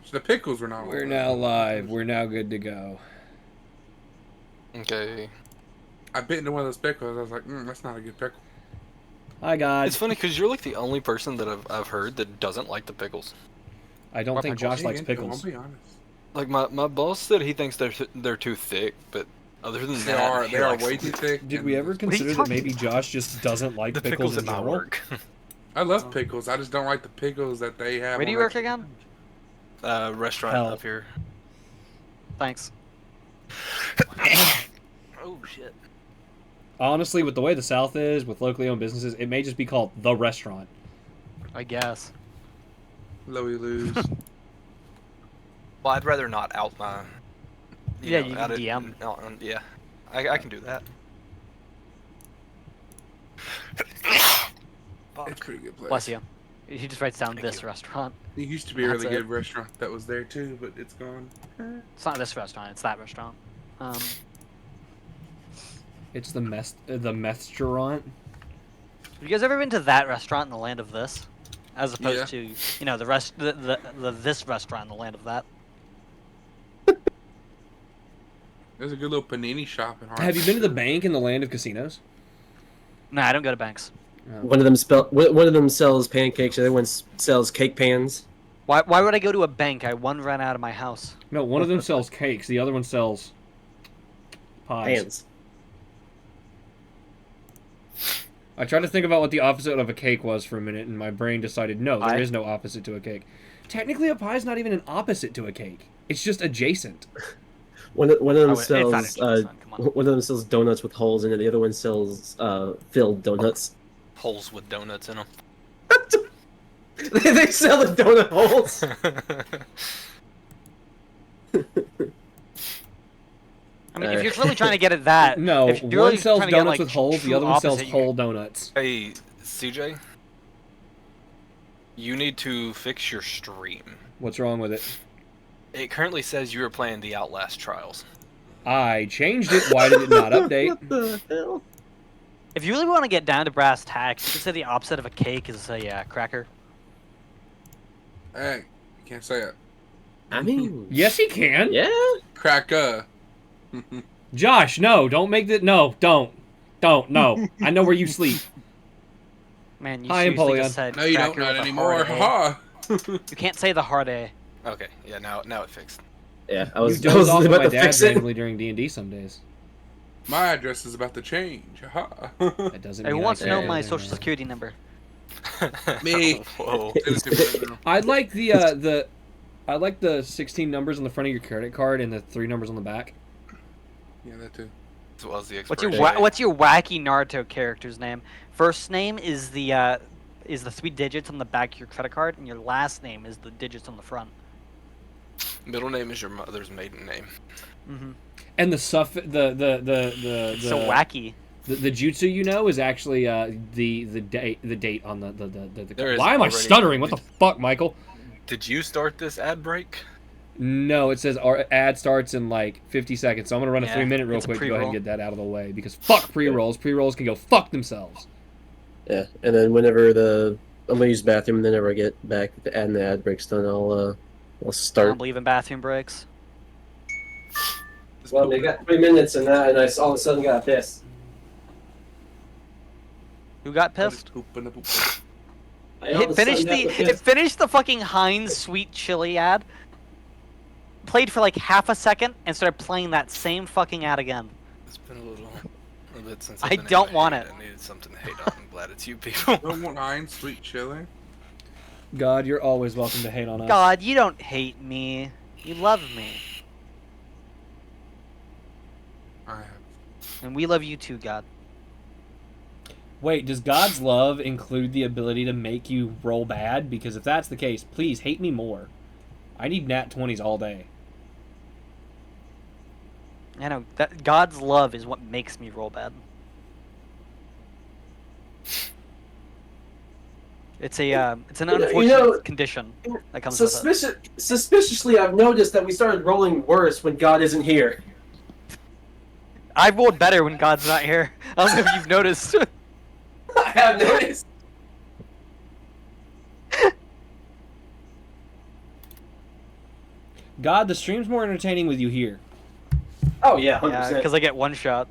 much. The pickles were not. We're now live. We're now good to go. Okay. I bit into one of those pickles. I was like, that's not a good pickle. Hi, God. It's funny because you're like the only person that I've heard that doesn't like the pickles. I don't think Josh likes I'll pickles. be honest. Like my boss said he thinks they're too thick, but other than that, They are way too thick. Did we ever consider that maybe Josh just doesn't like the pickles in did not general? work? I love pickles. I just don't like the pickles that they have. Where do you work again? Restaurant Hell. up here. Thanks. Oh shit. Honestly, with the way the South is, with locally owned businesses, it may just be called The Restaurant. I guess. Lowy lose. Well, I'd rather not out my. Yeah, know, you out can DM. Yeah, I can do that. It's a pretty good place. Bless you. He just writes down Thank this you. restaurant. It used to be a That's really it. good restaurant that was there too, but it's gone. It's not this restaurant. It's that restaurant. It's the methstrant. Have you guys ever been to that restaurant in the land of this, as opposed to the this restaurant in the land of that? There's a good little panini shop in Hartford. Have you been to the bank in the land of casinos? Nah, I don't go to banks. One of them sells pancakes. The other one sells cake pans. Why would I go to a bank? I one ran out of my house. No, one of them sells cakes. The other one sells pies. Pans. I tried to think about what the opposite of a cake was for a minute, and my brain decided no, there Pie? is no opposite to a cake. Technically, a pie is not even an opposite to a cake. It's just adjacent. One of them It's not sells adjacent, come on. one of them sells donuts with holes in it. The other one sells filled donuts. Holes with donuts in them. They sell the donut holes. I mean, if you're really trying to get at that, No, if you're one really sells trying to get, donuts like, with holes, the true other one sells opposite, whole donuts. Hey, CJ. You need to fix your stream. What's wrong with it? It currently says you are playing the Outlast Trials. I changed it. Why did it not update? What the hell? If you really want to get down to brass tacks, you could say the opposite of a cake is a cracker. Hey, you can't say it. I mean, Yes, he can. yeah. Cracker. Josh, no, don't make that. No, don't. No. I know where you sleep. Man, you Hi, seriously Empoleon. just said No, you don't. cracker Not with a anymore. hard A. Ha. You can't say the hard A. Okay, yeah, now it fixed. Yeah, I You was doze off with about my to dad fix it. randomly during D&D some days. My address is about to change. Ha. That doesn't Who mean wants I to know can my do social that. security number? Me. Whoa. I like the 16 numbers on the front of your credit card and the 3 numbers on the back. Yeah, that too. As well as the What's your expiration date. what's your wacky Naruto character's name? First name is the 3 digits on the back of your credit card, and your last name is the digits on the front. Middle name is your mother's maiden name. Mm-hmm. And the It's so wacky. the jutsu you know is actually the date on the There is Why am I already- stuttering? What the fuck, Michael? Did you start this ad break? No, it says our ad starts in like 50 seconds, so I'm gonna run a Yeah, 3-minute real it's a quick to go ahead and pre-roll. get that out of the way because fuck pre-rolls. Pre-rolls can go fuck themselves. Yeah, and then whenever I'm gonna use the bathroom, and then whenever I get back and the ad break's done, I'll I don't start. believe in bathroom breaks. Well, they got 3 minutes, and I all of a sudden got this. Who got pissed? I all of It a sudden finished got it finished the fucking Heinz sweet chili ad. Played for like half a second and started playing that same fucking ad again. It's been a little bit since I I've been able don't to want hate it. I needed something to hate on. I'm glad it's you people. Don't want Heinz sweet chili. God, you're always welcome to hate on us. God, you don't hate me. You love me. I have. And we love you too, God. Wait, does God's love include the ability to make you roll bad? Because if that's the case, please hate me more. I need nat 20s all day. I know that God's love is what makes me roll bad. It's an unfortunate condition that comes with it. Suspiciously, I've noticed that we started rolling worse when God isn't here. I rolled better when God's not here. I don't know if you've noticed. I have noticed. God, the stream's more entertaining with you here. Oh yeah, Yeah, because I get one shot.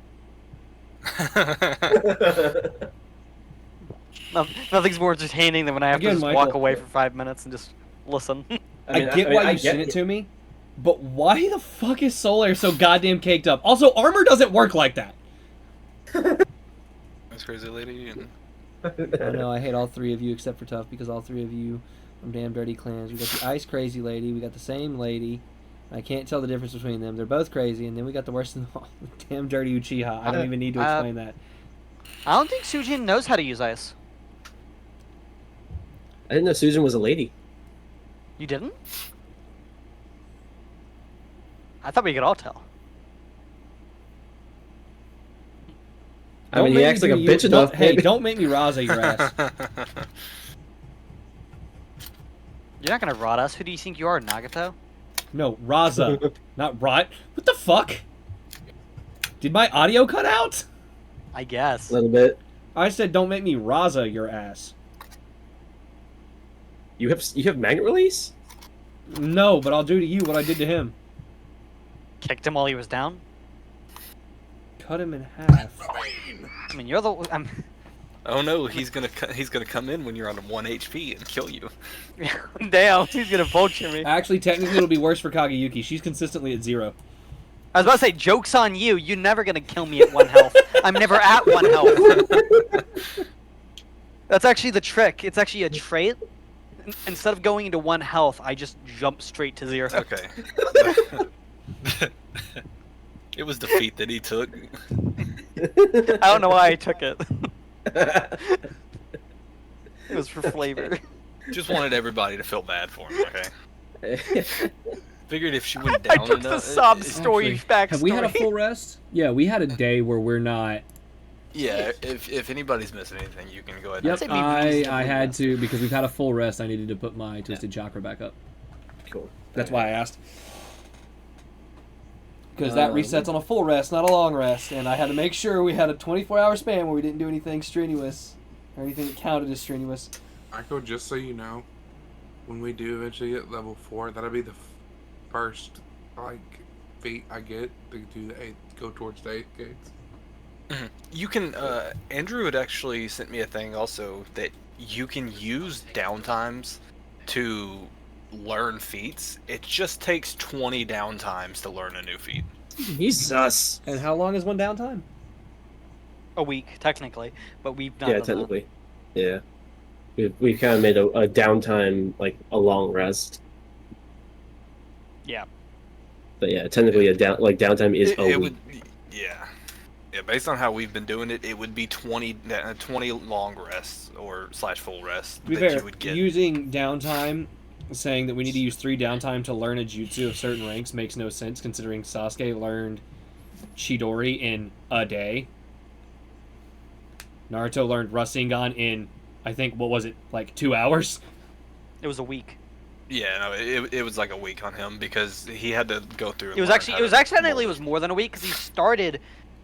Nothing's more entertaining than when I have Again, to just Michael. walk away for 5 minutes and just listen. I get why you sent it to me, but why the fuck is Soul Air so goddamn caked up? Also, armor doesn't work like that. That's crazy lady. And... I know, I hate all three of you except for Tough because all three of you from damn dirty clans. We got the Ice Crazy Lady, we got the same lady. I can't tell the difference between them. They're both crazy, and then we got the worst of them all, the damn dirty Uchiha. I don't even need to explain that. I don't think Sujin knows how to use ice. I didn't know Susan was a lady. You didn't? I thought we could all tell. I mean, he acts like a bitch enough. Hey, don't make me Raza your ass. You're not gonna rot us. Who do you think you are, Nagato? No, Raza, not rot. What the fuck? Did my audio cut out? I guess. A little bit. I said don't make me Raza your ass. You have magnet release? No, but I'll do to you what I did to him. Kicked him while he was down. Cut him in half. I mean, you're the. Oh no, he's gonna come in when you're on 1 HP and kill you. Damn, he's gonna vulture me. Actually, technically, it'll be worse for Kageyuki. She's consistently at 0. I was about to say, joke's on you. You're never gonna kill me at 1 health. I'm never at 1 health. That's actually the trick. It's actually a trait. Instead of going into 1 health, I just jump straight to 0. Okay. It was defeat that he took. I don't know why I took it. It was for flavor. Just wanted everybody to feel bad for him, okay? Figured if she went I down took the enough... sob story backstory. Have we had a full rest? Yeah, we had a day where we're not. Yeah, if anybody's missing anything, you can go ahead Yep, say we I reasonably had rest. to because we've had a full rest. I needed to put my twisted chakra back up. Cool. That's why I asked. Because that resets on a full rest, not a long rest, and I had to make sure we had a 24-hour span where we didn't do anything strenuous or anything that counted as strenuous. Michael, just so you know, when we do eventually get level 4, that'll be the first feat I get to do the 8, go towards the 8 gates. You can, Andrew had actually sent me a thing also that you can use downtimes to learn feats. It just takes 20 downtimes to learn a new feat. Jesus. And how long is one downtime? A week, technically, but we've not Yeah, done that. technically. Yeah. We kind of made a downtime, like a long rest. Yeah. But yeah, technically downtime is a week. would, yeah. Yeah, based on how we've been doing it, it would be 20 long rests or / full rests To be that fair, you would get. using downtime, saying that we need to use 3 downtime to learn a jutsu of certain ranks makes no sense considering Sasuke learned Chidori in a day. Naruto learned Rasengan in, I think, what was it, like 2 hours? It was a week. Yeah, no, it was like a week on him because he had to go through. It was actually more than a week because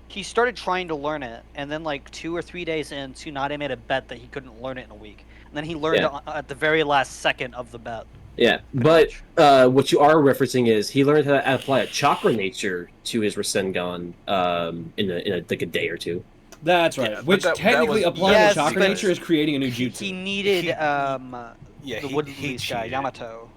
he started trying to learn it, and then like 2 or 3 days in, Tsunade made a bet that he couldn't learn it in a week, and then he learned it at the very last second of the bet. Yeah, but what you are referencing is he learned how to apply a chakra nature to his Rasengan in a day or 2. That's right. Yeah, Which that technically was- applying Yes, the chakra but nature is creating a new He jutsu. needed Yeah, the he- wood he release guy, cheated. Yamato.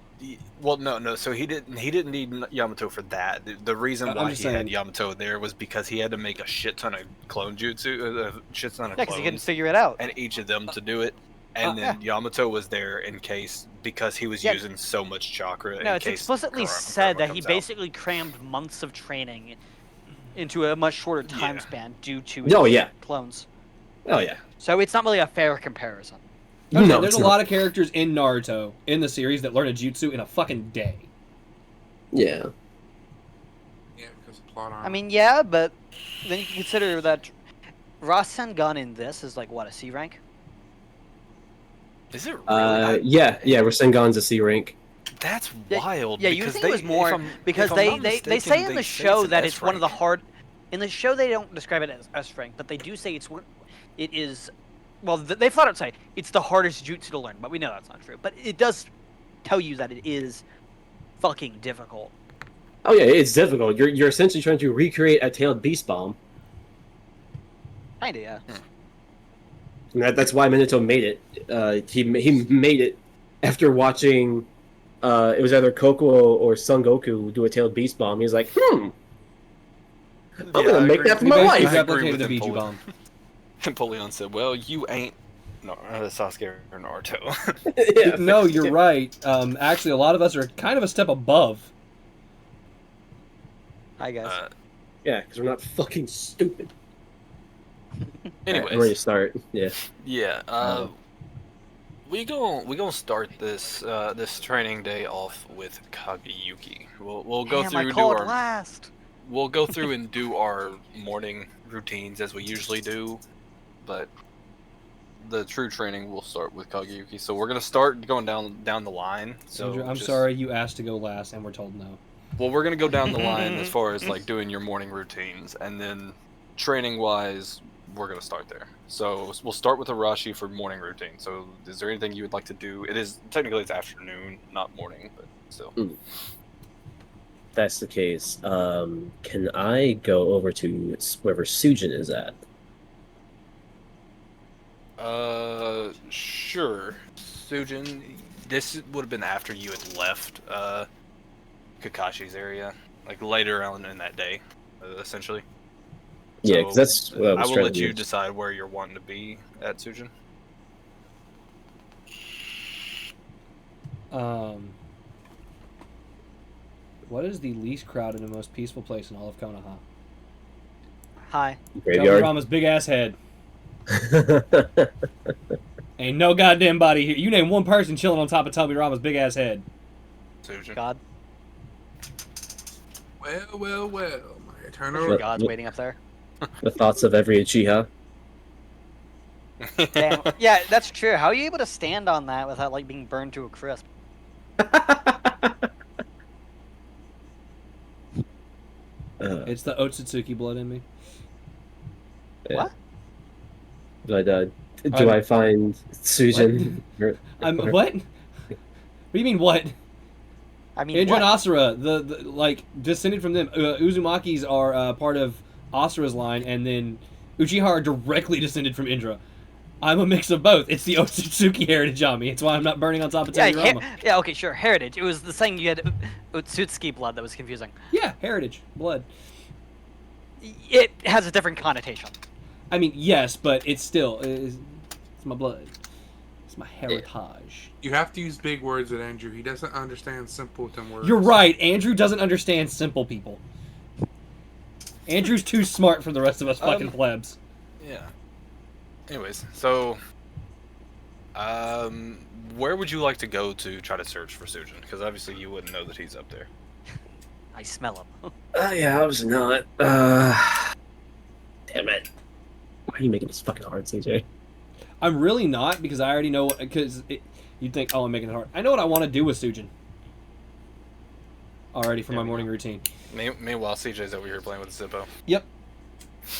Well, no. So he didn't need Yamato for that. The reason I'm why just he had saying- Yamato there was because he had to make a shit ton of clone jutsu, a shit ton of Yeah, because he couldn't clones, figure it out. and each of them to do it. And then Yamato was there in case because he was Yeah. using so much chakra. No, in it's case explicitly Karama said that he comes out. basically crammed months of training into a much shorter time Yeah. span due to Oh, his yeah. clones. Oh yeah. So it's not really a fair comparison. Okay, No, there's it's a not. lot of characters in Naruto in the series that learn a jutsu in a fucking day. Yeah. Yeah, because of plot armor. I mean, yeah, but then you can consider that Rasengan in this is like what, a C rank? Is it really? Yeah. Rasengan's a C rank. That's Yeah, wild. Yeah, you because think it was if more I'm- because if I'm they not say mistaken, in they the say show an that S it's one of the rank. hard. In the show, they don't describe it as S rank, but they do say it's one. It is, well, they flat out say it's the hardest jutsu to learn, but we know that's not true. But it does tell you that it is fucking difficult. Oh yeah, it's difficult. You're essentially trying to recreate a tailed beast bomb. Kinda, yeah. And that's why Minato made it. He made it after watching. It was either Kokuo or Son Goku do a tailed beast bomb. He's like, I'm gonna I make agree. that for We my basically wife. I agree replicated with a Biju Napoleon. bomb. Napoleon said, "Well, you ain't Sasuke or Naruto." Yeah, No, you're right. Actually, a lot of us are kind of a step above. Hi, guys. Yeah, because we're not fucking stupid. Anyways, Alright, where to start? Yeah. yeah. We gonna start this this training day off with Kageyuki. We'll go Damn, through I and do called our last. we'll go through and do our morning routines as we usually do, but the true training will start with Kageyuki. So we're gonna start going down the line. So Andrew, I'm just- sorry you asked to go last, and we're told no. Well, we're gonna go down the line as far as like doing your morning routines, and then training wise, we're gonna start there. So we'll start with Arashi for morning routine. So is there anything you would like to do? It is technically it's afternoon, not morning, but still. If that's the case, can I go over to wherever Sujin is at? Sure. Sujin, this would have been after you had left Kakashi's area, like later on in that day, essentially. Yeah, because that's what I I was will trying let to you do. decide where you're wanting to be at Sujin. What is the least crowded and most peaceful place in all of Konoha? Hi. Graveyard. Rama's big ass head. Ain't no goddamn body here. You name one person chilling on top of Toby Rama's big ass head. Sujin. God. Well. My turn Sure over. God's waiting up there. The thoughts of every Uchiha. Damn. Yeah, that's true. How are you able to stand on that without like being burned to a crisp? It's the Otsutsuki blood in me. What? Do I find Sujin? I'm what? What do you mean what? I mean, Indra and what? Asura, the like descended from them. Uzumakis are part of Asura's line, and then Uchiha are directly descended from Indra. I'm a mix of both. It's the Otsutsuki heritage on me. It's why I'm not burning on top of Yeah, Tobirama. yeah, okay, sure. Heritage. It was the saying you had Otsutsuki blood that was confusing. Yeah, heritage, blood. It has a different connotation. I mean, yes, but it's still it's my blood. It's my heritage. You have to use big words with Andrew. He doesn't understand simpleton words. You're right. Andrew doesn't understand simple people. Andrew's too smart for the rest of us fucking plebs. Yeah. Anyways, so, where would you like to go to try to search for Sujin? Because obviously you wouldn't know that he's up there. I smell him. Yeah, I was not. Damn it. Why are you making this fucking hard, CJ? I'm really not, because I already know. Because you'd think, oh, I'm making it hard. I know what I want to do with Sujin. Already for There my we morning go. routine. Meanwhile, CJ's over here playing with Zippo. Yep.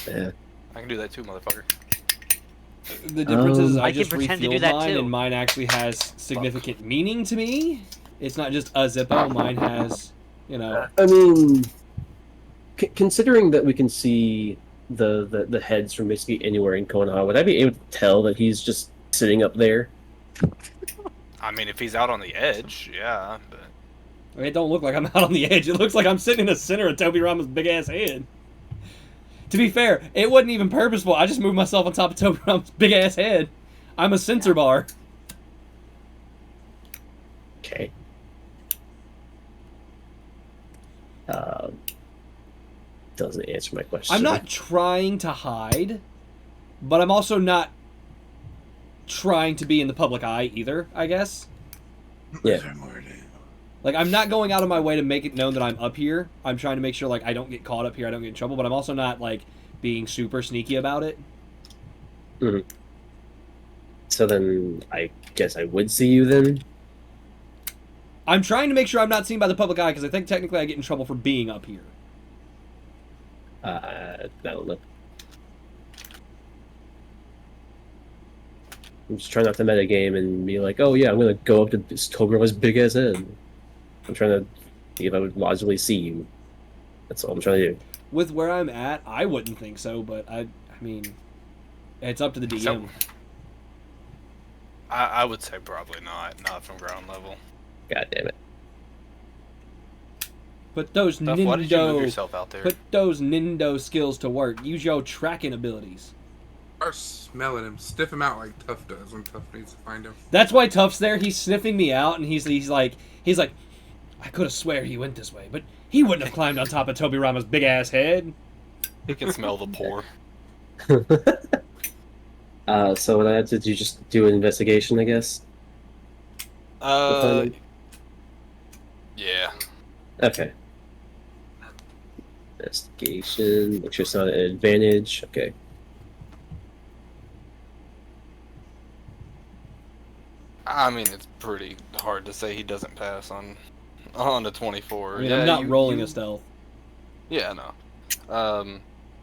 Yeah. I can do that too, motherfucker. The difference is I I can just pretend to do refueled that mine, too. and mine actually has significant meaning to me. It's not just a Zippo. Mine has, you know. I mean, considering that we can see the heads from basically anywhere in Konoha, would I be able to tell that he's just sitting up there? I mean, if he's out on the edge, yeah, but It don't look like I'm out on the edge. It looks like I'm sitting in the center of Tobirama's big ass head. To be fair, it wasn't even purposeful. I just moved myself on top of Tobirama's big ass head. I'm a sensor bar. Okay. Doesn't answer my question. I'm not trying to hide, but I'm also not trying to be in the public eye either, I guess. Yeah. Like, I'm not going out of my way to make it known that I'm up here. I'm trying to make sure, like, I don't get caught up here, I don't get in trouble, but I'm also not, like, being super sneaky about it. Mhm. So then, I guess I would see you then. I'm trying to make sure I'm not seen by the public eye, because I think technically I get in trouble for being up here. I don't know. I'm just trying not to metagame and be like, oh yeah, I'm gonna go up to Togura's big ass head. I'm trying to, think if I would logically see you. That's all I'm trying to do. With where I'm at, I wouldn't think so, but I mean, it's up to the DM. So- I would say probably not from ground level. God damn it. Put those Duff, why did you move Nindo, yourself out there? put those Nindo skills to work. Use your tracking abilities. Start smelling him. Sniff him out like Tough does when Tough needs to find him. That's why Tuff's there. He's sniffing me out, and he's like, I could have swear he went this way, but he wouldn't have climbed on top of Tobirama's big ass head. He can smell the pour. So what I had to do, just do an investigation, I guess. Yeah. Okay. Investigation. Make sure it's not an advantage. Okay. I mean, it's pretty hard to say he doesn't pass on a 24. I mean, yeah, I'm not you- rolling you- a stealth. Yeah, no.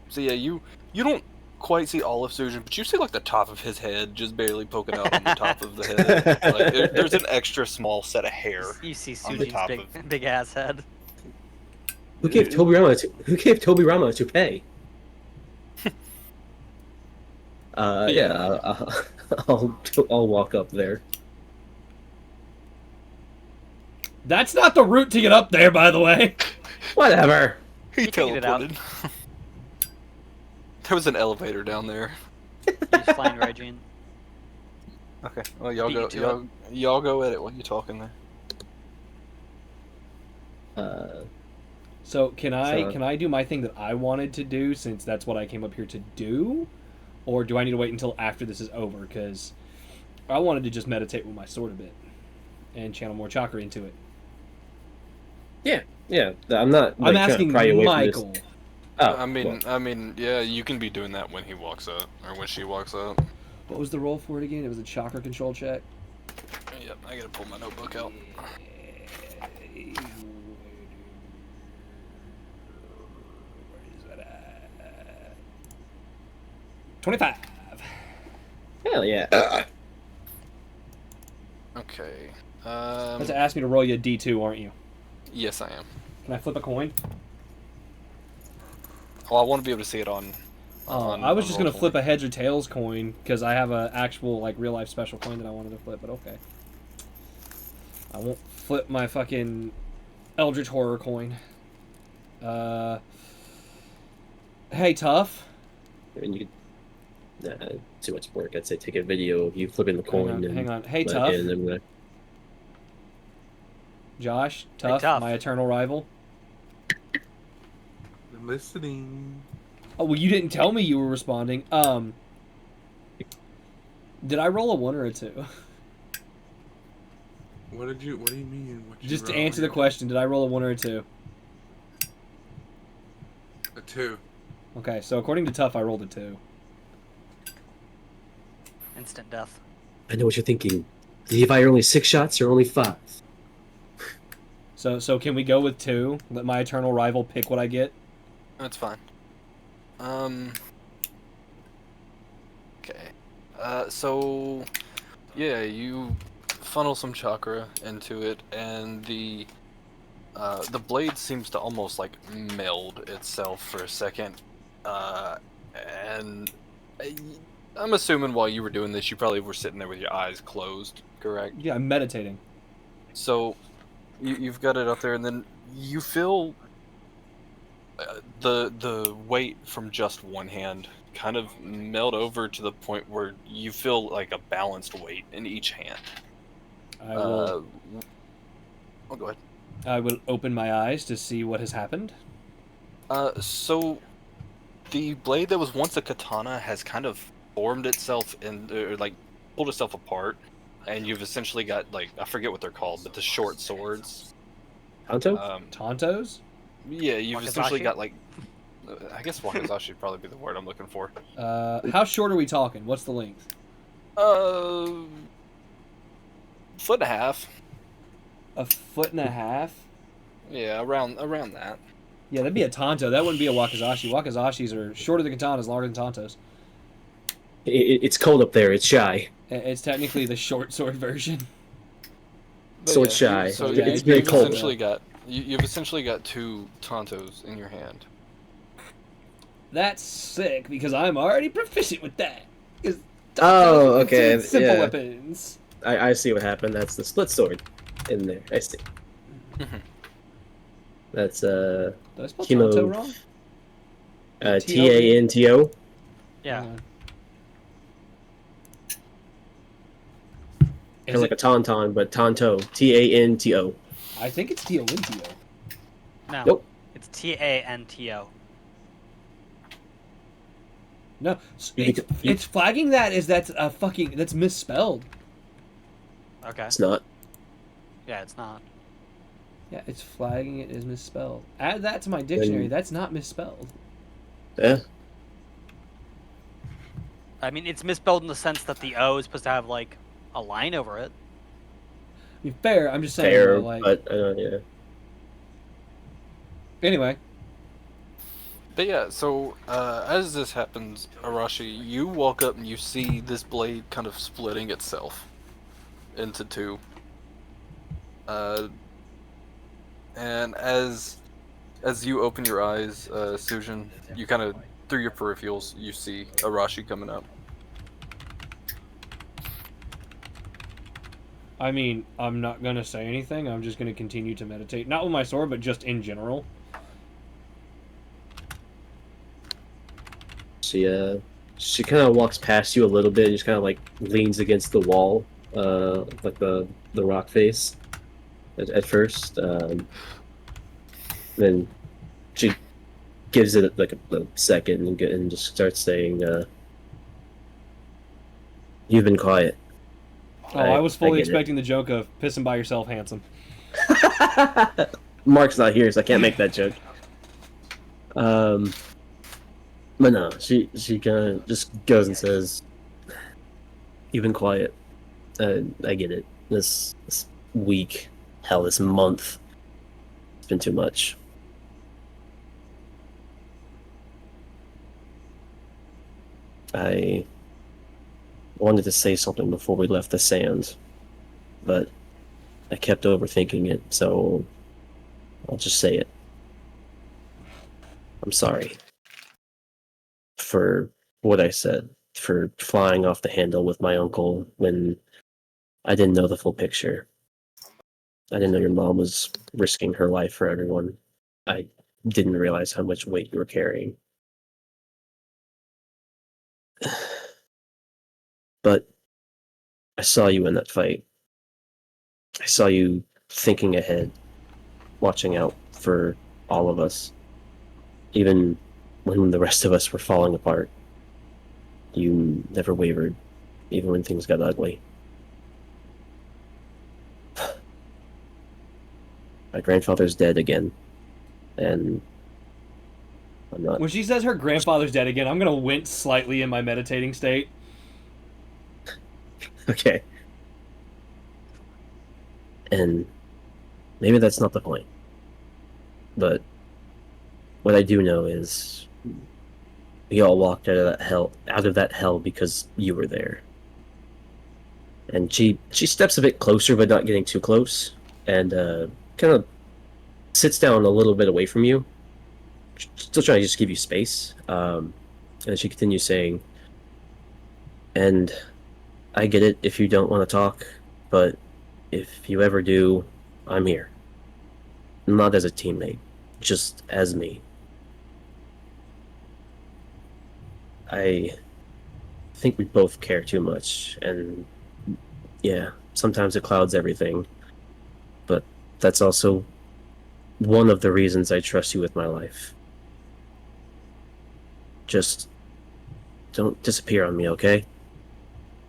So yeah, you don't quite see Olive Surgeon, but you see like the top of his head just barely poking out on the top of the head. Like there's an extra small set of hair. You see on the Sujin's top big, of- big ass head. Who gave Tobirama a toupee? Yeah, I'll walk up there. That's not the route to get up there, by the way. Whatever. He You figured it out. teleported. There was an elevator down there. He's flying Regine. Okay. Well, y'all Beat go. you to Y'all go at it while you're talking there. So can So- I do my thing that I wanted to do since that's what I came up here to do, or do I need to wait until after this is over? Because I wanted to just meditate with my sword a bit and channel more chakra into it. Yeah, I'm not. I'm like, trying to asking pry you away from Michael. this. Oh, I mean, yeah, you can be doing that when he walks up or when she walks up. What was the roll for it again? It was a chakra control check. Yep, I gotta pull my notebook out. Where is that at? 25. hell yeah. Okay. That's ask me to roll you a D2, aren't you? Yes, I am. Can I flip a coin? Oh, I want to be able to see it on. I was just gonna Roll20. flip a heads or tails coin because I have a actual like real life special coin that I wanted to flip, but okay. I won't flip my fucking Eldritch Horror coin. Hey, Tough. And you could, too much work. I'd say take a video of you flipping the coin. Hang on. Hey, let- Tough. and I'm gonna- Josh, Tough, Tough. my eternal rival. I'm listening. Oh, well, you didn't tell me you were responding. Did I roll a 1 or a 2? What do you mean? What you Just to rolling? answer the question, did I roll a 1 or a 2? A 2. Okay, so according to Tough, I rolled a 2. Instant death. I know what you're thinking. Did he fire only 6 shots or only 5? So can we go with 2? Let my eternal rival pick what I get? That's fine. Okay. So, yeah, you funnel some chakra into it, and the blade seems to almost like meld itself for a second. And I'm assuming while you were doing this, you probably were sitting there with your eyes closed, correct? Yeah, I'm meditating. So, you've got it up there, and then you feel the weight from just one hand kind of meld over to the point where you feel like a balanced weight in each hand. I will. Oh, go ahead. I will open my eyes to see what has happened. So the blade that was once a katana has kind of formed itself and or like pulled itself apart, and you've essentially got like I forget what they're called, but the short swords. Kanto? Tontos? Yeah, you've Wakizashi? essentially got like I guess wakizashi would probably be the word I'm looking for. How short are we talking? What's the length? Foot and a half. A foot and a half? Yeah, around that. Yeah, that'd be a Tonto. That wouldn't be a Wakizashi. Wakizashis are shorter than katanas, longer than Tontos. It's cold up there. It's shy. It's technically the short sword version. But So it's yeah, shy. So Yeah, you- it's very you've cold, essentially got You've essentially got 2 Tontos in your hand. That's sick because I'm already proficient with that. Oh, okay, Simple yeah. weapons. I see what happened. That's the split sword in there. I see. That's Did I spell Tonto Chemo wrong? Tanto. Yeah. Kind of like a tauntaun, but Tanto. Tanto. I think it's T-O-N-T-O. No. Nope. It's Tanto. No, You it's flagging that as that's misspelled. Okay. It's not. Yeah, it's not. Yeah, it's flagging it as misspelled. Add that to my dictionary. Then- That's not misspelled. Yeah. I mean, it's misspelled in the sense that the O is supposed to have like a line over it. I mean, fair. I'm just saying, Fair, though, like. but yeah. Anyway, But yeah, so as this happens, Arashi, you walk up and you see this blade kind of splitting itself into 2. And as you open your eyes, Sujin, you kind of, through your peripherals, you see Arashi coming up. I mean, I'm not gonna say anything. I'm just gonna continue to meditate, not with my sword, but just in general. She kind of walks past you a little bit and just kind of like leans against the wall, like the rock face at first. Then she gives it like a second and just starts saying, "You've been quiet." Oh, I was fully get it. expecting the joke of pissing by yourself, handsome. Mark's not here, so I can't make that joke. But no, she kind of just goes and says, "You've been quiet. I get it. This week, hell, this month, it's been too much." I wanted to say something before we left the sand, but I kept overthinking it, so I'll just say it. I'm sorry for what I said, for flying off the handle with my uncle when I didn't know the full picture. I didn't know your mom was risking her life for everyone. I didn't realize how much weight you were carrying. But I saw you in that fight. I saw you thinking ahead, watching out for all of us. Even when the rest of us were falling apart, you never wavered, even when things got ugly. My grandfather's dead again, and I'm not. When she says her grandfather's dead again, I'm gonna wince slightly in my meditating state. Okay. And maybe that's not the point. But what I do know is we all walked out of that hell because you were there. And she steps a bit closer, but not getting too close, and kind of sits down a little bit away from you, still trying to just give you space. And she continues saying, "And I get it if you don't want to talk, but if you ever do, I'm here. Not as a teammate, just as me. I think we both care too much, and yeah, sometimes it clouds everything. But that's also one of the reasons I trust you with my life. Just don't disappear on me, okay?"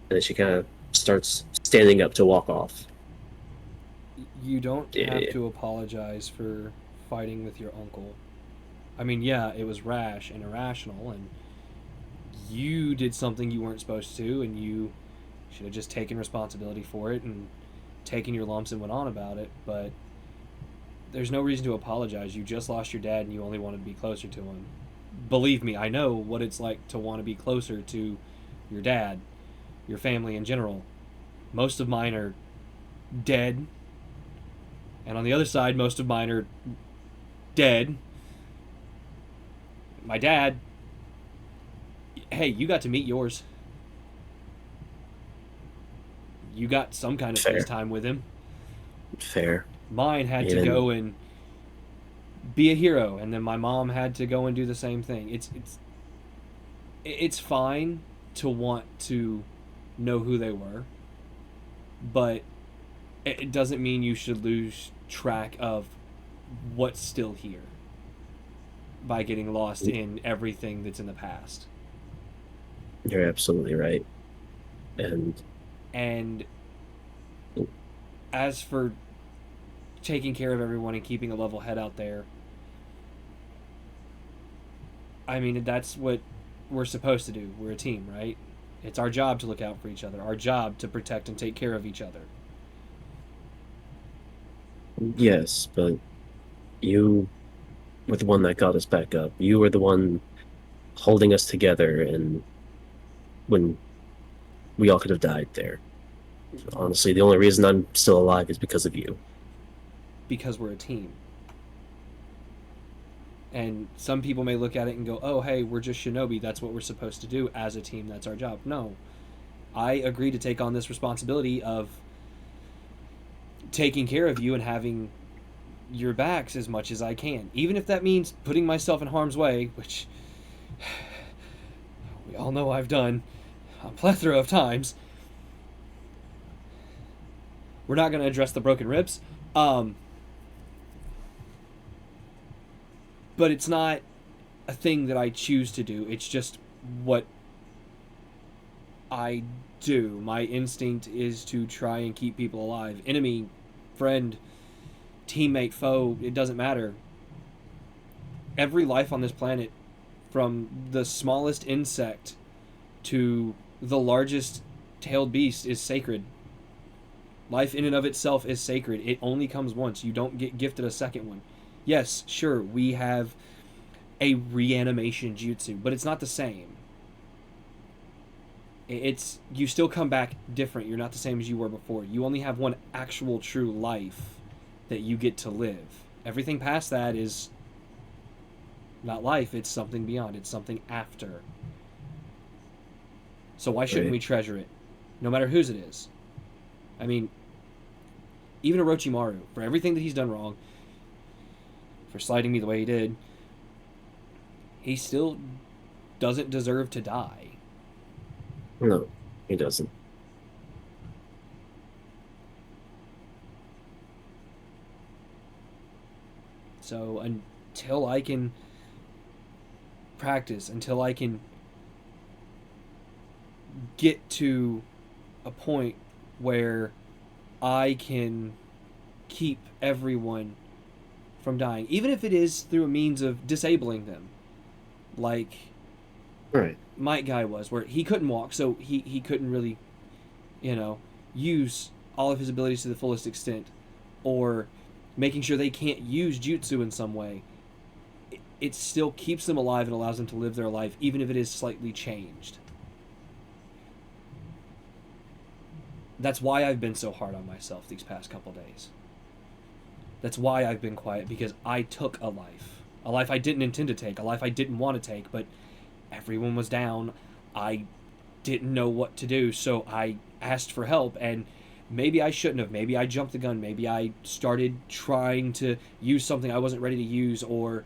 And then she kind of starts standing up to walk off. You don't Yeah. have to apologize for fighting with your uncle. I mean, yeah, it was rash and irrational, and you did something you weren't supposed to, and you should have just taken responsibility for it and taken your lumps and went on about it. But there's no reason to apologize. You just lost your dad, and you only wanted to be closer to him. Believe me, I know what it's like to want to be closer to your dad, your family in general. Most of mine are dead, And on the other side, most of mine are dead. My dad, hey, you got to meet yours. You got some kind of Fair. FaceTime with him. Fair. Mine had to Even- go and be a hero, and then my mom had to go and do the same thing. It's fine to want to know who they were, but it doesn't mean you should lose track of what's still here by getting lost in everything that's in the past. You're absolutely right. And as for taking care of everyone and keeping a level head out there, I mean, that's what we're supposed to do. We're a team, right? It's our job to look out for each other, our job to protect and take care of each other. Yes, but you were the one that got us back up. You were the one holding us together, and when we all could have died there. Honestly, the only reason I'm still alive is because of you. Because we're a team. And some people may look at it and go, oh, hey, we're just shinobi. That's what we're supposed to do as a team. That's our job. No. I agree to take on this responsibility of taking care of you and having your backs as much as I can. Even if that means putting myself in harm's way, which we all know I've done a plethora of times. We're not going to address the broken ribs. But it's not a thing that I choose to do. It's just what I do. My instinct is to try and keep people alive. Enemy, friend, teammate, foe, it doesn't matter. Every life on this planet, from the smallest insect to the largest tailed beast, is sacred. Life in and of itself is sacred. It only comes once. You don't get gifted a second one. Yes, sure, we have a reanimation jutsu, but it's not the same. It's you still come back different. You're not the same as you were before. You only have one actual true life that you get to live. Everything past that is not life. It's something beyond. It's something after. So why shouldn't Right. we treasure it? No matter whose it is. I mean, even Orochimaru, for everything that he's done wrong, for slighting me the way he did, he still doesn't deserve to die. No, he doesn't. So until I can practice, until I can get to a point where I can keep everyone from dying, even if it is through a means of disabling them, like Right. Might Guy was, where he couldn't walk, so he couldn't really, use all of his abilities to the fullest extent, or making sure they can't use jutsu in some way. It still keeps them alive and allows them to live their life, even if it is slightly changed. That's why I've been so hard on myself these past couple days. That's why I've been quiet, because I took a life I didn't intend to take, a life I didn't want to take, but everyone was down. I didn't know what to do, so I asked for help, and maybe I shouldn't have. Maybe I jumped the gun. Maybe I started trying to use something I wasn't ready to use, or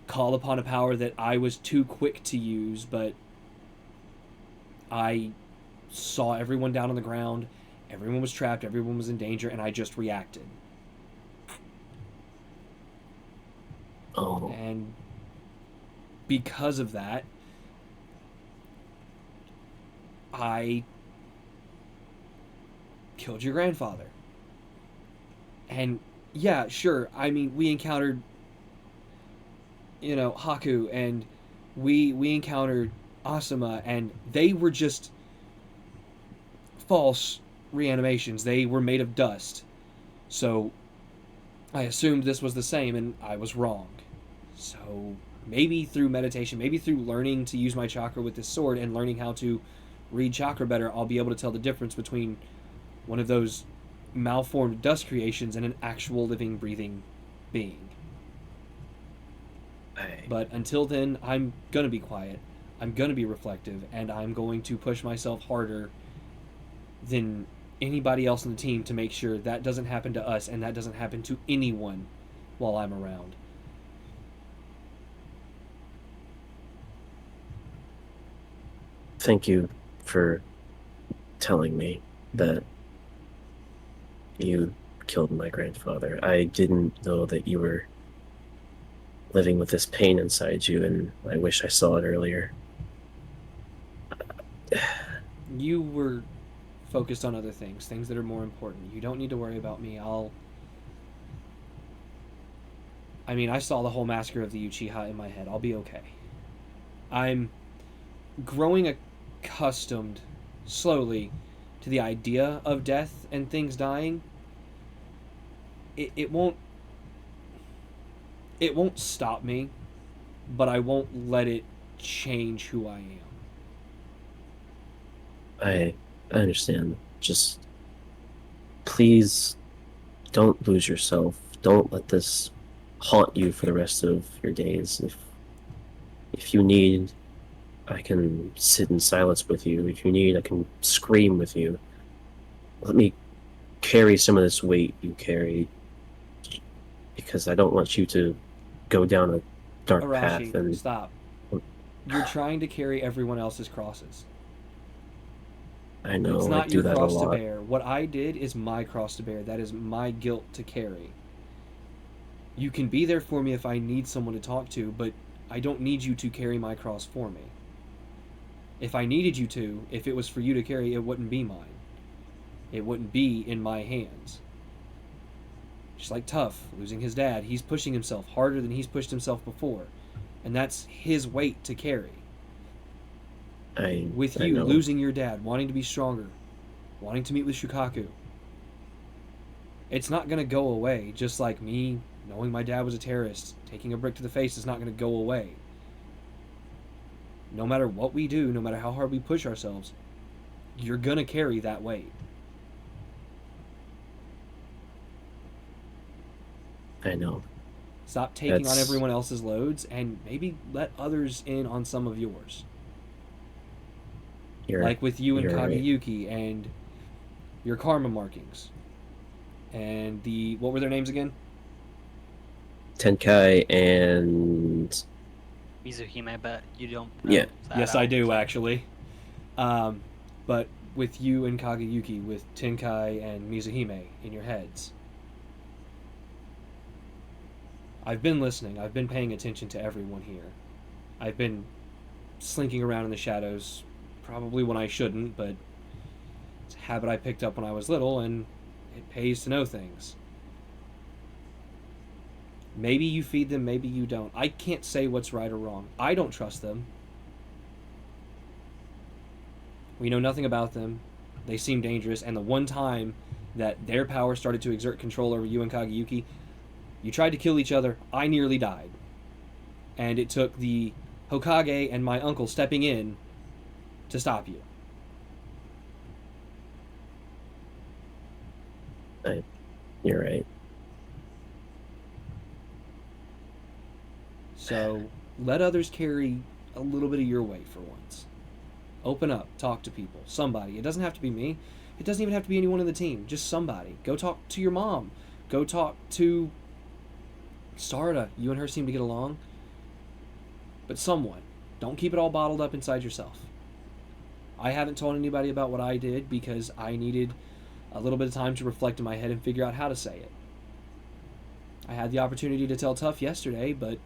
call upon a power that I was too quick to use, but I saw everyone down on the ground. Everyone was trapped. Everyone was in danger, and I just reacted. Oh, And because of that, I killed your grandfather. And yeah, sure, I mean, we encountered, Haku, and we encountered Asuma, and they were just false reanimations. They were made of dust. So I assumed this was the same, and I was wrong. So maybe through meditation, maybe through learning to use my chakra with this sword and learning how to read chakra better, I'll be able to tell the difference between one of those malformed dust creations and an actual living, breathing being. But until then, I'm going to be quiet. I'm going to be reflective, and I'm going to push myself harder than anybody else on the team to make sure that doesn't happen to us and that doesn't happen to anyone while I'm around. Thank you for telling me that you killed my grandfather. I didn't know that you were living with this pain inside you, and I wish I saw it earlier. You were focused on other things that are more important. You don't need to worry about me. I saw the whole massacre of the Uchiha in my head. I'll be okay. I'm growing accustomed, slowly, to the idea of death and things dying. It won't stop me, but I won't let it change who I am. I understand. Just please don't lose yourself. Don't let this haunt you for the rest of your days. If you need, I can sit in silence with you. If you need, I can scream with you. Let me carry some of this weight you carry, because I don't want you to go down a dark path. Arashi, And stop. You're trying to carry everyone else's crosses. I know It's I not do your that a cross to lot. bear. What I did is my cross to bear. That is my guilt to carry. You can be there for me if I need someone to talk to, but I don't need you to carry my cross for me. If I needed you to, if it was for you to carry, it wouldn't be mine. It wouldn't be in my hands. Just like Tough, losing his dad, he's pushing himself harder than he's pushed himself before. And that's his weight to carry. With I you know. losing your dad, wanting to be stronger, wanting to meet with Shukaku, it's not going to go away. Just like me knowing my dad was a terrorist, taking a brick to the face is not going to go away. No matter what we do, no matter how hard we push ourselves, you're going to carry that weight. I know. Stop taking on That's- everyone else's loads and maybe let others in on some of yours. Like with you and you're right. Kageyuki and your karma markings. And what were their names again? Tenkai and Mizuhime, but you don't. Yeah. Yes, I do, actually. But with you and Kageyuki, with Tenkai and Mizuhime in your heads. I've been listening. I've been paying attention to everyone here. I've been slinking around in the shadows, probably when I shouldn't, but it's a habit I picked up when I was little, and it pays to know things. Maybe you feed them, maybe you don't. I can't say what's right or wrong. I don't trust them. We know nothing about them. They seem dangerous, and the one time that their power started to exert control over you and Kageyuki, you tried to kill each other. I nearly died. And it took the Hokage and my uncle stepping in to stop you. You're right. So let others carry a little bit of your weight for once. Open up. Talk to people. Somebody. It doesn't have to be me. It doesn't even have to be anyone on the team. Just somebody. Go talk to your mom. Go talk to Sarda. You and her seem to get along. But someone. Don't keep it all bottled up inside yourself. I haven't told anybody about what I did because I needed a little bit of time to reflect in my head and figure out how to say it. I had the opportunity to tell Tough yesterday, but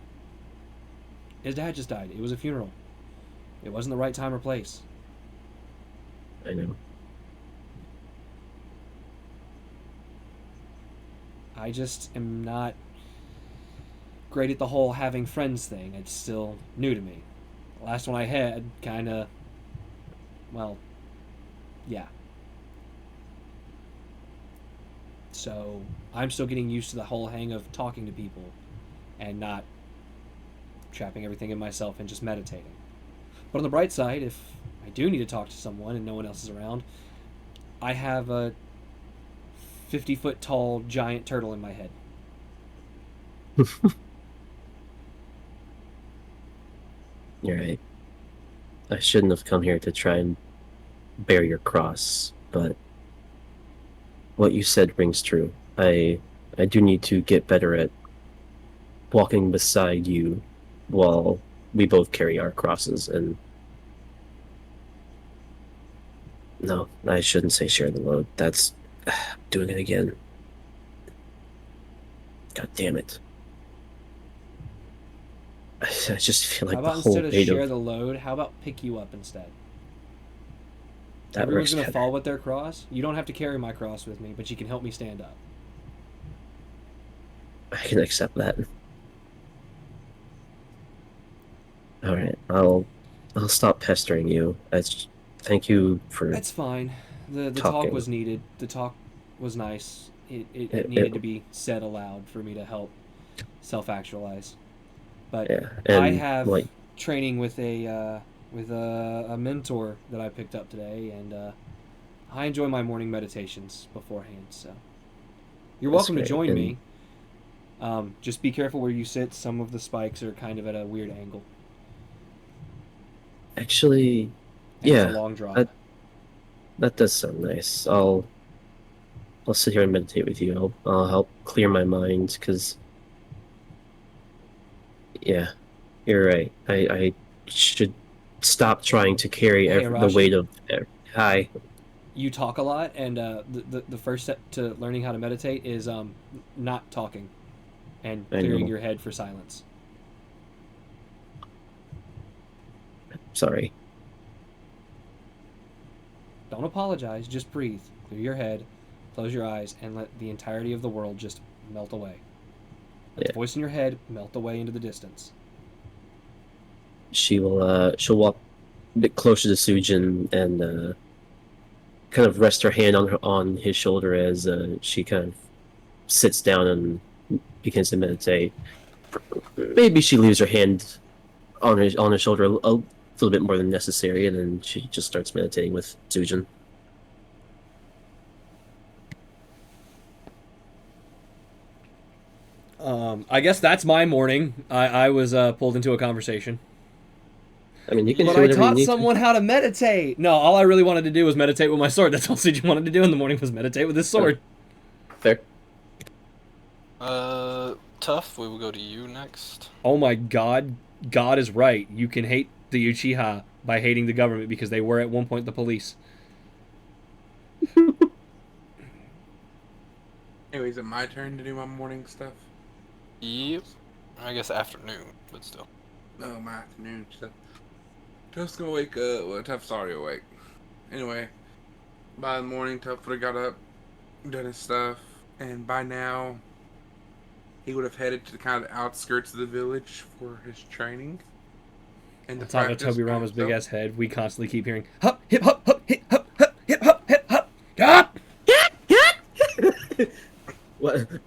his dad just died. It was a funeral. It wasn't the right time or place. I know. I just am not great at the whole having friends thing. It's still new to me. The last one I had kind of, well, yeah. So I'm still getting used to the whole hang of talking to people and not trapping everything in myself and just meditating. But on the bright side, if I do need to talk to someone and no one else is around, I have a 50-foot tall giant turtle in my head. You're right. I shouldn't have come here to try and bear your cross, but what you said rings true. I do need to get better at walking beside you while we both carry our crosses, and no, I shouldn't say share the load. That's doing it again. God damn it. I just feel like How the about whole instead of weight share of the load, how about pick you up instead? that Everyone's works gonna better. fall with their cross. You don't have to carry my cross with me, but you can help me stand up. I can accept that. All right, I'll stop pestering you. Thank you for That's fine. The talk talking. was needed. The talk was nice. It It, needed it, to be said aloud for me to help self-actualize. But yeah, I and have like training with a mentor that I picked up today, and I enjoy my morning meditations beforehand. So you're that's welcome to great. join And me. Just be careful where you sit. Some of the spikes are kind of at a weird angle. actually, And yeah, it's a long drop. that does sound nice. I'll sit here and meditate with you. I'll help clear my mind because yeah, you're right. I should stop trying to carry Hey, the Arashi, weight of. Hi. you talk a lot, and the first step to learning how to meditate is not talking and I clearing know. your head for silence. Sorry. Don't apologize. Just breathe. Clear your head, close your eyes, and let the entirety of the world just melt away. Let Yeah. the voice in your head melt away into the distance. She'll walk a bit closer to Sujin and kind of rest her hand on his shoulder as she kind of sits down and begins to meditate. Maybe she leaves her hand on his shoulder a little bit more than necessary, and then she just starts meditating with Sujin. I guess that's my morning. I was pulled into a conversation. I mean, you can But do I whatever you taught need someone how to meditate. No, all I really wanted to do was meditate with my sword. That's all Suji wanted to do in the morning was meditate with his sword. to. Fair. Tough. We will go to you next. Oh my god. God is right. You can hate the Uchiha by hating the government because they were at one point the police. Anyway, is it my turn to do my morning stuff? Yep. I guess afternoon, but still. No, my afternoon stuff. Tuff's gonna wake up. Well, Tuff's already awake. Anyway, by the morning, Tuff would have got up, done his stuff, and by now, he would have headed to the kind of outskirts of the village for his training. And On to top of practice Toby by Rama's big himself. ass head, we constantly keep hearing hup, hip, hup, hup, hip, hup, hup, hip, hup, hip, hup, hup.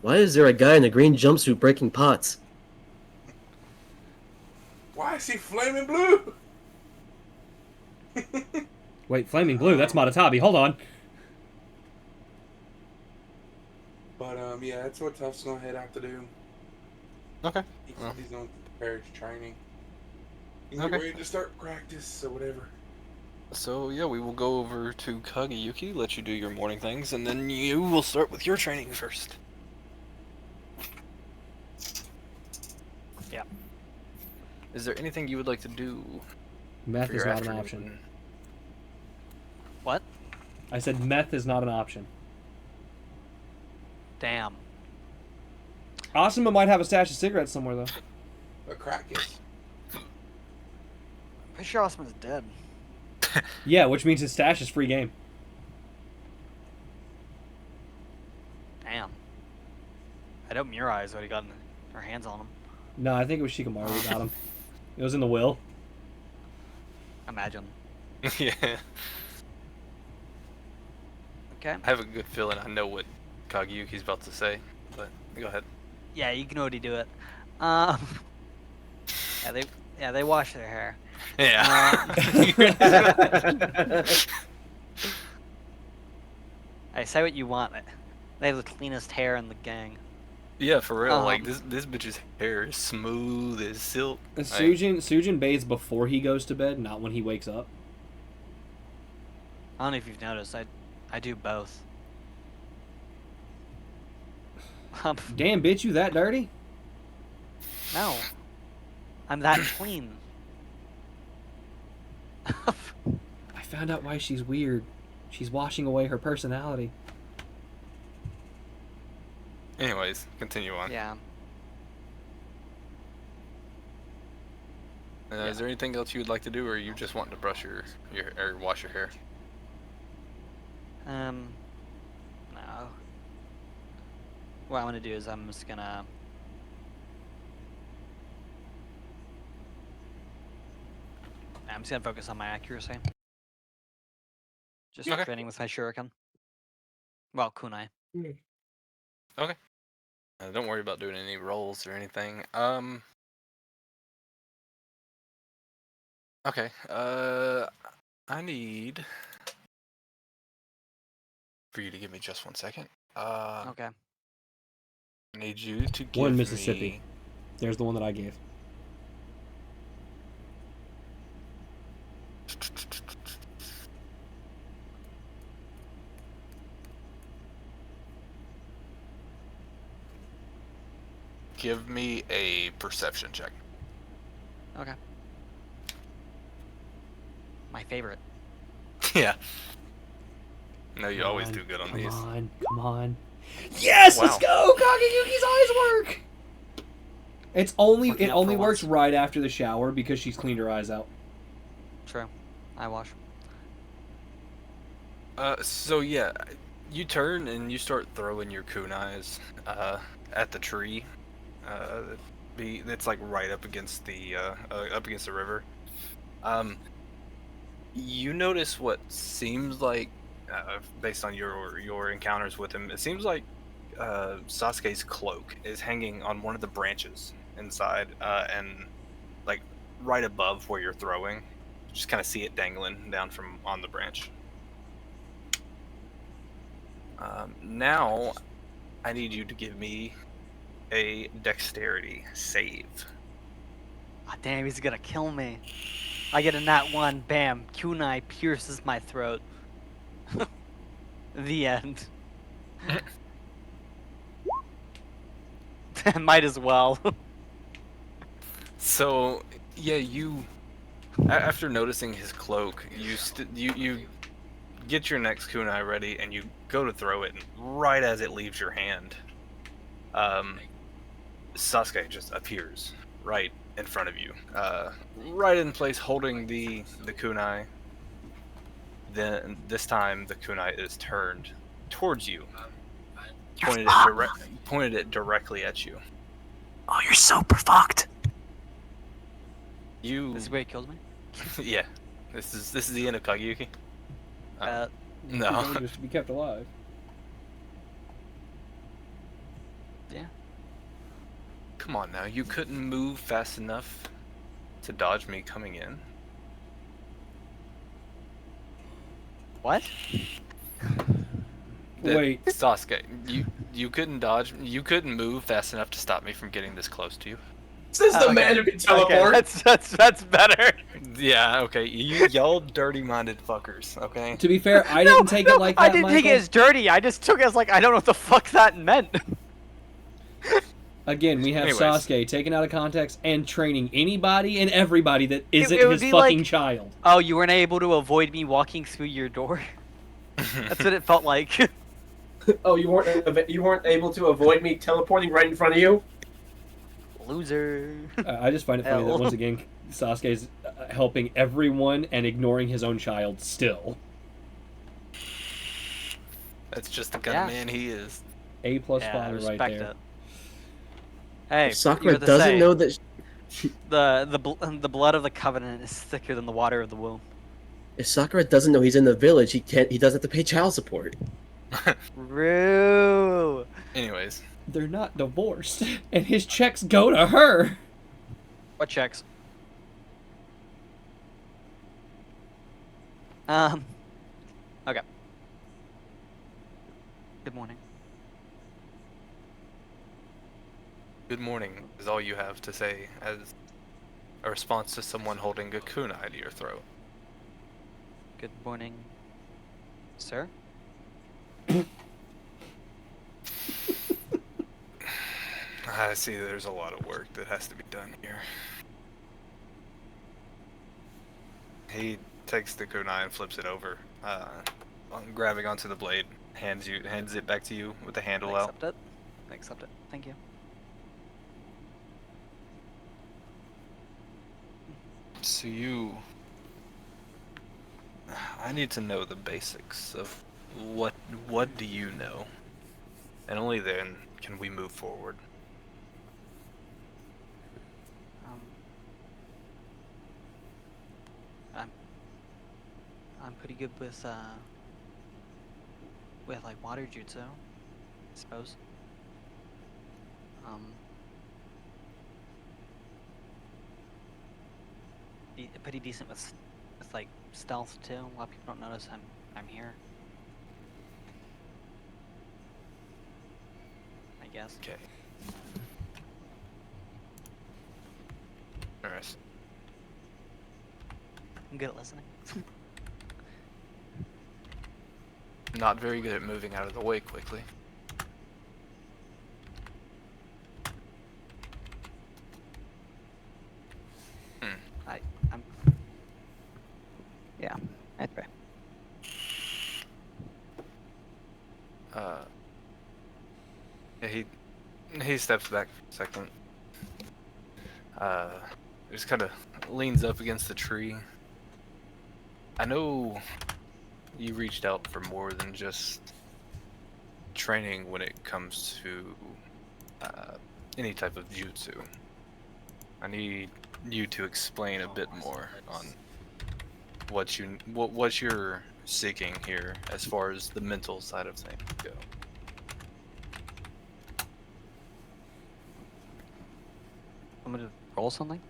Why is there a guy in a green jumpsuit breaking pots? Why is he flaming blue? Wait, flaming blue, that's Matatabi. Hold on. But yeah, that's what Tuff's gonna head out to do. Okay. He's, Well. he's gonna prepare his training. He's Okay. ready to start practice or whatever. So yeah, we will go over to Kageyuki, let you do your morning things, and then you will start with your training first. Yeah. Is there anything you would like to do Meth for is your not an afternoon? option. What? I said meth is not an option. Damn. Asuma might have a stash of cigarettes somewhere, though. But crack is. Pretty sure Osman's dead. Yeah, which means his stash is free game. Damn. I know Mirai is already gotten her hands on him. No, I think it was Shikamaru who got him. It was in the will. Imagine. Yeah. Okay. I have a good feeling I know what Kageyuki's about to say, but go ahead. Yeah, you can already do it. Yeah, they wash their hair. Yeah. Hey, say what you want. They have the cleanest hair in the gang. Yeah, for real. Like Um, this bitch's hair is smooth as silk. Like, Sujin bathes before he goes to bed, not when he wakes up. I don't know if you've noticed. I do both. Damn, bitch, you that dirty? No, I'm that clean. I found out why she's weird. She's washing away her personality. anyways, continue on. Yeah. Is there anything else you would like to do, or are you just wanting to brush your or wash your hair? No. What I'm gonna do is I'm just gonna. I'm just gonna focus on my accuracy. Just Okay. training with my shuriken. Well, kunai. Okay. Don't worry about doing any rolls or anything. Okay. I need for you to give me just 1 second. Okay. I need you to give One me. Mississippi. There's the one that I gave. Give me a perception check. Okay. My favorite. Yeah. No, you Come always on, do good on come these. on, come on. Yes, let's Wow. go! Kageyuki's eyes work! It only Working out for works once. right after the shower because she's cleaned her eyes out. True. I wash. So yeah, you turn and you start throwing your kunais at the tree. It's like right up against the river. You notice what seems like, based on your encounters with him, it seems like Sasuke's cloak is hanging on one of the branches inside, and like right above where you're throwing. You just kind of see it dangling down from on the branch. Now, I need you to give me a dexterity save. Ah, damn, he's gonna kill me. I get a nat 1. Bam. Kunai pierces my throat. The end. Might as well. So, yeah, after noticing his cloak, you get your next kunai ready, and you go to throw it, and right as it leaves your hand, Sasuke just appears right in front of you, right in place, holding the kunai. Then this time the kunai is turned towards you, pointed it directly at you. Oh, you're so fucked. You, This is where he kills me? yeah, this is the end of Kageyuki. Uh, Too No. dangerous to be kept alive. yeah. Come on now, you couldn't move fast enough to dodge me coming in. What? Wait. Sasuke, you couldn't move fast enough to stop me from getting this close to you. This is the Okay. man who can teleport. Okay, that's better. Yeah, okay, y'all dirty-minded fuckers, okay? To be fair, I didn't take it like that, I didn't take it Michael. as dirty. I just took it as like I don't know what the fuck that meant. Again, we have Anyways. Sasuke taken out of context and training anybody and everybody that isn't it would his be fucking like- child. Oh, you weren't able to avoid me walking through your door. That's what it felt like. Oh, you weren't able to avoid me teleporting right in front of you? Loser. I just find it funny that Hell. once again Sasuke's helping everyone and ignoring his own child still. That's just the kind Yeah. of man he is. A plus Yeah, I father right respect there. it. Hey, Sakura you doesn't say, know that. the blood of the covenant is thicker than the water of the womb. If Sakura doesn't know he's in the village, he doesn't have to pay child support. Rue. Anyways, They're not divorced, and his checks go to her. What checks? Okay. Good morning. Good morning is all you have to say as a response to someone holding a kunai to your throat. Good morning, sir. I see there's a lot of work that has to be done here. He takes the kunai and flips it over, grabbing onto the blade, hands it back to you with the handle I out. accept it. I accept it. Thank you. So I need to know the basics of what do you know, and only then can we move forward. Um, I'm I'm pretty good with like water jutsu, I suppose. Pretty decent with like stealth too. A lot of people don't notice I'm here. I guess. Okay. Alright. I'm good at listening. Not very good at moving out of the way quickly. I'm. Yeah, I try. Yeah, he steps back for a second. Just kind of leans up against the tree. I know you reached out for more than just training when it comes to any type of jutsu. I need you to explain a bit more on what you're seeking here as far as the mental side of things go. I'm gonna roll something.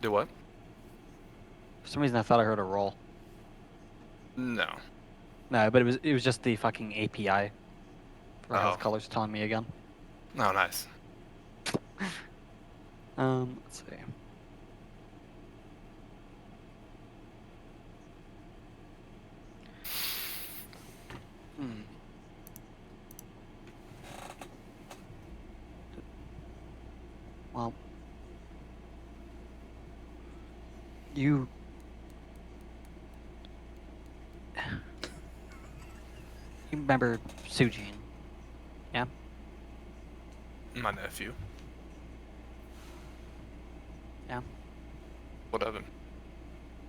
Do what? For some reason, I thought I heard a roll. No. No, but it was just the fucking API for health Oh. colors telling me again. Oh, nice. Let's see. Well, you remember Sujin? Yeah. My nephew. Yeah. What of him?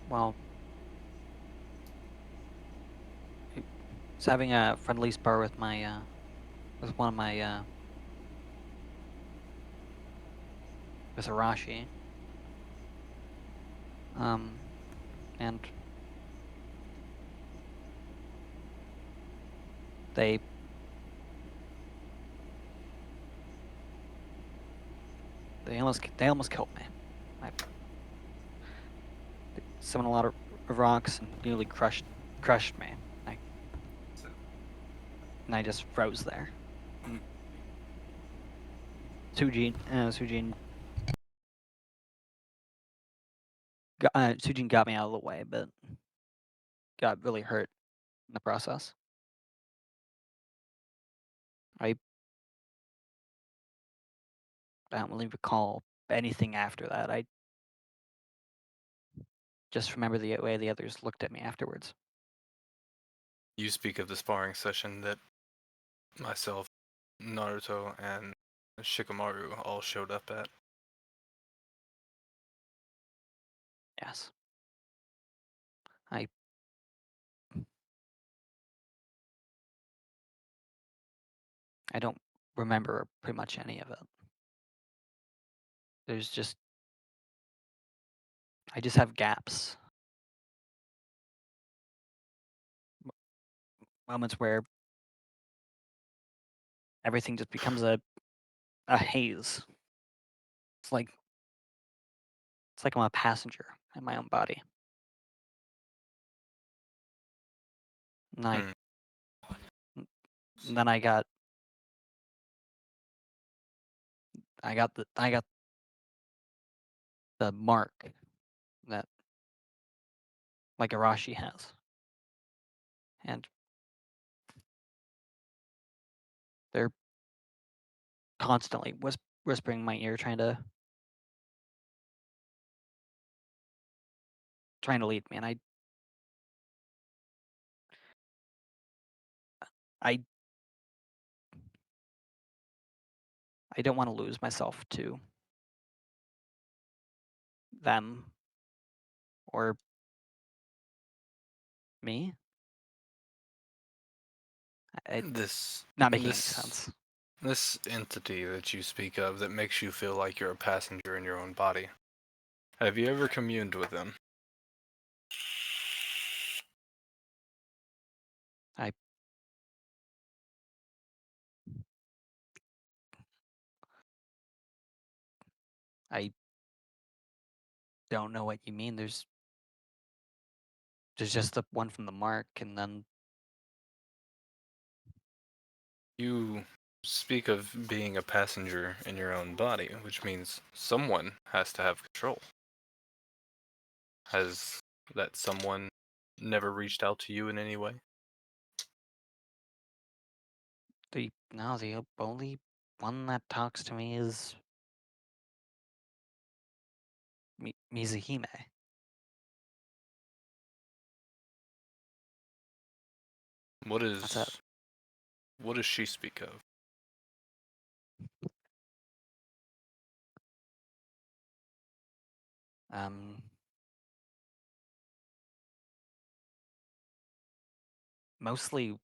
Well, he's having a friendly spar with my with one of my with Arashi. And they they almost killed me. I they summoned a lot of rocks and nearly crushed me. And I just froze there. Sujin Sujin got me out of the way, but got really hurt in the process. I don't really recall anything after that. I just remember the way the others looked at me afterwards. You speak of the sparring session that myself, Naruto, and Shikamaru all showed up at. Yes. I don't remember pretty much any of it. There's just I just have gaps. Moments where everything just becomes a haze. It's like I'm a passenger in my own body. And I Hmm. and then I got I got the mark that like Arashi has, and they're constantly whispering in my ear, trying to lead me, and I I don't want to lose myself to them or me. It's This not making any this sense. this entity that you speak of that makes you feel like you're a passenger in your own body. Have you ever communed with them? I I don't know what you mean. There's just the one from the mark, and then You speak of being a passenger in your own body, which means someone has to have control. Has that someone never reached out to you in any way? the only one that talks to me is Mizuhime. What That's it. is what does she speak of? Um, mostly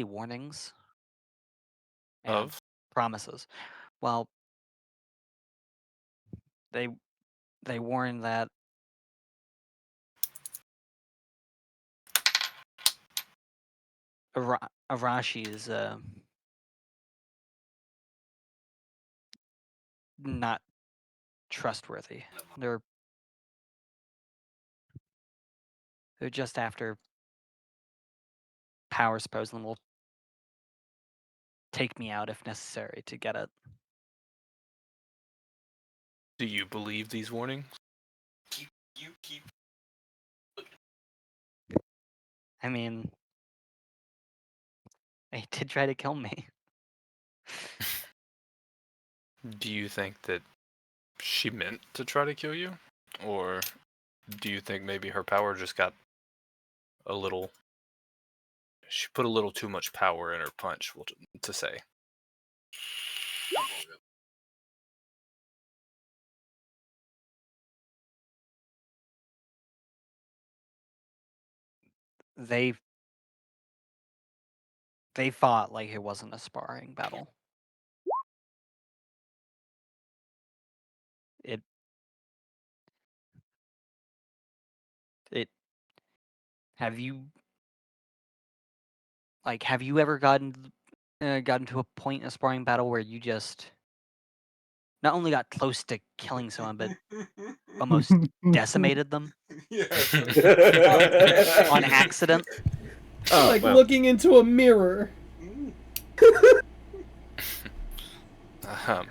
warnings and Of? promises. Well, they warn that Arashi is not trustworthy. They're just after power, supposedly, will take me out if necessary to get it. Do you believe these warnings? I mean, they did try to kill me. Do you think that she meant to try to kill you? Or do you think maybe her power just got a little. She put a little too much power in her punch, to say? They fought like it wasn't a sparring battle. It it have you ever gotten to a point in a sparring battle where you just not only got close to killing someone but almost decimated them Yes. on accident? Oh, Like wow. looking into a mirror. Um,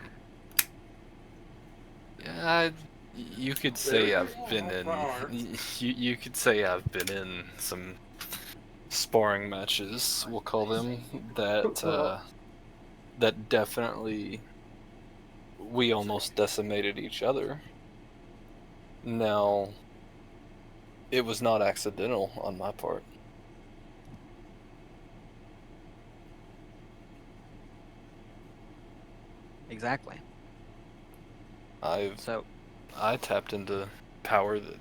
yeah, you could say I've been in. You could say I've been in some sparring matches. We'll call them that. That definitely we almost decimated each other. Now, it was not accidental on my part. Exactly. I So tapped into power that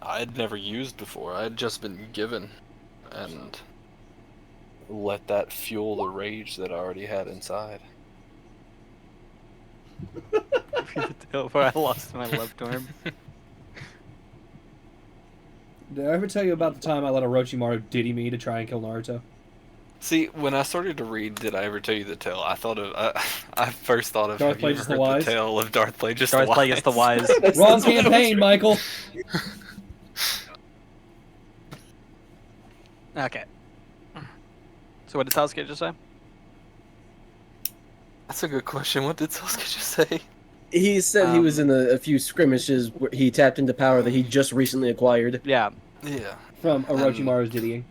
I had never used before. I had just been given, and let that fuel the rage that I already had inside. where I lost my left arm. Did I ever tell you about the time I let Orochimaru diddy me to try and kill Naruto? See, when I started to read, did I ever tell you the tale? I thought of. I first thought of. Darth Have you ever Plagueis the heard the Wise? tale of Darth Plagueis Darth the Wise? Plagueis the Wise. That's- Wrong that's what I was campaign, reading. Michael. Okay. So what did Sasuke just say? That's a good question. What did Sasuke just say? He said he was in a few skirmishes where he tapped into power that he just recently acquired. Yeah. Yeah. From And- Orochimaru's Diddy.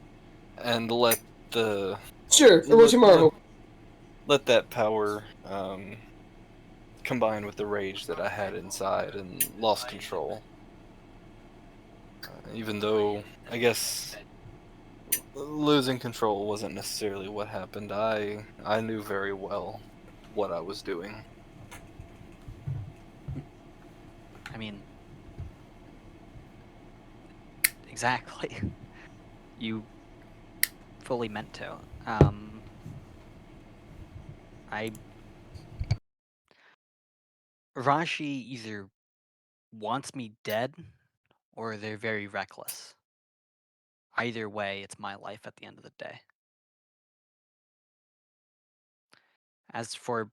And let the Sure, let, Orochimaru. let that power combine with the rage that I had inside and lost control. Even though I guess losing control wasn't necessarily what happened. I knew very well what I was doing. I mean, exactly. You fully meant to. I Rashi either wants me dead or they're very reckless. Either way, it's my life at the end of the day. As for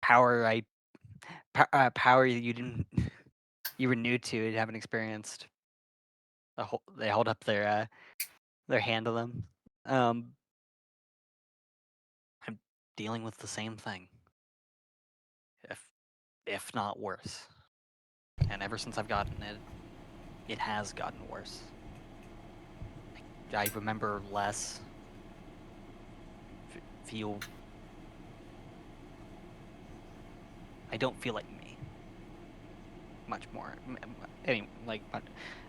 power, power you didn't, you were new to, you haven't experienced. They hold up their hand to them. I'm dealing with the same thing, if not worse. And ever since I've gotten it, it has gotten worse. I remember less. Feel. I don't feel like me. Much more. I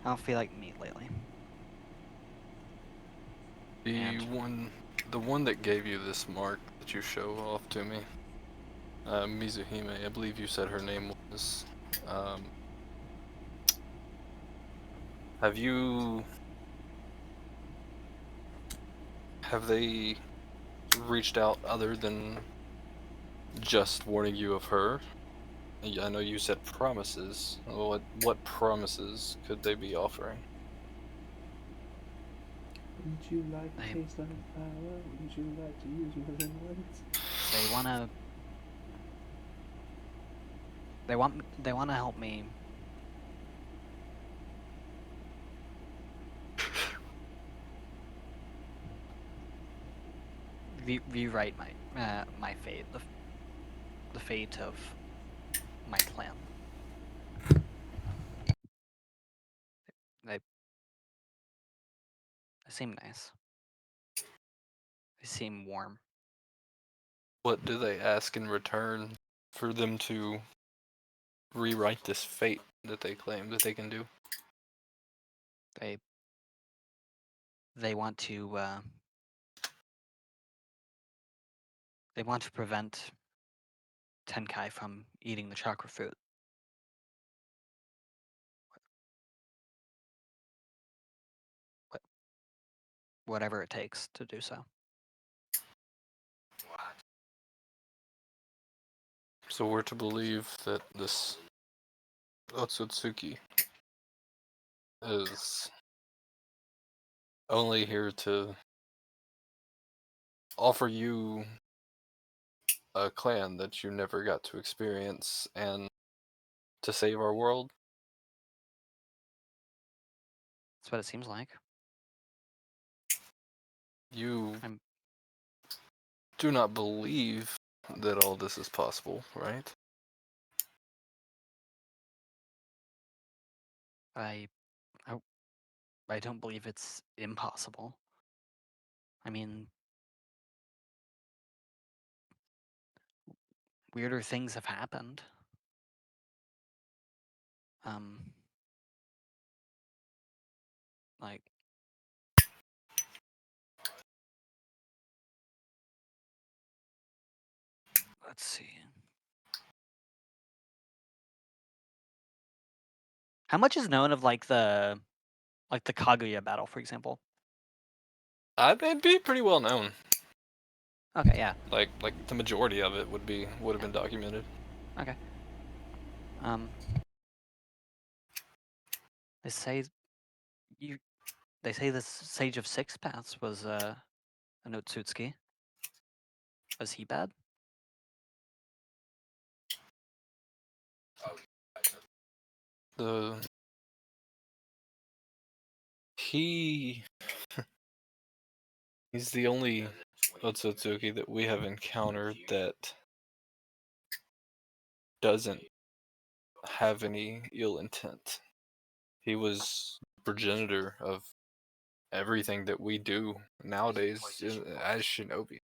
don't feel like me lately. The one that gave you this mark that you show off to me, Mizuhime, I believe you said her name was. Have you? Have they reached out other than just warning you of her? I know you said promises. What promises could they be offering? Would you like to taste like power? Would you like to use more than once? They wanna. They wanna help me. Rewrite my fate, the fate of my clan. They seem nice. They seem warm. What do they ask in return for them to rewrite this fate that they claim that they can do? They want to. They want to prevent Tenkai from eating the chakra fruit. Whatever it takes to do so. So we're to believe that this Otsutsuki is only here to offer you a clan that you never got to experience and to save our world? That's what it seems like. You I'm- do not believe that all this is possible, right? I don't believe it's impossible. I mean, weirder things have happened. Like, let's see. How much is known of the Kaguya battle, for example? It'd be pretty well known. Okay, yeah. Like the majority of it would have been documented. Okay. They say They say this Sage of Six Paths was an Otsutsuki. Was he bad? The he he's the only Otsutsuki that we have encountered that doesn't have any ill intent. He was progenitor of everything that we do nowadays as shinobi.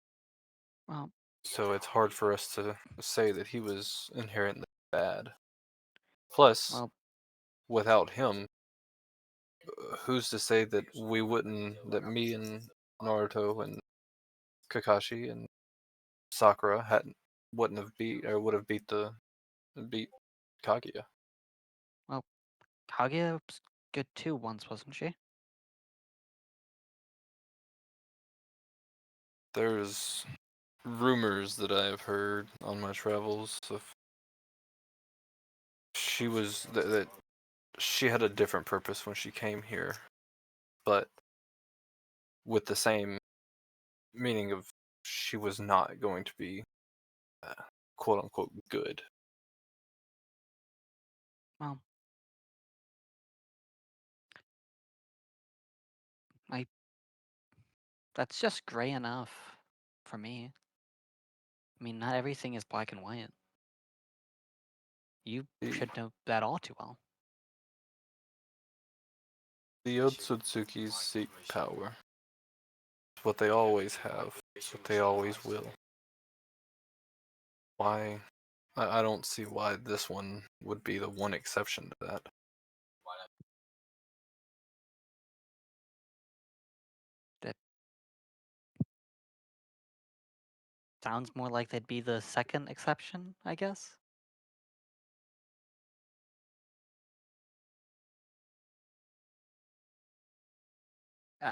Well, So it's hard for us to say that he was inherently bad. Plus, well, without him, who's to say that that me and Naruto and Kakashi and Sakura hadn't wouldn't have beat or would have beat Kaguya. well, Kaguya was good too once, wasn't she? There's rumors that I have heard on my travels of that she had a different purpose when she came here, but with the same meaning of she was not going to be uh, quote unquote good. Well, I that's just gray enough for me. I mean, not everything is black and white. You The, should know that all too well. the Otsutsukis seek power. It's what they always have. It's what they always will. Why? I don't see why this one would be the one exception to that. That sounds more like they'd be the second exception, I guess.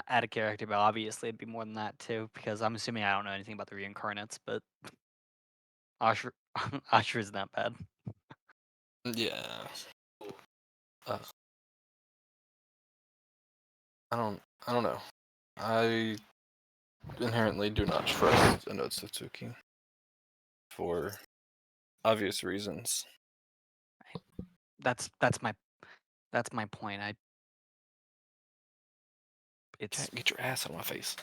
Out of character, but obviously it'd be more than that too, because I'm assuming I don't know anything about the reincarnates, but Ashur Ashur isn't that bad. Yeah. Uh, I don't know. I inherently do not trust an Otsutsuki for obvious reasons. That's my point. It's Get your ass on my face.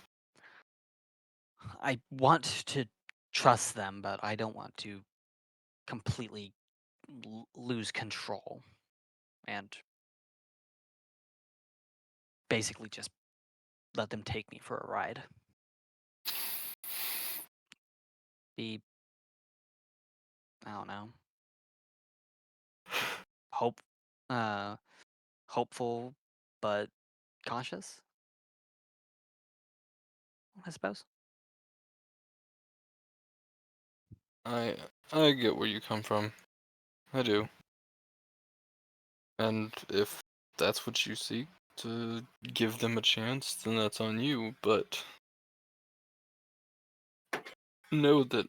I want to trust them, but I don't want to completely lose control and basically just let them take me for a ride. Be, I don't know, hope, uh, hopeful, but cautious, I suppose. I I get where you come from. I do. And if that's what you seek to give them a chance, then that's on you, but know that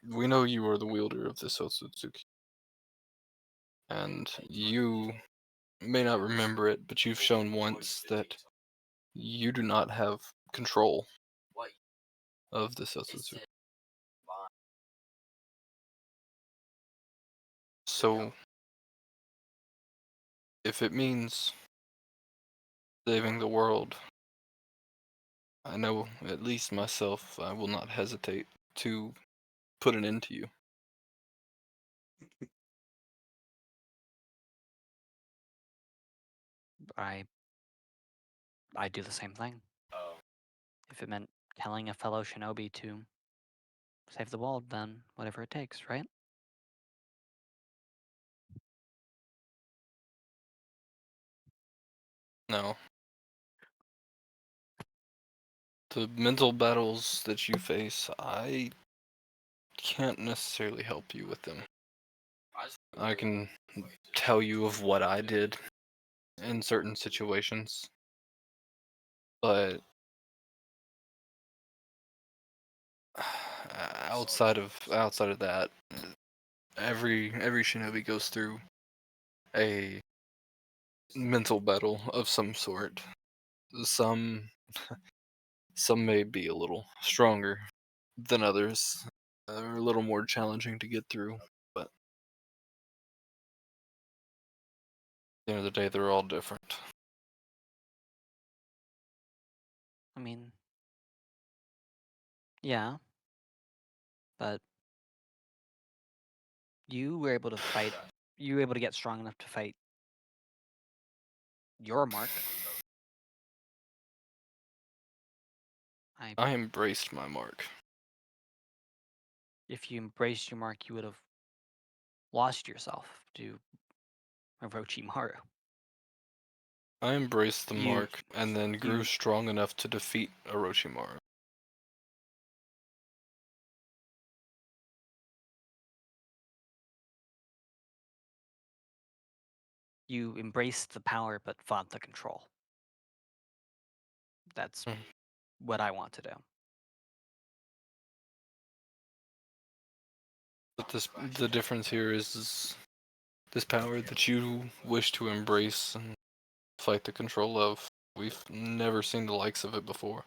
we know you are the wielder of this Otsutsuki. And you may not remember it, but you've shown once that you do not have control of this Otsutsuki. So, if it means saving the world, I know at least myself, I will not hesitate to put an end to you. I do the same thing. If it meant killing a fellow shinobi to save the world, then whatever it takes, right? No. The mental battles that you face, I can't necessarily help you with them. I can tell you of what I did in certain situations, but outside of that, every shinobi goes through a mental battle of some sort. Some some may be a little stronger than others, or a little more challenging to get through, but at the end of the day, they're all different. I mean, yeah, but You were able to fight. You were able to get strong enough to fight your mark. I embraced my mark. If you embraced your mark, you would have lost yourself to Orochimaru. I embraced the You- mark and then grew you- strong enough to defeat Orochimaru. You embraced the power but fought the control. That's Hmm. what I want to do. But the difference here is this power that you wish to embrace and fight the control of. We've never seen the likes of it before.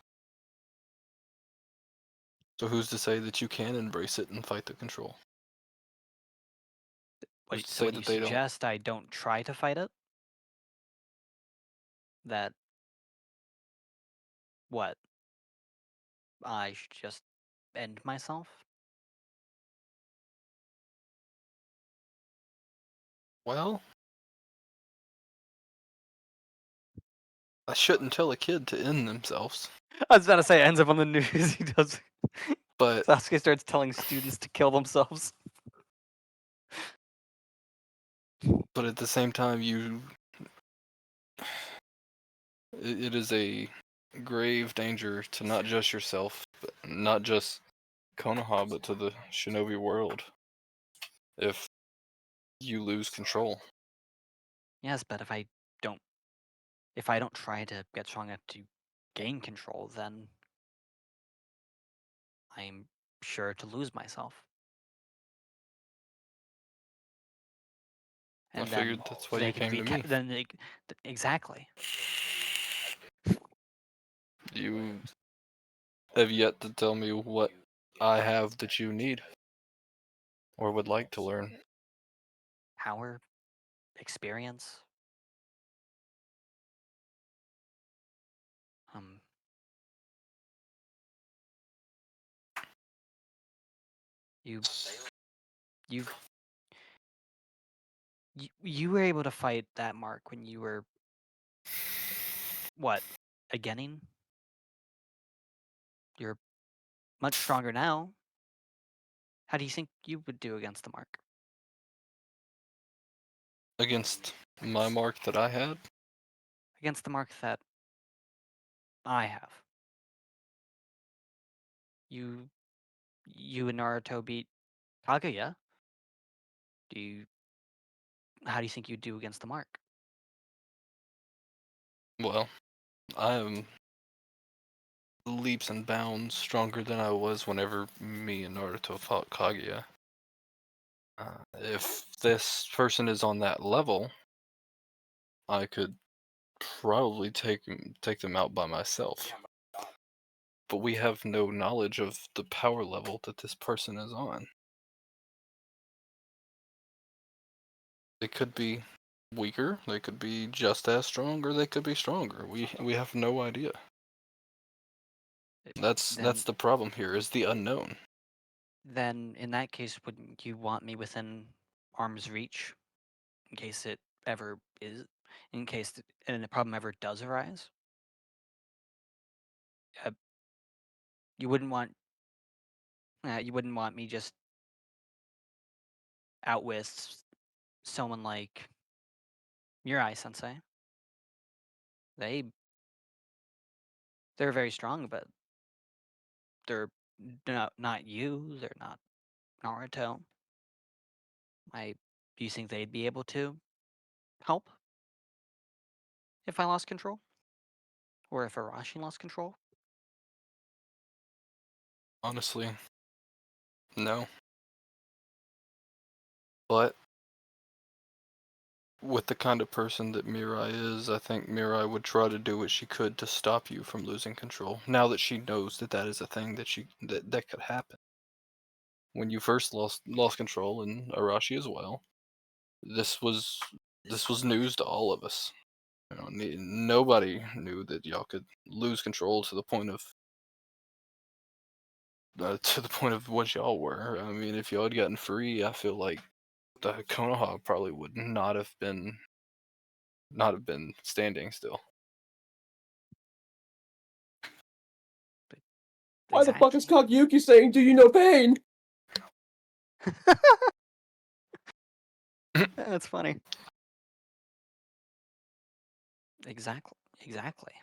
So who's to say that you can embrace it and fight the control? Who's to So say when you that they don't? suggest I don't try to fight it, that what? I should just end myself? Well, I shouldn't tell a kid to end themselves, I was about to say, ends up on the news. He does. but Sasuke starts telling students to kill themselves. at the same time, it is a grave danger to not just yourself, but not just Konoha, but to the shinobi world if you lose control. Yes, but if I don't try to get strong enough to gain control, then I'm sure to lose myself. I And figured then that's why they you could came to me. exactly. You have yet to tell me what I have that you need or would like to learn. Power, experience. Um, you you've you were able to fight that mark when you were what? A Genin? You're much stronger now. How do you think you would do against the mark? Against my mark that I had? Against the mark that I have. You you and Naruto beat Kaguya. Do you how do you think you'd do against the mark? Well, I am leaps and bounds stronger than I was whenever me and Naruto fought Kaguya. If this person is on that level, I could probably take them out by myself. But we have no knowledge of the power level that this person is on. They could be weaker, they could be just as strong, or they could be stronger. We have no idea. That's Then the problem here is the unknown. then in that case, wouldn't you want me within arm's reach in case it ever is, in case and the problem ever does arise? Uh, you wouldn't want me just out with someone like Mirai Sensei. They they're very strong, but they're not you. They're not Naruto. I do you think they'd be able to help if I lost control, or if Arashi lost control? Honestly, no. But with the kind of person that Mirai is, I think Mirai would try to do what she could to stop you from losing control. Now that she knows that that is a thing that could happen. When you first lost control, and Arashi as well, this was news to all of us. You know, nobody knew that y'all could lose control to the point of what y'all were. I mean, if y'all had gotten free, I feel like the Konoha probably would not have been standing still. Why the fuck is Kageyuki saying, "Do you know pain"? That's funny. Exactly. Exactly.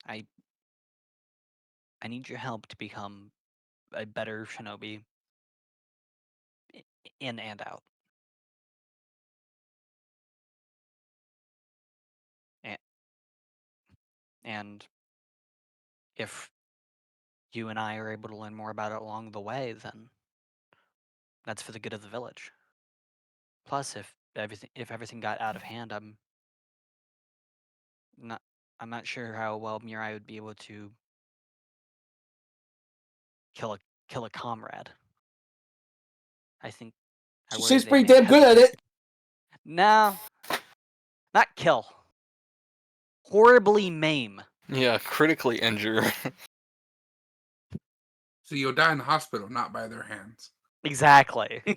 I I need your help to become a better shinobi in and out. And if you and I are able to learn more about it along the way, then that's for the good of the village. Plus, if everything got out of hand, I'm not sure how well Mirai would be able to kill a comrade. I think I worry She's they pretty may damn good at hesitate. it. No, not kill. Horribly maim. Yeah, critically injure. So you'll die in the hospital, not by their hands. Exactly. You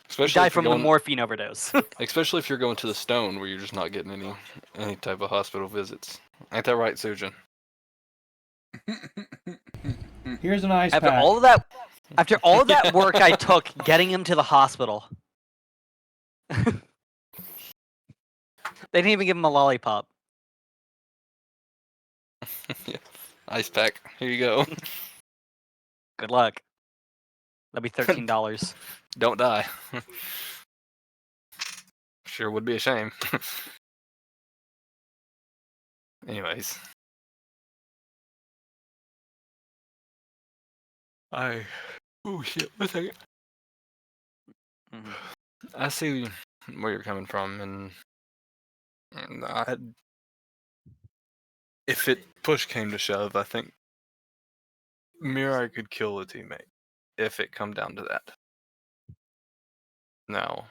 Especially die if you're from the going, morphine overdose. especially if you're going to the stone where you're just not getting any type of hospital visits. Ain't that right, Sujin? Here's an ice After pack. all of that work I took getting him to the hospital. They didn't even give him a lollipop. Yeah. Ice pack. Here you go. Good luck. That'll be $13. Don't die. Sure would be a shame. Anyways. Oh shit, one second. Mhm. I see where you're coming from, and if push came to shove, I think Mirai could kill a teammate if it come down to that. Now,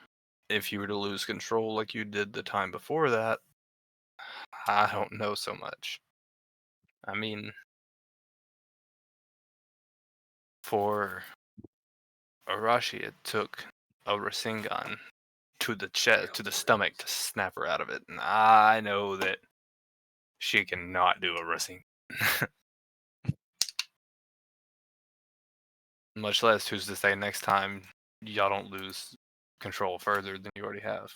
if you were to lose control like you did the time before that, I don't know so much. I mean, for Arashi, it took a Rasengan to the chest, to the stomach, to snap her out of it, and I know that she cannot do a Rasengan. Much less, who's to say next time y'all don't lose control further than you already have.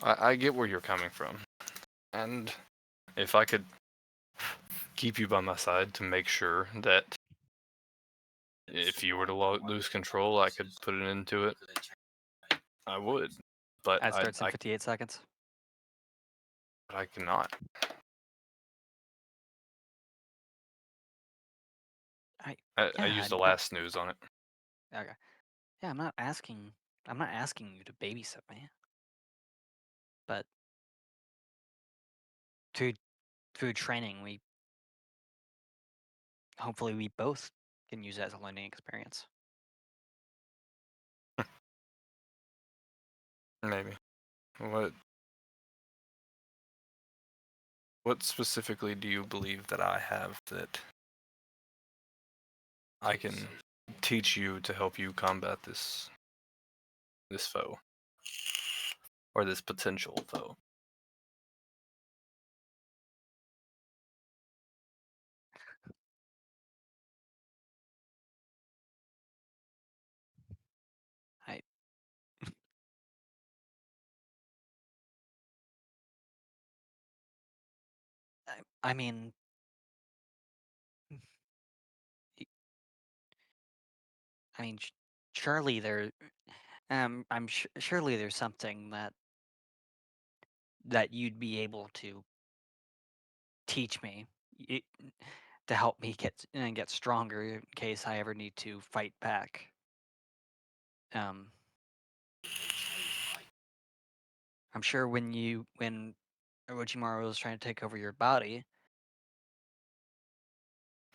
I get where you're coming from, and if I could keep you by my side to make sure that if you were to lose control, I could put an end to it, I would. But That starts in 58 seconds. I cannot. I used the last snooze on it. Okay. Yeah, I'm not asking you to babysit me. But through training, hopefully we both can use it as a learning experience. Maybe. What specifically do you believe that I have that I can teach you to help you combat this foe, or this potential foe? I mean, surely surely there's something that you'd be able to teach me to help me get stronger in case I ever need to fight back. I'm sure when Orochimaru was trying to take over your body,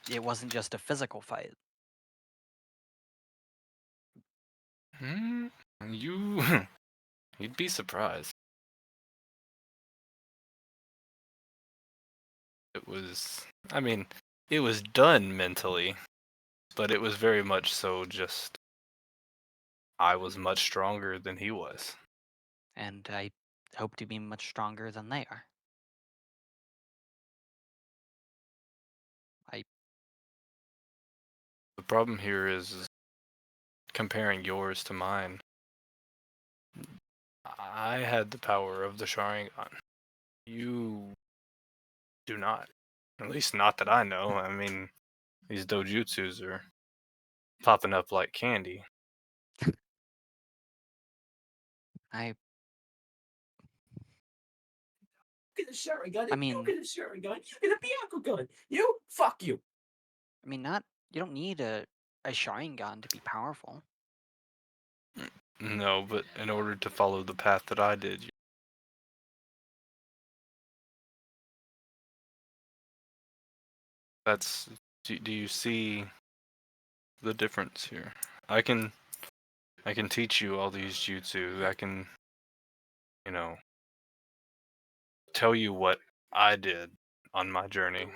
it wasn't just a physical fight. You, you'd be surprised. It was, I mean, it was done mentally, but it was very much so just I was much stronger than he was. And I hope to be much stronger than they are. The problem here is comparing yours to mine. I had the power of the Sharingan. You do not. At least not that I know. I mean, these dojutsus are popping up like candy. I Get a Sharingan. I mean- You get a Sharingan. You get a Byakugan. You? Fuck you. I mean, not you don't need a Sharingan to be powerful. No, but in order to follow the path that I did, that's. Do you see the difference here? I can teach you all these jutsu. I can, you know, tell you what I did on my journey.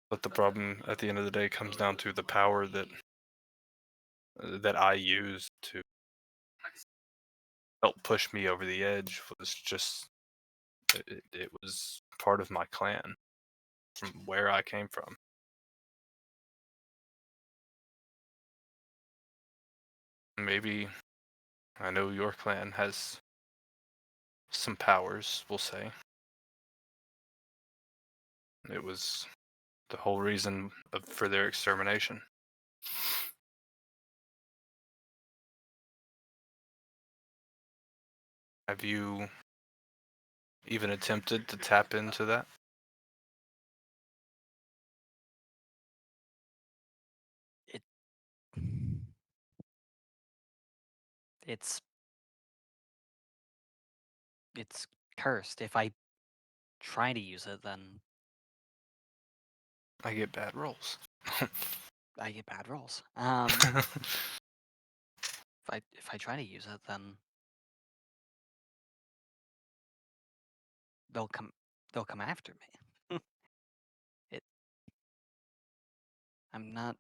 But the problem at the end of the day comes down to the power that I used to help push me over the edge was just it was part of my clan from where I came from. Maybe I know your clan has some powers, we'll say. It was the whole reason for their extermination. Have you even attempted to tap into that? It's cursed. If I try to use it, then I get bad rolls. I get bad rolls. If I try to use it, then they'll come after me. it I'm not.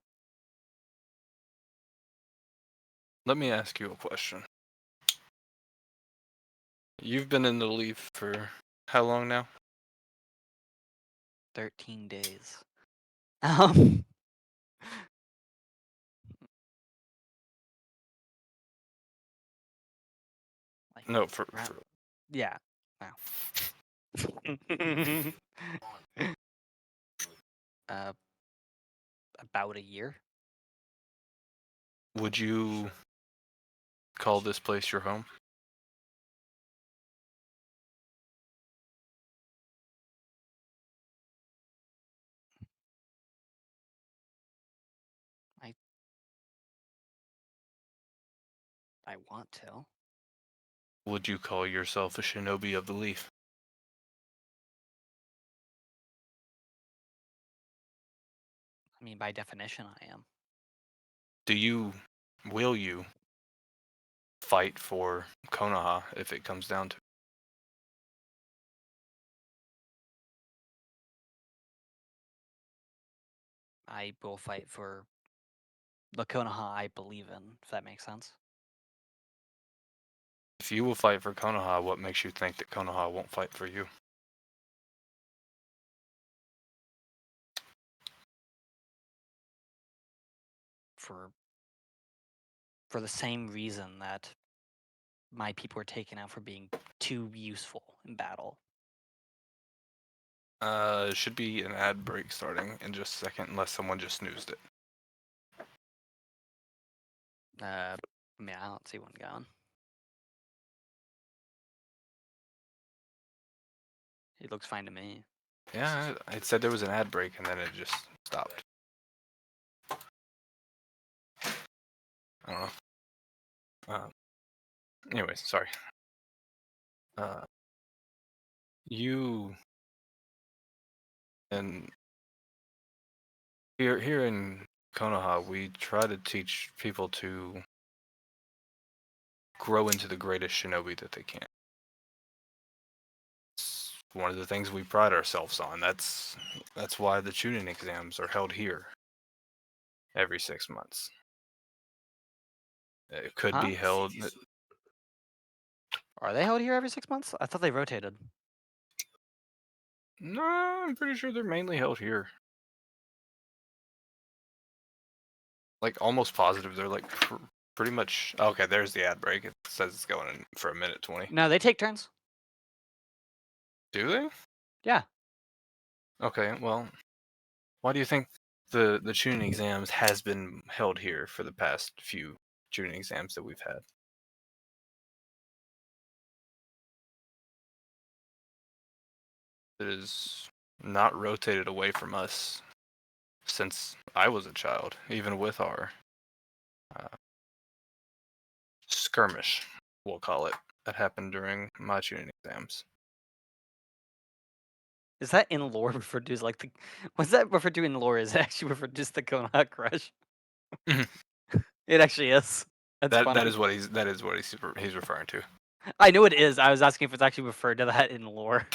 Let me ask you a question. You've been in the Leaf for how long now? 13 days. Um, like No, for yeah. Wow. uh, about a year. would you call this place your home? I want to. Would you call yourself a shinobi of the Leaf? I mean, by definition, I am. Will you fight for Konoha if it comes down to it? I will fight for the Konoha I believe in, if that makes sense. If you will fight for Konoha, what makes you think that Konoha won't fight for you? For the same reason that my people were taken out for being too useful in battle. Should be an ad break starting in just a second, unless someone just snoozed it. I mean, I don't see one going. It looks fine to me. Yeah, it said there was an ad break and then it just stopped. I don't know. Anyways, sorry. You and here in Konoha, we try to teach people to grow into the greatest shinobi that they can. It's one of the things we pride ourselves on. That's why the tuning exams are held here every 6 months. It could Huh? be held. Are they held here every 6 months? I thought they rotated. No, I'm pretty sure they're mainly held here. Like almost positive, they're like pretty much. Okay, there's the ad break. It says it's going in for 1:20. No, they take turns. Do they? Yeah. Okay, well, why do you think the tuning exams has been held here for the past few tuning exams that we've had? It is not rotated away from us since I was a child, even with our uh, skirmish, we'll call it, that happened during my tuning exams. Is that in lore referred to as like the? What's that referred to in lore? Is it actually referred to as the Konoha crush? Mhm. It actually is. That's that funny. is what he's referring to. I know it is. I was asking if it's actually referred to that in lore.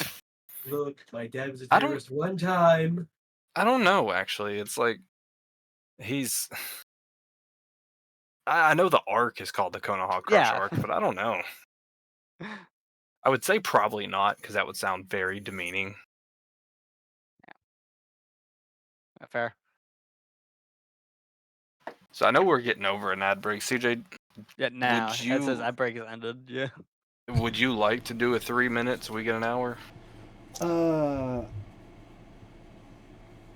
Look, my dad was a I don't- terrorist one time. I don't know actually. It's like he's. I know the arc is called the Konoha Crush Yeah. arc, but I don't know. I would say probably not, because that would sound very demeaning. Fair. So I know we're getting over an ad break. CJ, Yeah. Now would it says you that break is ended. Yeah. would you like to do a 3 minutes? We get an hour. I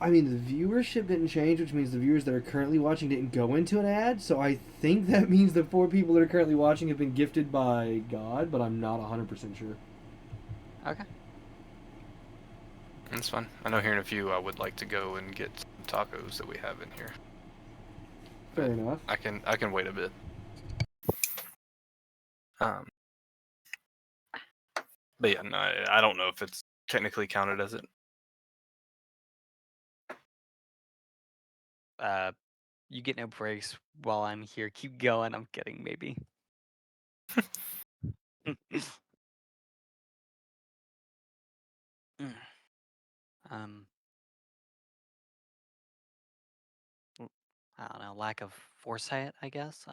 mean, the viewership didn't change, which means the viewers that are currently watching didn't go into an ad. So I think that means the 4 people that are currently watching have been gifted by God, but I'm not 100% sure. Okay. That's fine. I know here in a few I would like to go and get some tacos that we have in here. Fair But enough. I can wait a bit. But yeah, no, I don't know if it's technically counted as it. You get no breaks while I'm here. Keep going. I'm kidding. Maybe. um. I don't know. Lack of foresight, I guess.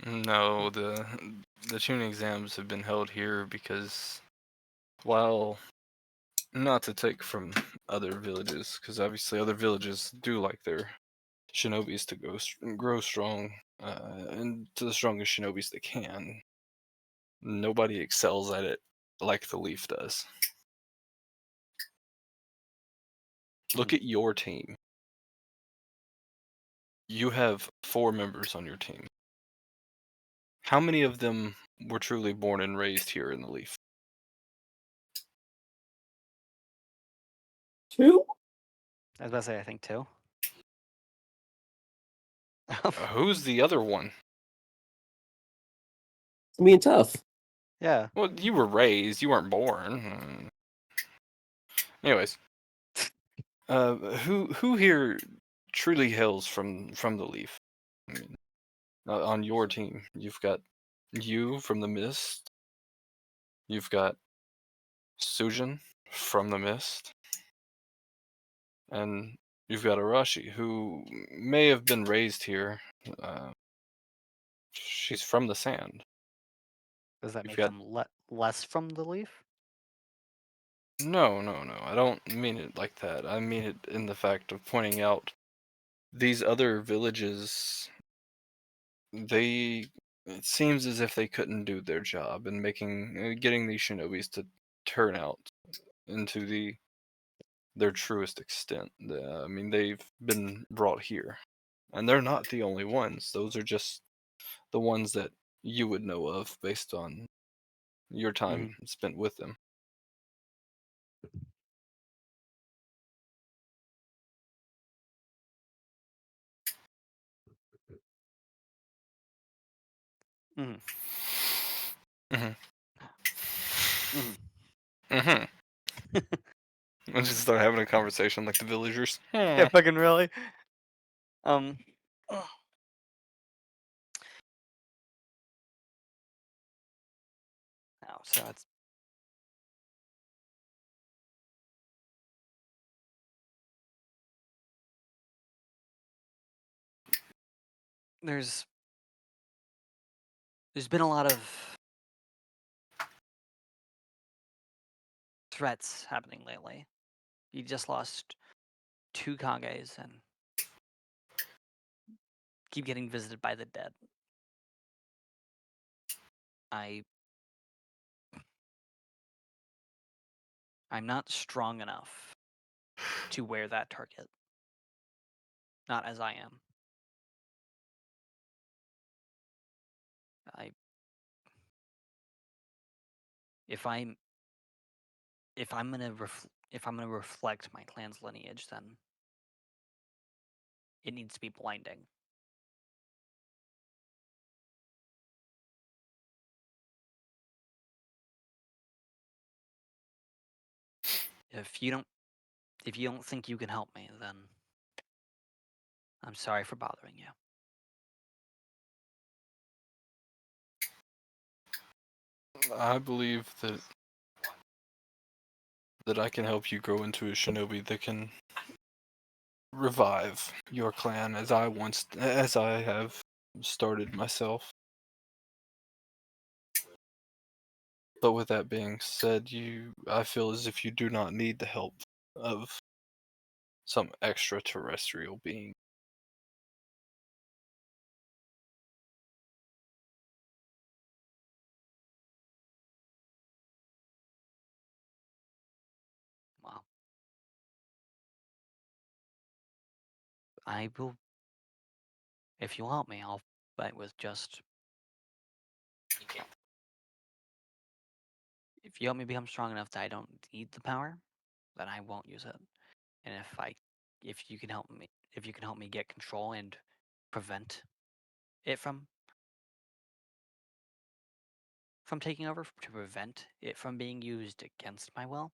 No, the tuning exams have been held here because, while not to take from other villages, because obviously other villages do like their shinobis to grow strong, and to the strongest shinobis they can. Nobody excels at it like the Leaf does. Look at your team. You have 4 members on your team. How many of them were truly born and raised here in the Leaf? 2? I was about to say. I think two. Who's the other one? It's being tough. Yeah. Well, you were raised. You weren't born. Anyways, who here truly hails from the Leaf? I mean, on your team, you've got you from the Mist. You've got Sujin from the Mist, and you've got Arashi, who may have been raised here. She's from the Sand. Does that You've make got them less from the leaf? no. I don't mean it like that. I mean it in the fact of pointing out these other villages. They It seems as if they couldn't do their job in getting these shinobis to turn out into their truest extent. I mean, they've been brought here, and they're not the only ones. Those are just the ones that you would know of based on your time spent with them. Mm-hmm. Mhm. Mm-hmm. Mhm. I just start having a conversation like the villagers. Yeah, fucking really. Um. No, so it's there's been a lot of threats happening lately. You just lost 2 Kages and keep getting visited by the dead. I'm not strong enough to wear that target. Not as I am. I if I'm if I'm gonna reflect my clan's lineage, then it needs to be blinding. If you don't think you can help me, then I'm sorry for bothering you. I believe that I can help you grow into a shinobi that can revive your clan as I have started myself. But with that being said, I feel as if you do not need the help of some extraterrestrial being. Well, I will. If you'll help me, I'll fight with just. If you help me become strong enough that I don't need the power, then I won't use it. And if you can help me get control and prevent it from taking over, to prevent it from being used against my will,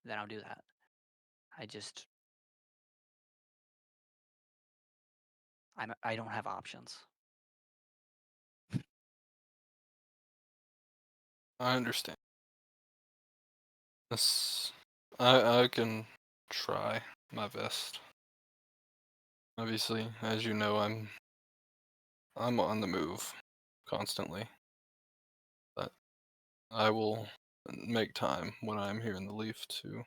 then I'll do that. I don't have options. I understand. This, I can try my best. Obviously, as you know, I'm on the move constantly. But I will make time when I'm here in the Leaf to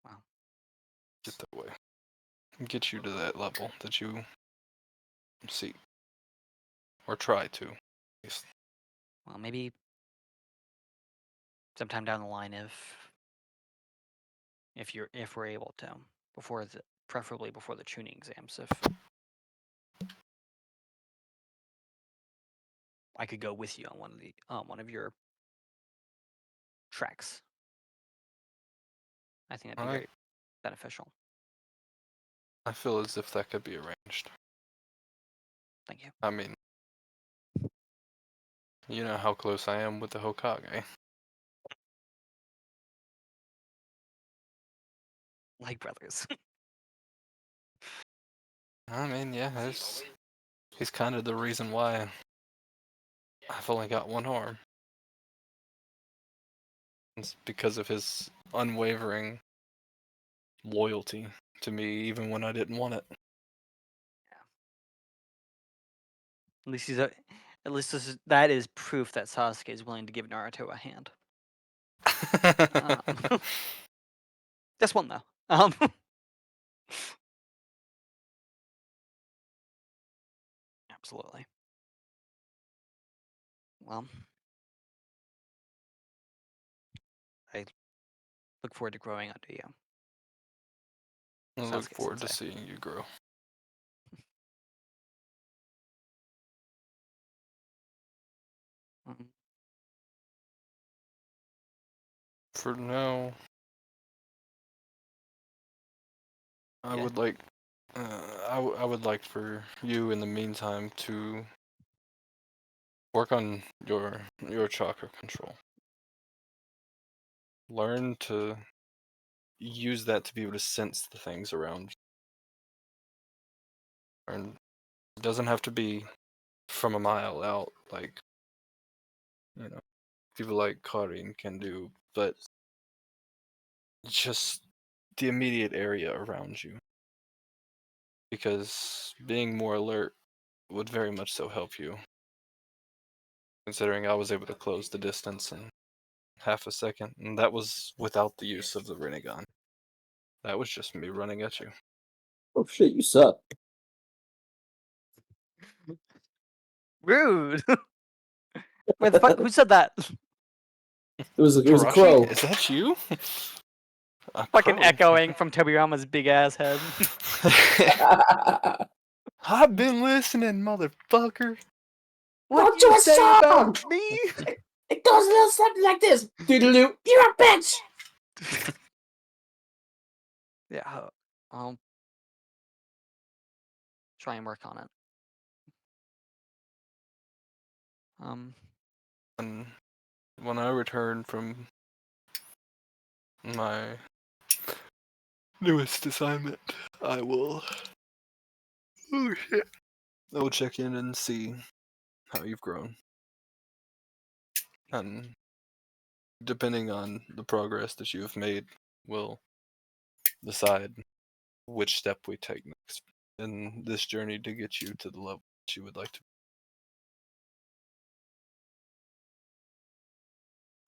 Well, get that way. Get you to that level that you seek. Or try to. At least. well, maybe sometime down the line, if we're able to, preferably before the tuning exams, if I could go with you on one of your treks. I think that'd be very beneficial. I feel as if that could be arranged. Thank you. I mean, you know how close I am with the Hokage. Like brothers. I mean, yeah, he's kind of the reason why I've only got one arm. It's because of his unwavering loyalty to me, even when I didn't want it. At least that is proof that Sasuke is willing to give Naruto a hand. Just one though. Absolutely. Well, I look forward to growing under you. I look Sasuke forward to Sensei. seeing you grow. Mhm. For now, I Yeah. would like, I would like for you in the meantime to work on your chakra control. learn to use that to be able to sense the things around you. And it doesn't have to be from a mile out, like people like Karin can do, but just the immediate area around you. Because being more alert would very much so help you. Considering I was able to close the distance in half a second, and that was without the use of the Renegon. That was just me running at you. Oh shit, you suck. Rude. Wait, the fuck? Who said that? It was a Tarashi, crow. is that you? A Fucking crow. echoing from Tobirama's big ass head. I've been listening, motherfucker. What Don't you do a say song! about me? It goes a little something like this. Doodaloo, you're a bitch! Yeah, I'll try and work on it. And when I return from my newest assignment, I will. Oh shit. I will check in and see how you've grown. And depending on the progress that you have made, we'll decide which step we take next in this journey to get you to the level that you would like to.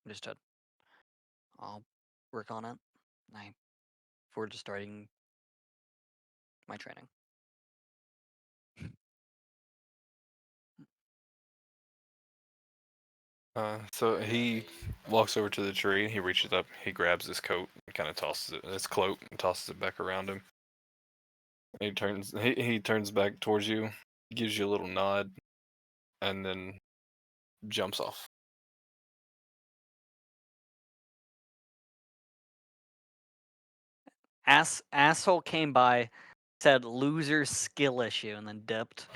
Understood. I'll work on it. I forward to starting my training. So he walks over to the tree. He reaches up. He grabs his coat and kind of tosses it, his cloak, and tosses it back around him. He turns. He turns back towards you, gives you a little nod, and then jumps off. Asshole came by, said loser skill issue, and then dipped.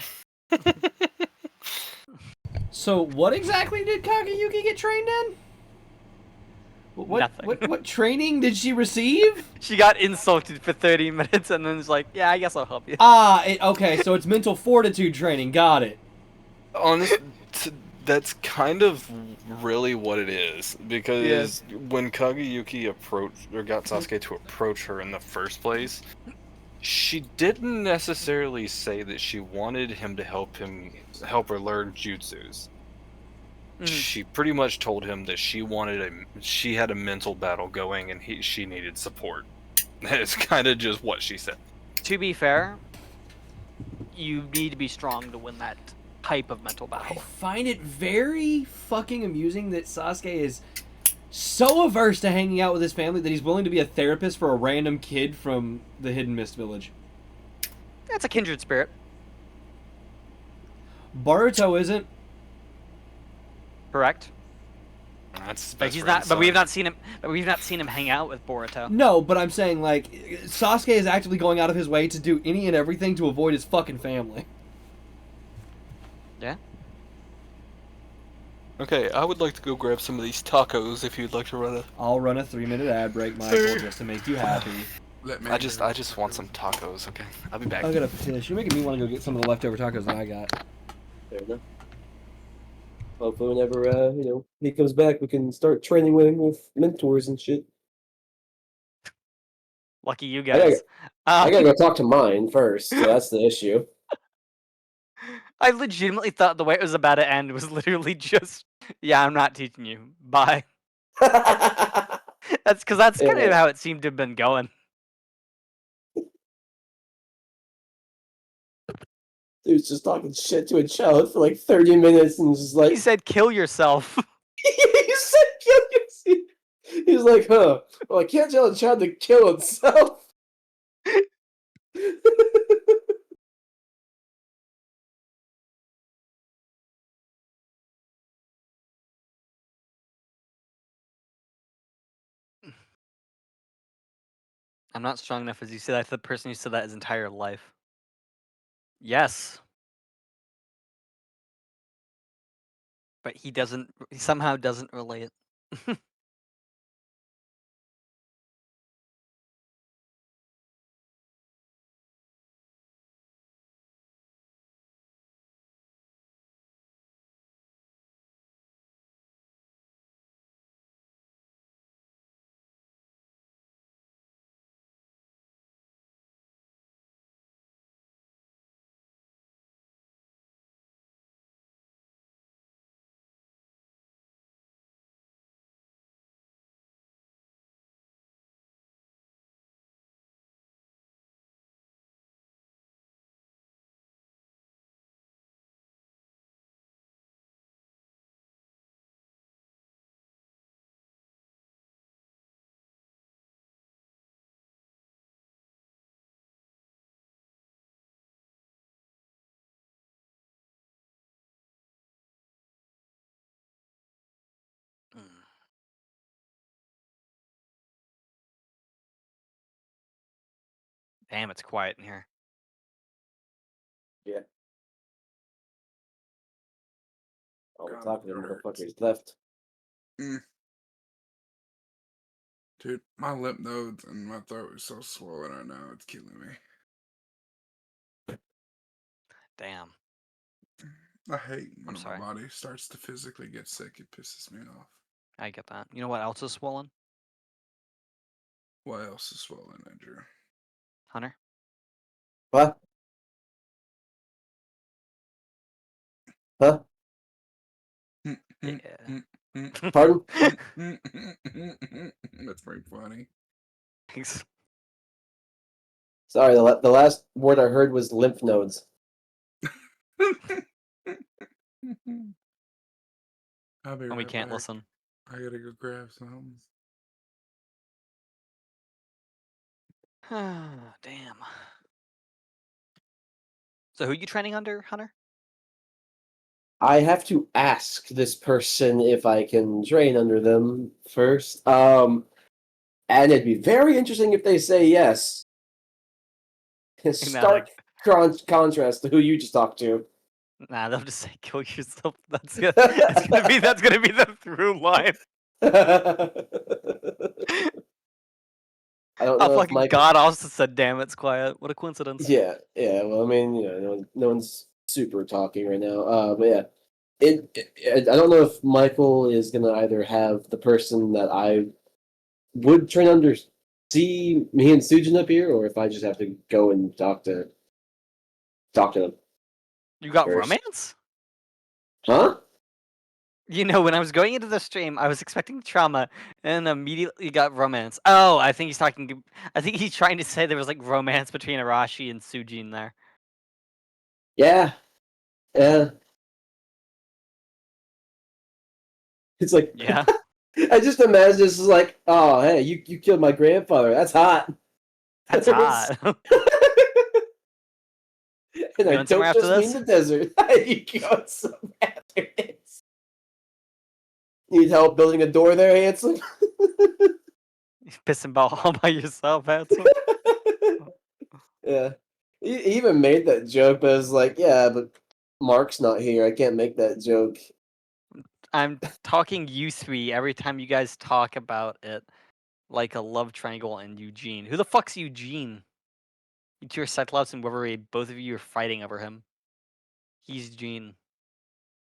So what exactly did Kageyuki get trained in? Nothing. What training did she receive? She got insulted for 30 minutes and then was like, yeah, I guess I'll help you. Okay, so it's mental fortitude training. Got it. Honest, that's kind of really what it is. Because when Kageyuki approached or got Sasuke to approach her in the first place, she didn't necessarily say that she wanted him to help her learn jutsus. She pretty much told him that she had a mental battle going and she needed support. That's kind of just what she said. To be fair, you need to be strong to win that type of mental I battle. find it very fucking amusing that Sasuke is so averse to hanging out with his family that he's willing to be a therapist for a random kid from the Hidden Mist Village. That's a kindred spirit. Boruto isn't. Correct. That's But he's not. But we've not seen him. But we've not seen him hang out with Boruto. No, but I'm saying, like, Sasuke is actively going out of his way to do any and everything to avoid his fucking family. Yeah. Okay, I would like to go grab some of these tacos if you'd like to run a. I'll run a 3-minute ad break, Michael, just to make you happy. I just want some tacos. Okay, I'll be back. I got a piss. You're making me want to go get some of the leftover tacos that I got. Fair enough. Hopefully, whenever he comes back, we can start training with him with mentors and shit. Lucky you guys. I gotta go talk to mine first. So that's the issue. I legitimately thought the way it was about to end was literally just, yeah, I'm not teaching you. Bye. That's kind of how it seemed to have been going. Dude's just talking shit to a child for like 30 minutes and just like He said, "Kill yourself." he said kill yourself. He's like, huh? Well, I can't tell a child to kill itself. I'm not strong enough, as you said. That's the person who said that his entire life. Yes. But he somehow doesn't relate. Damn, it's quiet in here. Yeah. All the God, talking my throat hurts. motherfuckers left. Dude, my lymph nodes and my throat is so swollen right now. It's killing me. Damn. I hate I'm when my sorry. body starts to physically get sick. It pisses me off. I get that. You know what else is swollen? What else is swollen, Andrew? Hunter? What? Huh? Yeah. Pardon? That's very funny. Thanks. Sorry, the last word I heard was lymph nodes. I'll be And we right can't back. listen. I gotta go grab some. Damn. So who you training under, Hunter? I have to ask this person if I can train under them first. And it'd be very interesting if they say yes. In stark contrast to who you just talked to. Nah, they'll just say kill yourself. That's gonna be the through line. I don't Oh, know if fucking Mike. God also said, "Damn, it's quiet." What a coincidence. Yeah. Well, I mean, no one's super talking right now. But yeah, I don't know if Michael is gonna either have the person that I would train under see me and Sujin up here, or if I just have to go and talk to them You got first. romance? Huh? You know, when I was going into the stream, I was expecting trauma, and immediately got romance. Oh, I think he's trying to say there was like romance between Arashi and Sujin there. Yeah. Yeah. It's like Yeah, I just imagine this is like, oh hey, you killed my grandfather. That's hot. that's hot. And I Going somewhere don't after just mean this? the desert. You go somewhere after this. Need help building a door there, handsome? Pissing about all by yourself, handsome. Yeah. He even made that joke, but I was like, yeah, but Mark's not here. I can't make that joke. I'm talking you three every time you guys talk about it, like a love triangle and Eugene. Who the fuck's Eugene? You two are Cyclops and Wolverine. Both of you are fighting over him. He's Gene.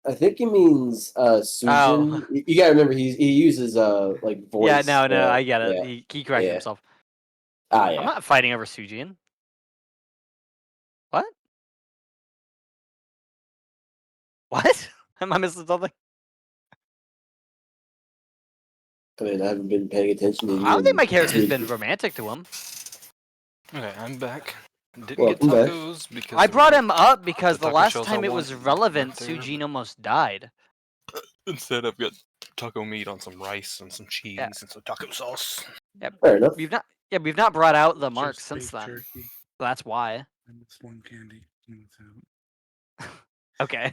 I think he means Oh. Sujin. You gotta remember he uses like Yeah, voice. no, I get it. Yeah. He corrected Yeah. himself. Ah I'm yeah. not fighting over Sujin. What? What? Am I missing something? I mean, I haven't been paying attention to you. I don't think and my character's Sujin. been romantic to him. Okay, I'm back. Didn't Well, get I'm back. tacos because I brought him up because the the taco last shells I time it want was relevant, right there. Sujin almost died. Instead, I've got taco meat on some rice and some cheese Yeah. and some taco sauce. Yep. Fair enough. We've not brought out the marks Just since beef then. jerky That's why. and this one candy. Okay.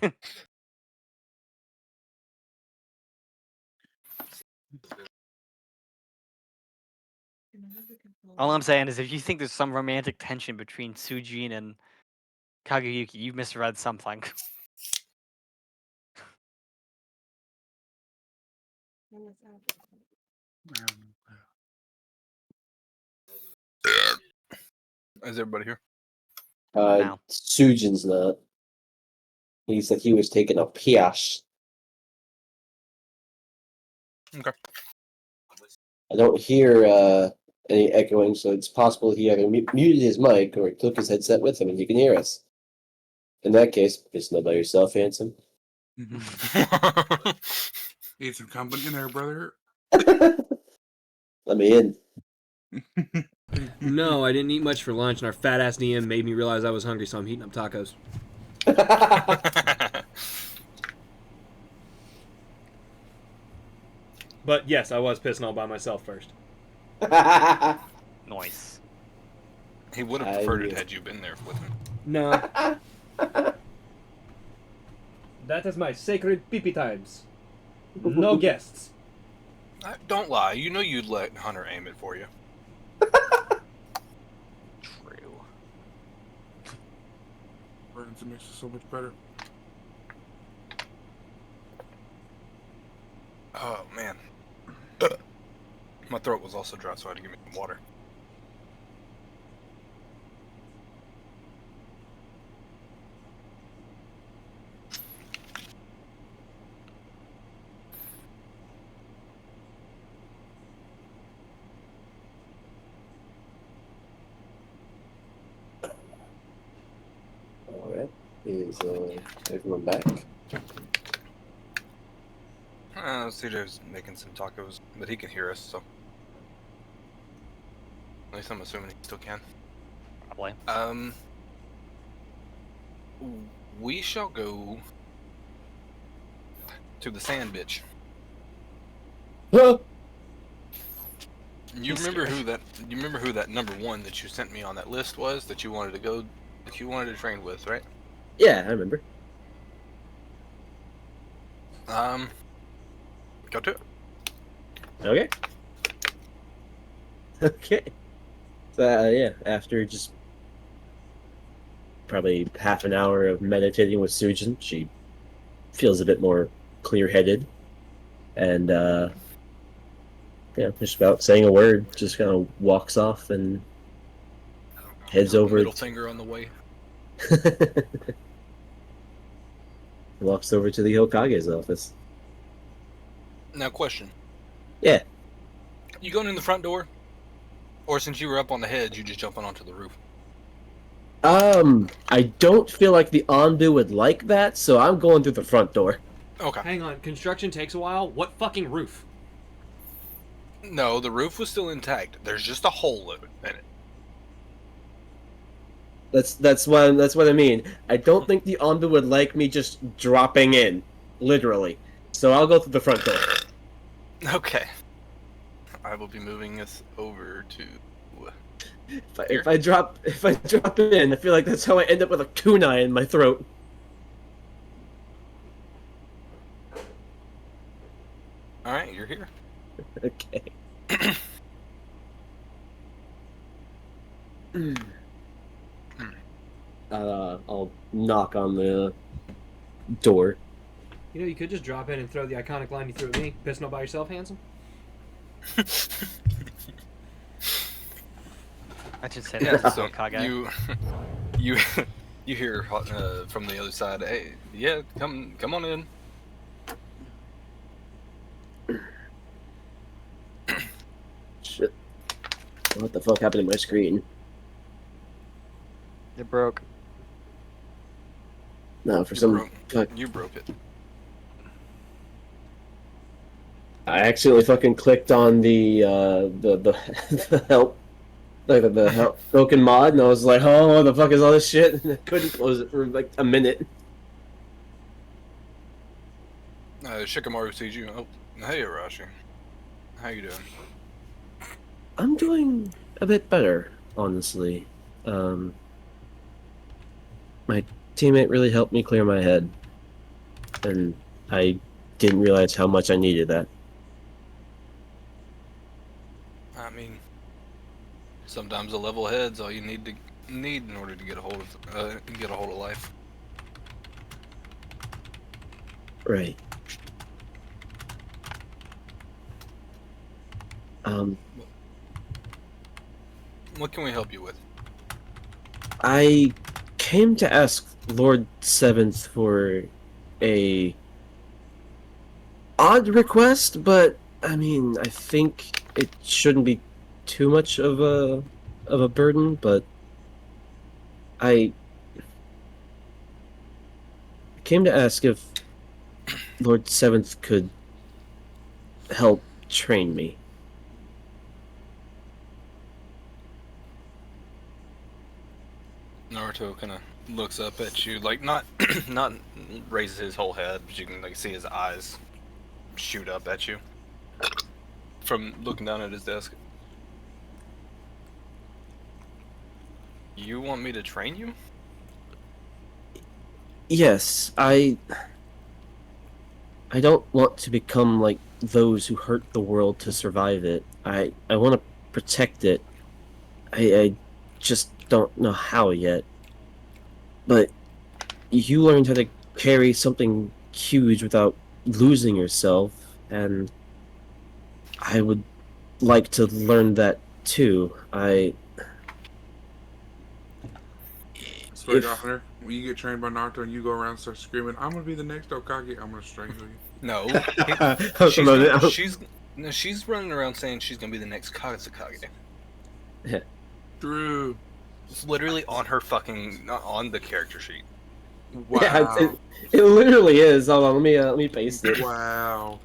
All I'm saying is if you think there's some romantic tension between Sujin and Kageyuki, you've misread something. Is everybody here? No. Sujin's not. He said he was taking a piash. Okay. I don't hear any echoing, so it's possible he either muted his mic or took his headset with him and he can hear us. In that case, just know by yourself, handsome. Need some company in there, brother. Let me in. No, I didn't eat much for lunch, and our fat ass DM made me realize I was hungry, so I'm heating up tacos. But yes, I was pissing all by myself first. Nice. He would have preferred it had you been there with him. No. That is my sacred pee-pee times. No guests. Don't lie. You know you'd let Hunter aim it for you. True. sometimes. It makes it so much better. Oh man, my throat was also dry, so I had to give me some water. Alright. Is everyone back? CJ's making some tacos, but he can hear us, so at least I'm assuming he still can. Probably. We shall go to the sand bitch. Huh? You remember who that? You remember who that number one that you sent me on that list was that you wanted to go, that you wanted to train with, right? Yeah, I remember. Go to it. Okay. Okay. So, yeah, after just probably half an hour of meditating with Sujin, she feels a bit more clear-headed. And, yeah, just about saying a word, just kind of walks off and heads over Middle finger on the way. walks over to the Hokage's office. Now, question: Yeah. you going in the front door, or since you were up on the hedge, you just jumping onto the roof? I don't feel like the Ondu would like that, so I'm going through the front door. Okay. Hang on, construction takes a while. What fucking roof? No, the roof was still intact. There's just a hole in it. That's what I mean. I don't think the Ondu would like me just dropping in, literally. So I'll go through the front door. Okay. I will be moving us over to. If I drop in, I feel like that's how I end up with a kunai in my throat. All right, you're here. Okay. I'll knock on the door. You know, you could just drop in and throw the iconic line you threw at me. Pissing all by yourself, handsome? I should say Yeah, that. so Hokage. you hear from the other side. Hey, yeah, come on in. Shit. What the fuck happened to my screen? It broke. No, for You some broke- fuck. You broke it. I accidentally fucking clicked on the the help, like the help broken mod, and I was like, oh, what the fuck is all this shit? And I couldn't close it for like a minute. Shikamaru sees you. Oh, hey, Arashi. How you doing? I'm doing a bit better, honestly. My teammate really helped me clear my head, and I didn't realize how much I needed that. I mean, sometimes a level head's all you need in order to get a hold of life. Right. What can we help you with? I came to ask Lord Seventh for a odd request, but I mean, I think it shouldn't be too much of a burden, but I came to ask if Lord Seventh could help train me. Naruto kind of looks up at you, like not not raises his whole head, but you can like see his eyes shoot up at you from looking down at his desk. You want me to train you? Yes, I don't want to become like those who hurt the world to survive it. I want to protect it. I just don't know how yet. But you learned how to carry something huge without losing yourself, and I would like to learn that too. Swear to God, If Hunter, when you get trained by Naruto and you go around and start screaming, "I'm gonna be the next Okage," I'm gonna strangle you. No, she's running around saying she's gonna be the next Kazekage. True. It's literally on her fucking on the character sheet. yeah, Wow. it literally is. Hold on, let me paste it. Wow.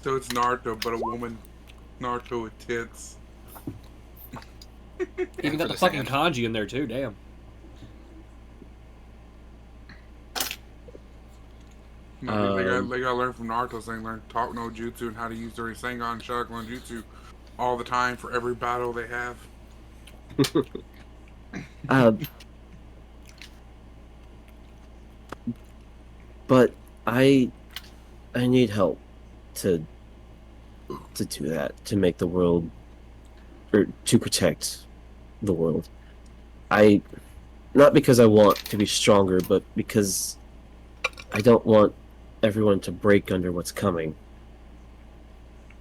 So it's Naruto, but a woman. Naruto with tits. Even got for the the fucking sand. kanji in there too. Damn. They gotta learn from Naruto, saying learn talk no jutsu and how to use their Rasengan and Shadow Clone Jutsu all the time for every battle they have. uh, but I I need help to do that, to make the world, or to protect the world. I Not because I want to be stronger, but because I don't want everyone to break under what's coming.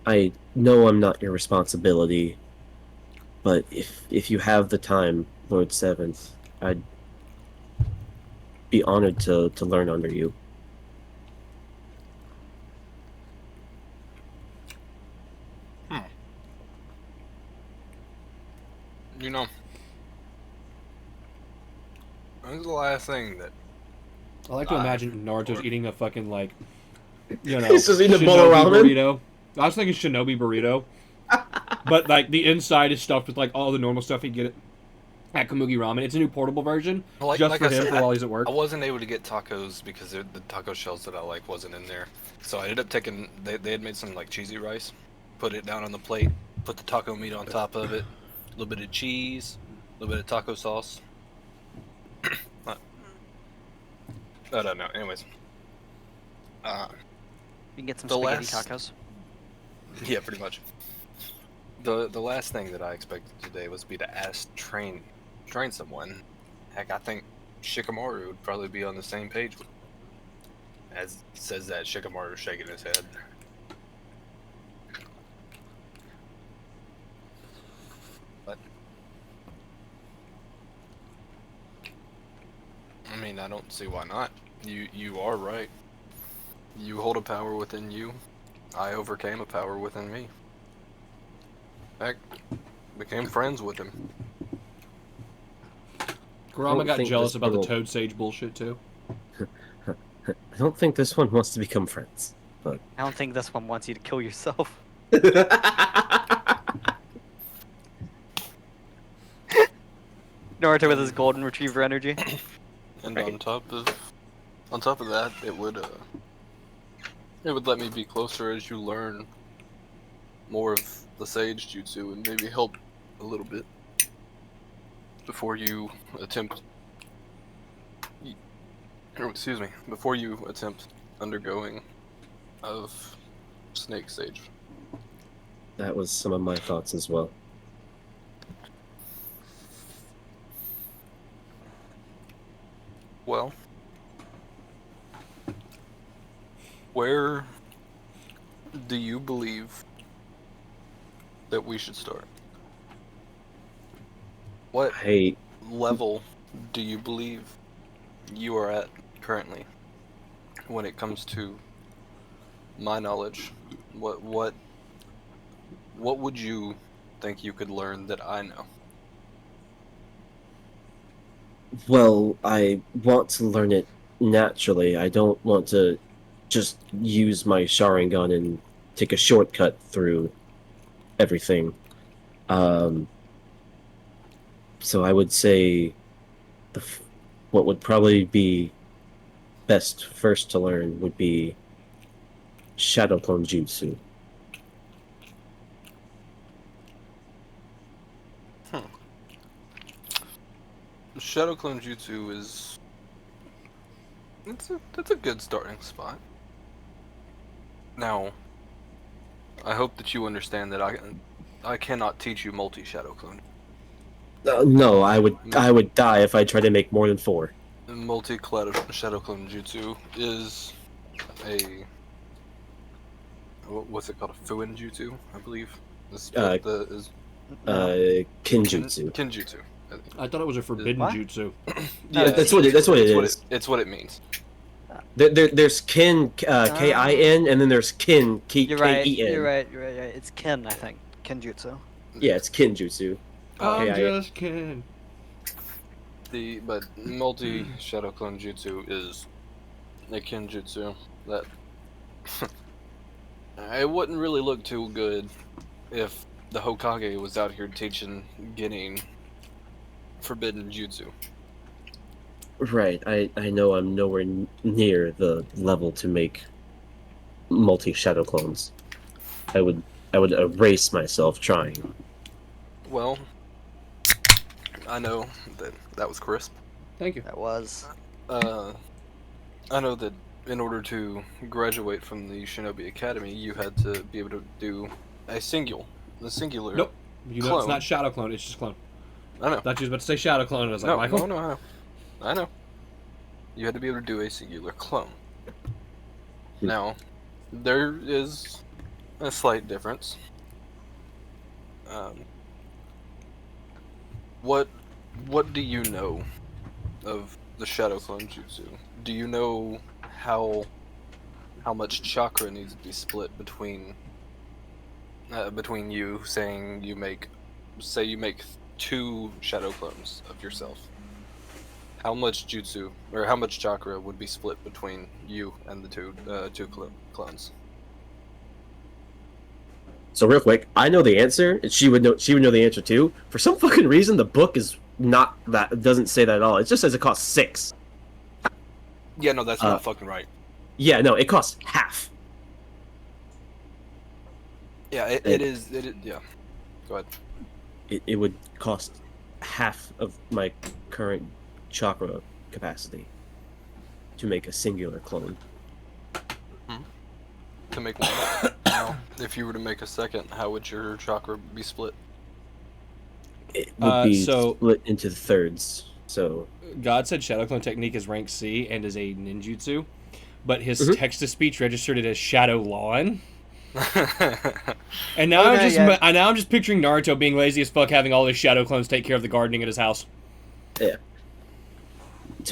I know I'm not your responsibility, but if you have the time, Lord Seventh, I'd be honored to learn under you. You know, when's the last thing that I like to imagine Naruto's or- eating a fucking like, you know, He's just eating a bowl of shinobi ramen? burrito. I was thinking shinobi burrito, but like the inside is stuffed with like all the normal stuff he'd get at Kamugi Ramen. It's a new portable version just like for I him said, for while he's at work. I wasn't able to get tacos because the taco shells that I like wasn't in there. So I ended up taking. They had made some like cheesy rice, put it down on the plate, put the taco meat on top of it, a little bit of cheese, a little bit of taco sauce. I don't know. Anyways, uh, You can get some The spaghetti last- tacos. yeah, pretty much. The last thing that I expected today was be to train someone. Heck, I think Shikamaru would probably be on the same page. As says that Shikamaru shaking his head. But I mean, I don't see why not. You are right. You hold a power within you. I overcame a power within me. Heck, became friends with him. Kurama don't got think jealous this about the girl- Toad Sage bullshit too. I don't think this one wants to become friends, but I don't think this one wants you to kill yourself. Naruto with his golden retriever energy. And Right. on top of that, it would let me be closer as you learn more of the Sage Jutsu and maybe help a little bit before you attempt. Or excuse me, before you attempt undergoing of Snake Sage. that was some of my thoughts as well. Well, where do you believe that we should start? What I level do you believe you are at currently when it comes to my knowledge? What would you think you could learn that I know? Well, I want to learn it naturally. I don't want to just use my Sharingan and take a shortcut through everything. Um, so I would say what would probably be best first to learn would be Shadow Clone Jutsu. Shadow Clone Jutsu is that's a good starting spot. Now, I hope that you understand that I cannot teach you multi Shadow Clone. No, I would die if I tried to make more than 4. Multi-clad Shadow Clone Jutsu is a what's it called? A Fuin Jutsu, I believe. Is Kinjutsu. Kinjutsu. I thought it was a forbidden What? jutsu. Yeah, That's what it is. It's what it means. There's kin, Kin, and then there's kin, You're right. Ken. You're right. You're right. It's kin, I think. Kinjutsu. Yeah, it's kinjutsu. I'm K-I-N. just kidding. But multi Shadow Clone Jutsu is a Kinjutsu that it wouldn't really look too good if the Hokage was out here teaching getting forbidden jutsu. Right. I know I'm nowhere near the level to make multi shadow clones. I would erase myself trying. Well, I know that was crisp. Thank you. That was. I know that in order to graduate from the Shinobi Academy, you had to be able to do a singular. Nope. You know, it's not shadow clone. It's just clone. I know. I thought you was about to say shadow clone. And I was like, Michael. No, I know. You had to be able to do a singular clone. Now, there is a slight difference. What do you know of the Shadow Clone Jutsu? Do you know how much chakra needs to be split between you saying you make 2 shadow clones of yourself? How much jutsu or how much chakra would be split between you and the two clones? So real quick, I know the answer, and she would know the answer too. For some fucking reason, the book is not that. It doesn't say that at all. It just says it costs 6. Yeah, no, that's not fucking right. Yeah, no, it costs half. Yeah, it is. Yeah. Go ahead. It would cost half of my current chakra capacity to make a singular clone. To make one. Now, if you were to make a second, how would your chakra be split? It would be so- split into thirds. So God said shadow clone technique is rank C and is a ninjutsu, but his text to speech registered it as shadow lawn. And now I'm just picturing Naruto being lazy as fuck, having all his shadow clones take care of the gardening at his house. yeah.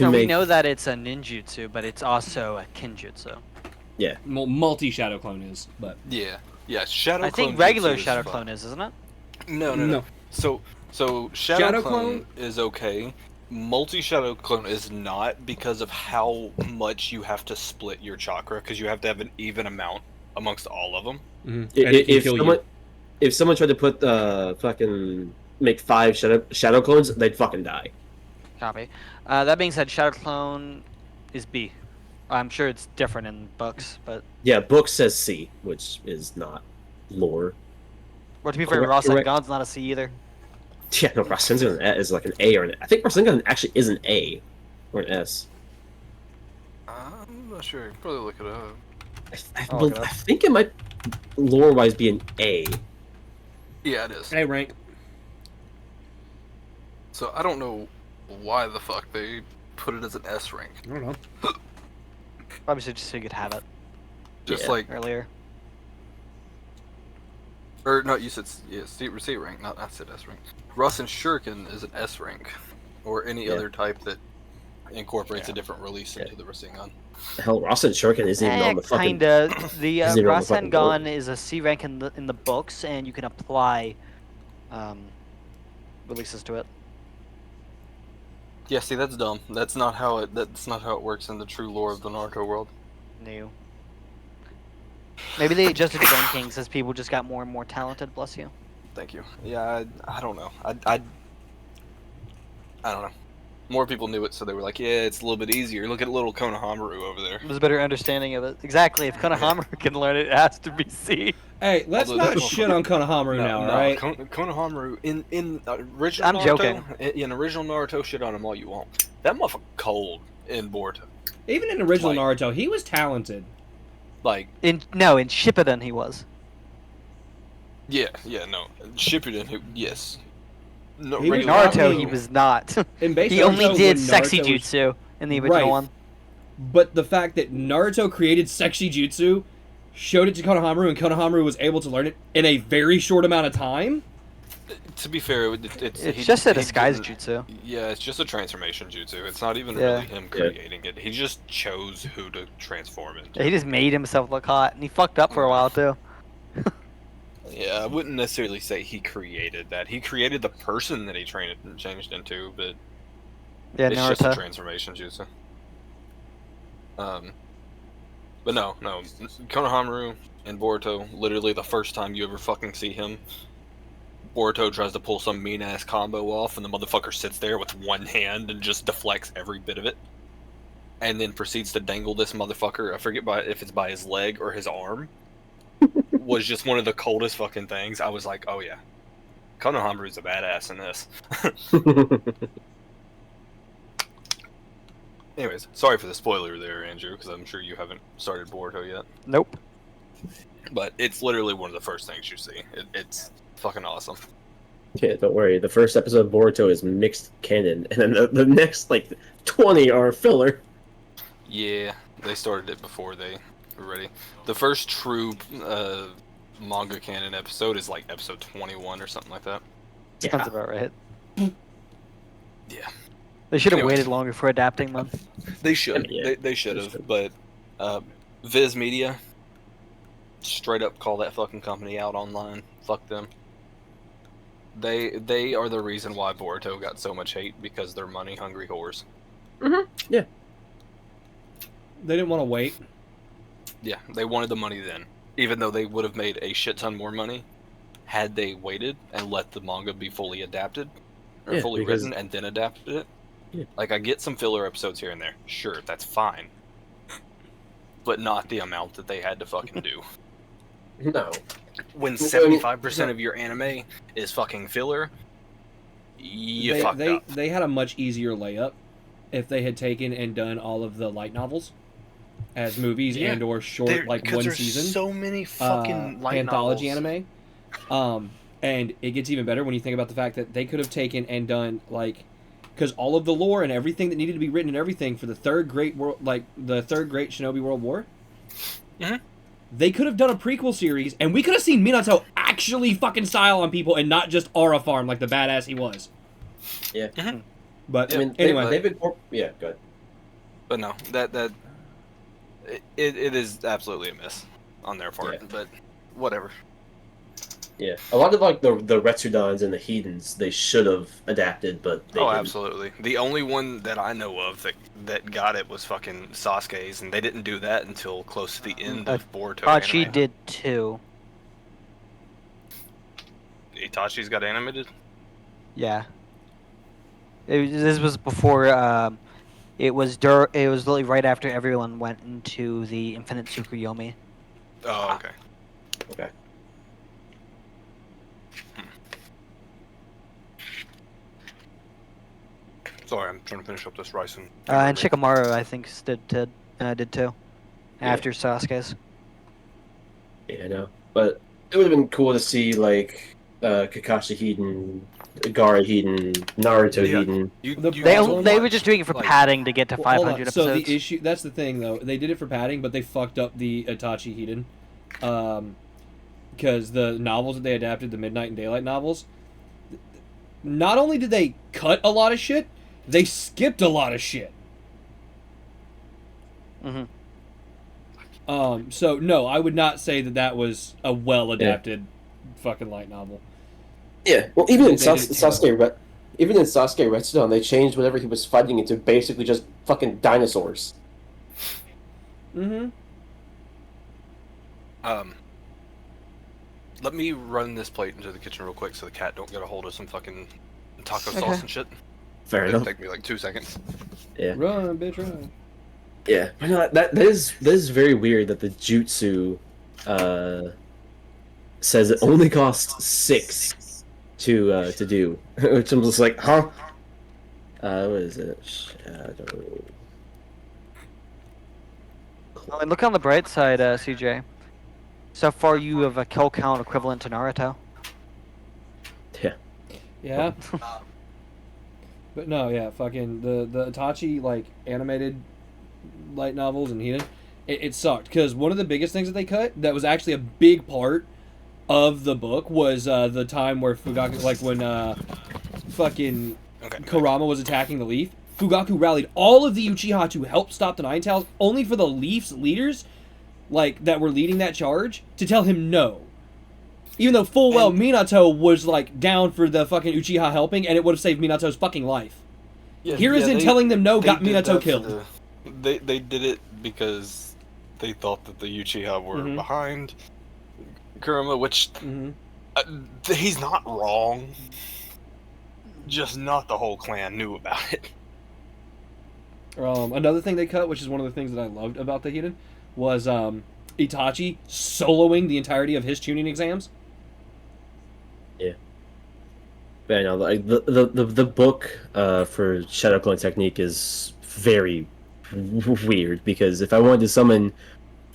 We know that it's a ninjutsu, but it's also a kinjutsu. Yeah. Multi shadow clone is, but yeah, shadow. I think regular shadow clone is, isn't it? No. So shadow clone is okay. Multi shadow clone is not, because of how much you have to split your chakra, because you have to have an even amount amongst all of them. Mm-hmm. If someone tried to put fucking make 5 shadow clones, they'd fucking die. Copy. That being said, shadow clone is B. I'm sure it's different in books, but Yeah, book says C, which is not lore. well, to be fair, Correct. Rasengan's not a C either. Yeah, no, Rasengan is like an A or an. I think Rasengan actually is an A or an S. I'm not sure. You can probably look it up. I think it might lore-wise be an A. Yeah, it is. A rank. So I don't know why the fuck they put it as an S rank. I don't know. Obviously, just so you could have it Just Yeah. like, earlier. or no, you said C rank, not I said S rank. Rasen Shuriken is an S rank, or any Yeah. other type that incorporates a different release into the Rasengan. Hell, Rasen Shuriken isn't even on the fucking. Kinda. The isn't even on the fucking Rasengan is a C rank in the books, and you can apply releases to it. Yeah, see, that's dumb. That's not how it works in the true lore of the Naruto world. New. Maybe they adjusted the rankings as people just got more and more talented. Bless you. Thank you. Yeah, I don't know. I don't know. More people knew it, so they were like, yeah, it's a little bit easier. Look at little Konohamaru over there. There's a better understanding of it. Exactly. If Konohamaru can learn it, it has to be C. Hey, let's Although not that's- shit on Konohamaru now, alright? Konohamaru in original I'm Naruto, joking. In original Naruto, shit on him all you want. That motherfucker cold in Boruto. Even in original Like- Naruto, he was talented. Like, In Shippuden he was. yeah, no. Shippuden, yes. No, He was regular not Naruto, being- he was not. In base He only Naruto, did when sexy Naruto was- jutsu in the Right. original one. But the fact that Naruto created sexy jutsu, showed it to Konohamaru, and Konohamaru was able to learn it in a very short amount of time. To be fair, It's just a he disguise didn't- jutsu. Yeah, it's just a transformation jutsu. It's not even Yeah. really him creating it. He just chose who to transform into. He just made himself look hot, and he fucked up for a while too. Yeah, I wouldn't necessarily say he created that. He created the person that he changed into, but Yeah, it's just a Naruto. transformation jutsu. But no, Konohamaru and Boruto, literally the first time you ever fucking see him, Boruto tries to pull some mean ass combo off, and the motherfucker sits there with one hand and just deflects every bit of it, and then proceeds to dangle this motherfucker. I forget if it's by his leg or his arm. Was just one of the coldest fucking things. I was like, oh yeah, Konohamaru's a badass in this. Anyways, sorry for the spoiler there, Andrew, because I'm sure you haven't started Boruto yet. Nope. But it's literally one of the first things you see. It's fucking awesome. Yeah, don't worry. The first episode of Boruto is mixed canon, and then the next, like, 20 are filler. Yeah, they started it before they were ready. The first true manga canon episode is like episode 21 or something like that. Sounds about right. Yeah. They should have Anyways. waited longer for adapting them. They should. Yeah, They should they have. should. But Viz Media, straight up call that fucking company out online. Fuck them. They are the reason why Boruto got so much hate, because they're money hungry whores. They didn't want to wait. Yeah, they wanted the money then. Even though they would have made a shit ton more money had they waited and let the manga be fully adapted. Or Yeah, fully because- written and then adapted it. Yeah. Like, I get some filler episodes here and there. Sure, that's fine. But not the amount that they had to fucking do. No. When Well, 75% of your anime is fucking filler, you fucked up. They had a much easier layup if they had taken and done all of the light novels as movies Yeah. and or short, like, 'Cause one there's season. so many fucking light anthology novels. anime. And it gets even better when you think about the fact that they could have taken and done, like, because all of the lore and everything that needed to be written and everything for the third great world, like the third great Shinobi World War, Mhm. they could have done a prequel series, and we could have seen Minato actually fucking style on people and not just aura farm like the badass he was. Yeah. But I mean, anyway, they've been... Yeah, go ahead. But no, it is absolutely a miss on their part. Yeah. But whatever. Yeah. A lot of, like, the Retsudans and the Heathens, they should have adapted, but they didn't. Absolutely. The only one that I know of that got it was fucking Sasuke's, and they didn't do that until close to the end of Boruto. Itachi anime. did too. Itachi's got animated? Yeah. This was before. It was literally right after everyone went into the Infinite Tsukuyomi. Oh, okay. Okay. Sorry, I'm trying to finish up this rice and... And Shikamaru, I think, did too. After Sasuke's. Yeah, I know. But it would have been cool to see, like, Kakashi Heaton, Gaara Heaton, Naruto Yeah. Heaton. They were just doing it for padding to get to Well, 500 hold on. episodes. So the issue, that's the thing though. They did it for padding, but they fucked up the Itachi Hiden. Because the novels that they adapted, the Midnight and Daylight novels, not only did they cut a lot of shit, they skipped a lot of shit. Mhm. So no, I would not say that that was a well adapted fucking light novel. Yeah, well, even in They did it Sasuke, even in Sasuke Retsudan, they changed whatever he was fighting into basically just fucking dinosaurs. Mm-hmm. Let me run this plate into the kitchen real quick so the cat don't get a hold of some fucking taco Okay. sauce and shit. Fair It'll enough. take me like 2 seconds. Yeah, Run, bitch, run. yeah. But no, that is very weird that the jutsu says it only costs 6 to do, which I'm just like, huh? What is it? Shadow. I mean, look on the bright side, CJ. So far, you have a kill count equivalent to Naruto. Yeah. Yeah. But no, yeah, fucking the Itachi like animated light novels and Hina, it sucked because one of the biggest things that they cut that was actually a big part of the book was the time where Fugaku, like when fucking Okay. Kurama was attacking the Leaf. Fugaku rallied all of the Uchiha to help stop the Nine Tails, only for the Leaf's leaders, like that were leading that charge, to tell him no. Even though full well Minato was like down for the fucking Uchiha helping, and it would have saved Minato's fucking life. Hiruzen telling them no got Minato killed. They did it because they thought that the Uchiha were behind Kurama, which he's not wrong. Just not the whole clan knew about it. Another thing they cut, which is one of the things that I loved about the Hidden, was Itachi soloing the entirety of his tuning exams. Yeah. But I know, like the book for Shadow Clone Technique is very weird because if I wanted to summon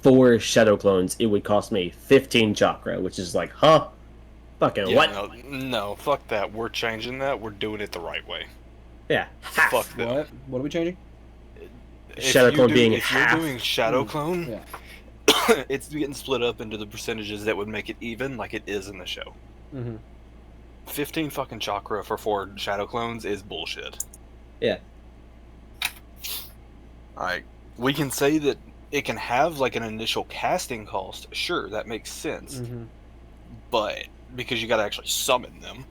4 Shadow Clones, it would cost me 15 chakra, which is like, huh? Fucking what? No, fuck that. We're changing that. We're doing it the right way. Yeah. Fuck that. What? What are we changing? Shadow Clone being if half. you're doing Shadow Clone, Yeah. it's getting split up into the percentages that would make it even, like it is in the show. 15 fucking chakra for 4 Shadow Clones is bullshit. Yeah. Like, we can say that it can have like an initial casting cost. Sure, that makes sense. But because you got to actually summon them.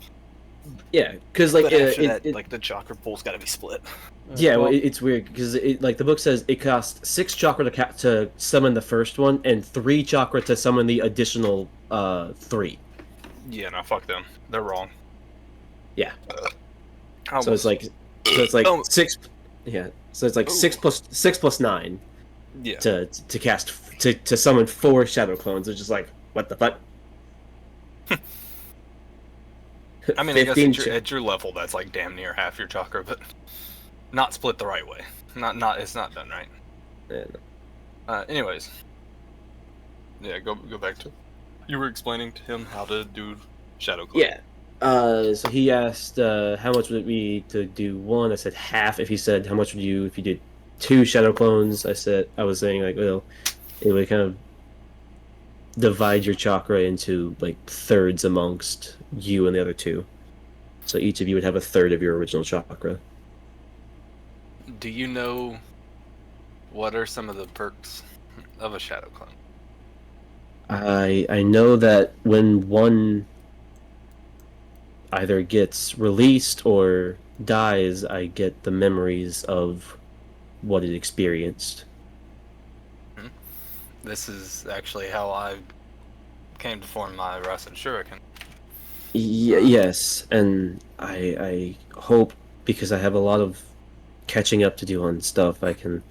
Yeah, because like But after that, like the chakra pool's got to be split. Yeah, well, it's weird because like the book says it costs 6 chakra to summon the first one and 3 chakra to summon the additional 3. Yeah, no, fuck them. They're wrong. Yeah. Almost. So it's like 6. Yeah. So it's like 6 plus 9. Yeah. To cast to summon 4 Shadow Clones. It's just like, what the fuck? I mean, I guess at your level, that's like damn near half your chakra, but not split the right way. It's not done right. Yeah, no. Anyways, yeah, go back to. You were explaining to him how to do Shadow Clone. Yeah. So he asked how much would it be to do 1. I said half. If he said how much would you if you did 2 Shadow Clones, I was saying like, well, it would kind of divide your chakra into like thirds amongst you and the other 2. So each of you would have a third of your original chakra. Do you know what are some of the perks of a Shadow Clone? I know that when one either gets released or dies, I get the memories of what it experienced. This is actually how I came to form my Rasen Shuriken. Yes, and I hope, because I have a lot of catching up to do on stuff, I can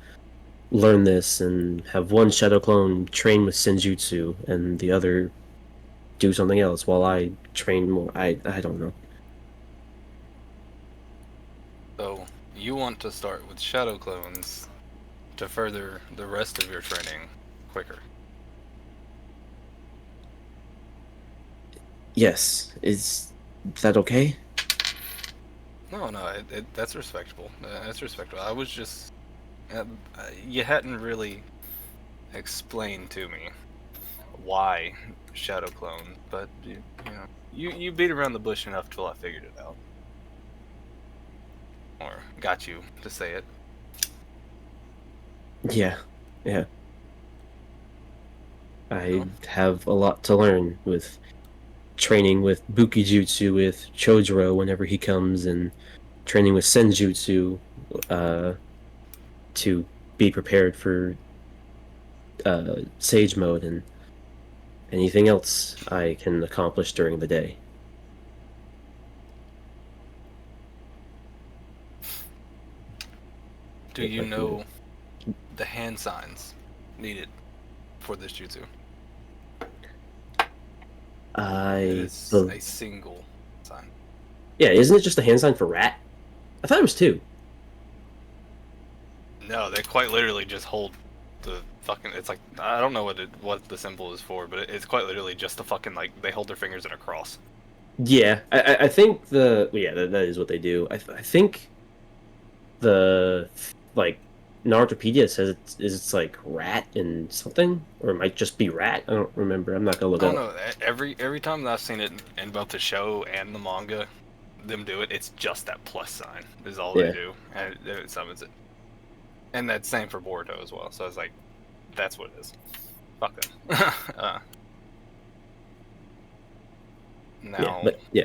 learn this and have one Shadow Clone train with Senjutsu and the other do something else while I train more. I don't know. So, you want to start with Shadow Clones to further the rest of your training quicker. Yes. Is that okay? No, that's respectable. That's respectable. I was just... you hadn't really explained to me why Shadow Clone, but you beat around the bush enough till I figured it out. Or got you to say it. Yeah. I have a lot to learn with training with Bukijutsu with Chojuro whenever he comes, and training with Senjutsu to be prepared for Sage Mode and anything else I can accomplish during the day. Do you know the hand signs needed for this jutsu? It's a single sign. Yeah, isn't it just a hand sign for rat? I thought it was 2. No, they quite literally just hold the fucking. It's like, I don't know what the symbol is for, but it's quite literally just the fucking, like, they hold their fingers in a cross. Yeah, I think that is what they do. I think the like Narutopedia says it's like rat and something, or it might just be rat. I don't remember. I'm not gonna look I don't up. know. Every time that I've seen it in both the show and the manga, them do it. It's just that plus sign is all they Yeah. do, and it summons it. And that's same for Boruto as well. So I was like, that's what it is. Fuck them. Yeah, Now, but yeah.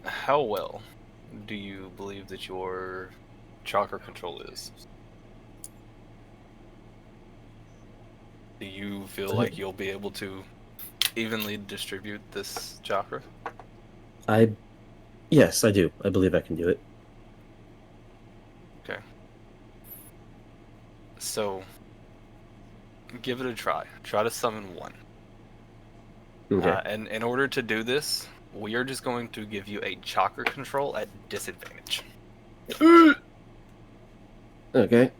how well do you believe that your chakra control is? Do you feel like you'll be able to evenly distribute this chakra? Yes, I do. I believe I can do it. Okay. So, give it a try. Try to summon one. Okay. And in order to do this, we are just going to give you a chakra control at disadvantage. Okay.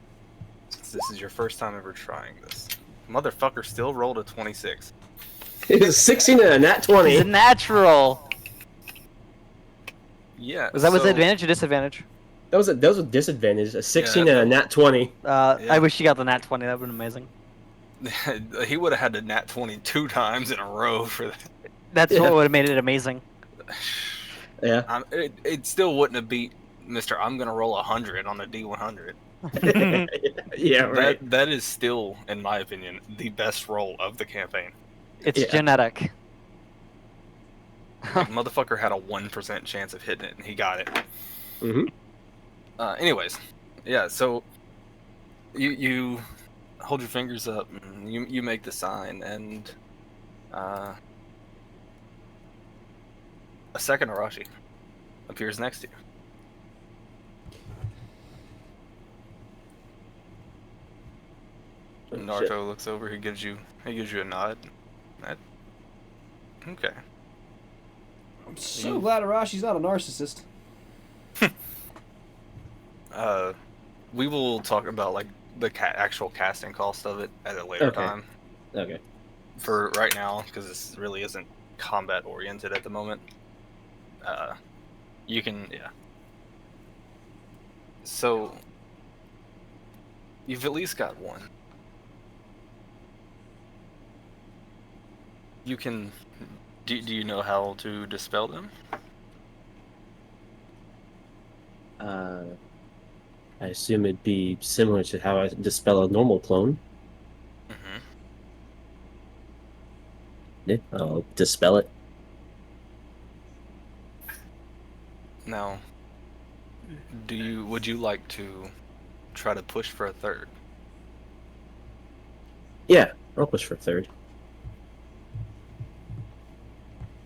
Since this is your first time ever trying this. Motherfucker still rolled a 26. It's a 16 and a nat He's 20. a natural. Yeah. Was that with so- advantage or disadvantage? That was a disadvantage. A 16 Yeah, and a nat 20. Yeah. I wish you got the nat 20. That would have been amazing. He would have had to nat 20 2 times in a row for that. That's Yeah. what would have made it amazing. Yeah. It still wouldn't have beat Mr. I'm gonna roll 100 on the D100. Yeah, right. That is still, in my opinion, the best roll of the campaign. It's Yeah. genetic. Like, motherfucker had a 1% chance of hitting it, and he got it. Mm-hmm. Anyways, yeah. So you hold your fingers up, and you make the sign, and a second Arashi appears next to you. Oh, Naruto looks over. He gives you a nod. Okay. I'm so glad Arashi's not a narcissist. We will talk about like the actual casting cost of it at a later Okay. time. Okay. For right now, because this really isn't combat oriented at the moment. You can, yeah. So you've at least got one. You can. Do you know how to dispel them? I assume it'd be similar to how I dispel a normal clone. Mm-hmm. Yeah, I'll dispel it. Now, would you like to try to push for a third? Yeah, I'll push for third.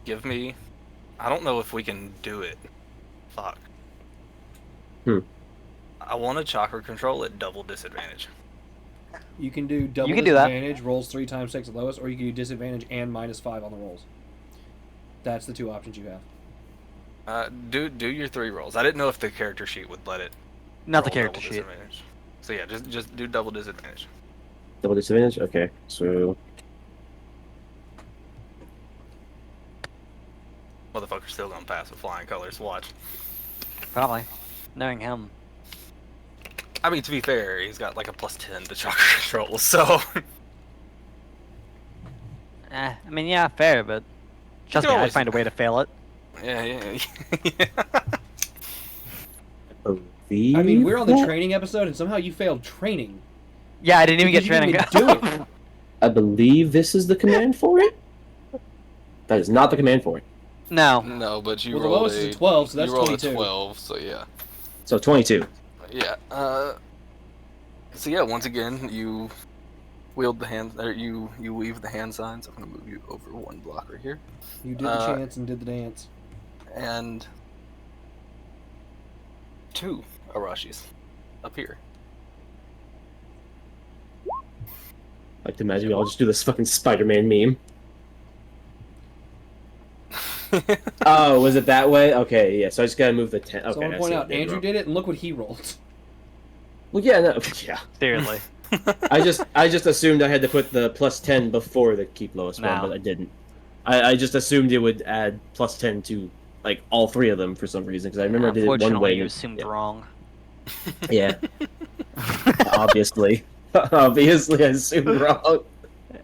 Give me. I don't know if we can do it. Fuck. I want a chakra control at double disadvantage. You can do double You can do that. disadvantage, rolls 3 times 6 at lowest, or you can do disadvantage and -5 on the rolls. That's the 2 options you have. Do your 3 rolls. I didn't know if the character sheet would let it. Not the roll character double sheet. disadvantage. So yeah, just do double disadvantage. Double disadvantage? Okay, so... Motherfucker's still gonna pass with flying colors. Watch. Probably. Knowing him. I mean, to be fair, he's got like a +10 to chakra control, so I mean, yeah, fair, but trust can me, I'd always- find a way to fail it. yeah. I mean, we're on the that- training episode, and somehow you failed training. Yeah, I didn't even get Because you training. didn't even do it. I believe this is the command for it? That is not the command for it. No. No, but you Well, the rolled lowest is a 12, so that's you rolled 22. a 12, so yeah. So 22. Yeah. So yeah, once again, you wield the hand, or you weave the hand signs. I'm gonna move you over 1 block right here, You did the chance and did the dance. and 2 Arashis appear. I like to imagine we all just do this fucking Spider-Man meme. Oh, was it that way? Okay, yeah, so I just gotta move the 10. Okay, So I want I to point see out, what they Andrew wrote. did it, and look what he rolled. Well, yeah, no, yeah. Seriously. I just assumed I had to put the +10 before the keep lowest one, No. but I didn't. I just assumed it would add +10 to like all three of them for some reason because I remember I did it one Unfortunately, way. you assumed wrong. Yeah, obviously, obviously I assumed wrong. Yeah,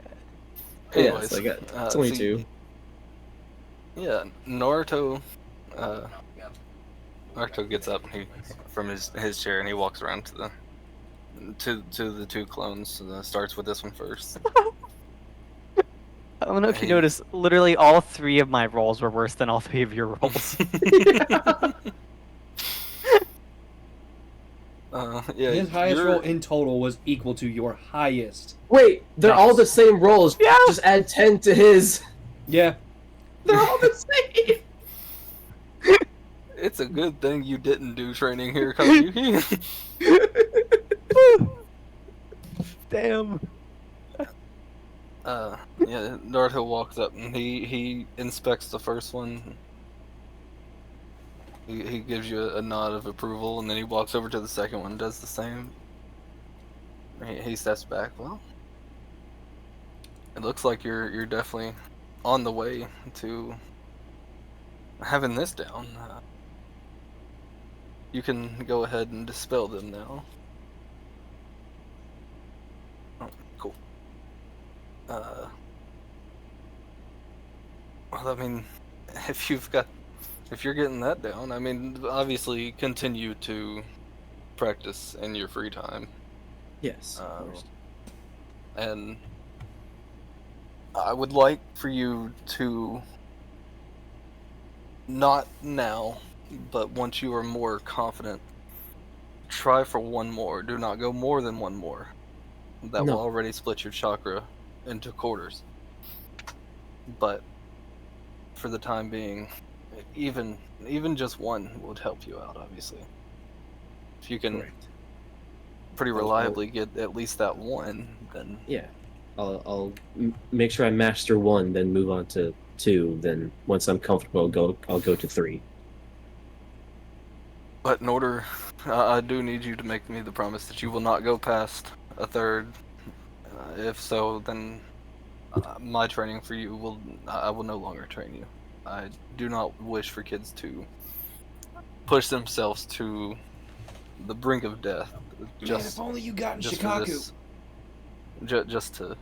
Anyways, so I got so 22. yeah, Naruto. Uh, Naruto gets up from his chair and he walks around to the two clones. Starts with this one first. I don't know if you He noticed, literally all three of my rolls were worse than all three of your rolls. yeah, His highest you're roll in total was equal to your highest. Wait, they're all Nice. the same rolls. Yeah. Just add 10 to his. Yeah. They're all the same. It's a good thing you didn't do training here, Kayuki. Damn. Yeah, Naruto walks up and he inspects the first one. He gives you a nod of approval, and then he walks over to the second one and does the same. He steps back. Well, it looks like you're definitely on the way to having this down. You can go ahead and dispel them now. Oh, cool. Well, I mean, if you're getting that down, I mean, obviously continue to practice in your free time. Yes, of course. And I would like for you to, not now, but once you are more confident, try for one more. Do not go more than one more. That will No. already split your chakra into quarters. But for the time being, even just one would help you out, obviously. If you can Correct. pretty reliably get at least that one, then Yeah, I'll make sure I master one, then move on to two. Then once I'm comfortable, I'll go to three. But in order, I do need you to make me the promise that you will not go past a third. If so, then my training for you I will no longer train you. I do not wish for kids to push themselves to the brink of death. Man, Just, if only you got in just for Shikaku. this, just to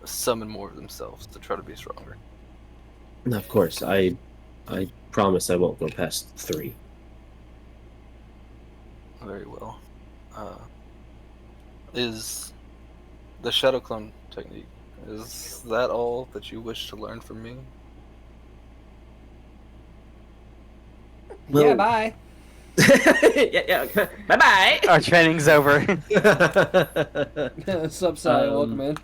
summon more of themselves to try to be stronger. And of course, I promise I won't go past three. Very well. Is the Shadow Clone technique, is that all that you wish to learn from me? Well- Yeah, bye. yeah. Bye bye. Our training's over. What's up, Sai? Welcome in.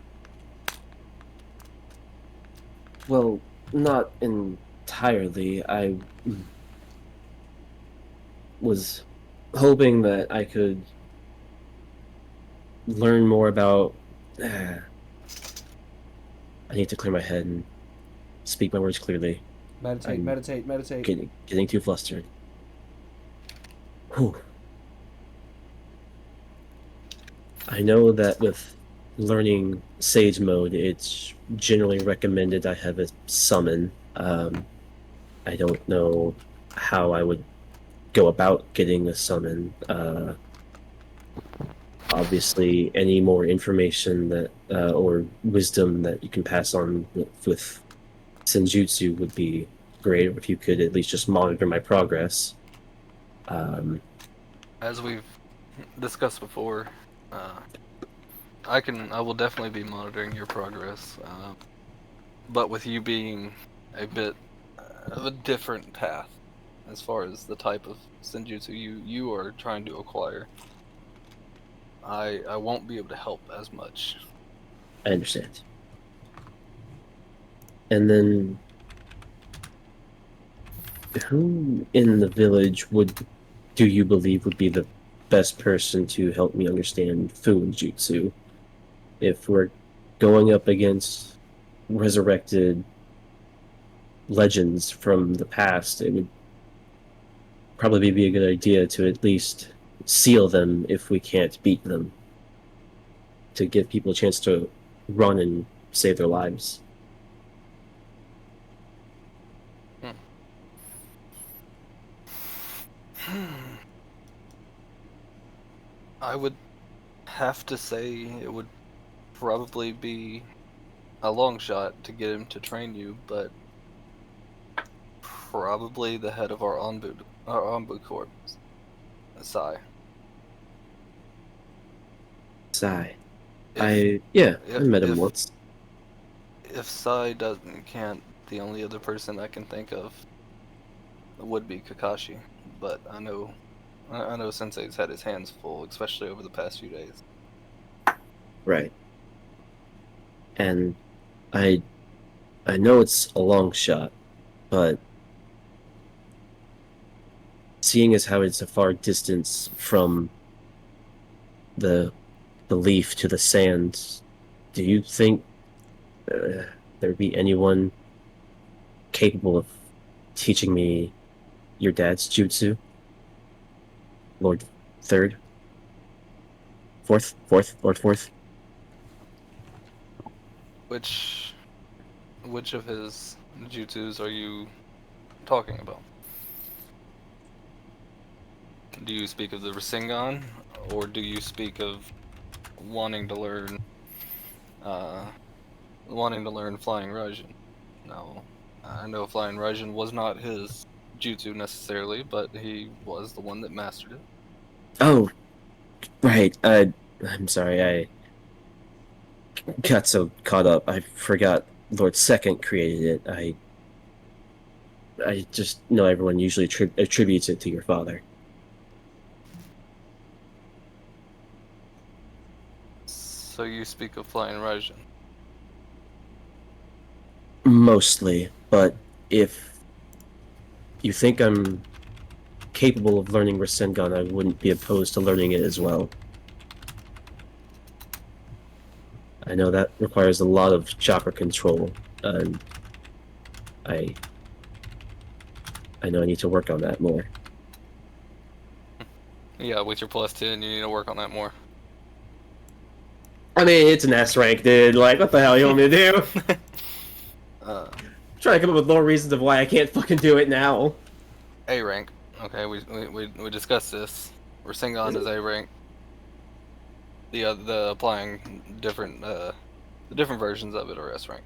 Well, not entirely. I was hoping that I could learn more about. I need to clear my head and speak my words clearly. Meditate, I'm meditate. Getting too flustered. Whew. I know that with learning Sage mode, it's generally recommended I have a summon. I don't know how I would go about getting a summon. Obviously, any more information that or wisdom that you can pass on with Senjutsu would be great. Or if you could at least just monitor my progress. As we've discussed before, I will definitely be monitoring your progress, but with you being a bit of a different path as far as the type of Senjutsu you are trying to acquire, I won't be able to help as much. I understand. And then, who in the village do you believe would be the best person to help me understand Fuin Jutsu? If we're going up against resurrected legends from the past, it would probably be a good idea to at least seal them if we can't beat them, to give people a chance to run and save their lives. I would have to say it would probably be a long shot to get him to train you, but probably the head of our Anbu corps, Sai. Sigh. If I met him if once. if Sai can't, the only other person I can think of would be Kakashi. But I know Sensei's had his hands full, especially over the past few days. Right. And I I know it's a long shot, but seeing as how it's a far distance from the the leaf to the sands, do you think there'd be anyone capable of teaching me your dad's jutsu? Lord Third? Lord Fourth? Which of his jutsus are you talking about? Do you speak of the Rasengan, or do you speak of wanting to learn, uh, Flying Raijin? No, I know Flying Raijin was not his jutsu necessarily, but he was the one that mastered it. Oh, right. I'm sorry, I got so caught up. I forgot Lord Second created it. I just know everyone usually attributes it to your father. So you speak of Flying Raijin. Mostly, but if you think I'm capable of learning Rasengan, I wouldn't be opposed to learning it as well. I know that requires a lot of chakra control, and I I know I need to work on that more. Yeah, with your +10, you need to work on that more. I mean, it's an S rank, dude. Like, what the hell you want me to do? uh, Trying to come up with more reasons of why I can't fucking do it now. A rank. Okay, we discussed this. Rasengan is A rank. The applying different the different versions of it are S rank.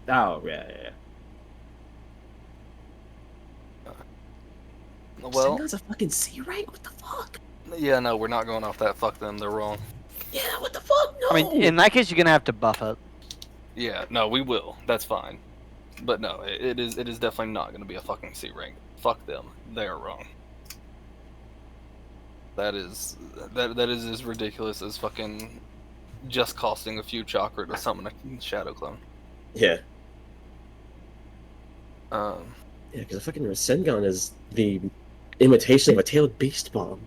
Oh, yeah. Well, Rasengan's a fucking C rank? What the fuck? yeah, no, we're not going off that. Fuck them, they're wrong. Yeah, what the fuck? No! I mean, in that case, you're gonna have to buff it. Yeah, no, we will. That's fine. But no, it is definitely not going to be a fucking C rank. Fuck them, they're wrong. That is as ridiculous as fucking just costing a few chakra to summon a shadow clone. Yeah. Um, Yeah, because a fucking Rasengan is the imitation of a tailed beast bomb.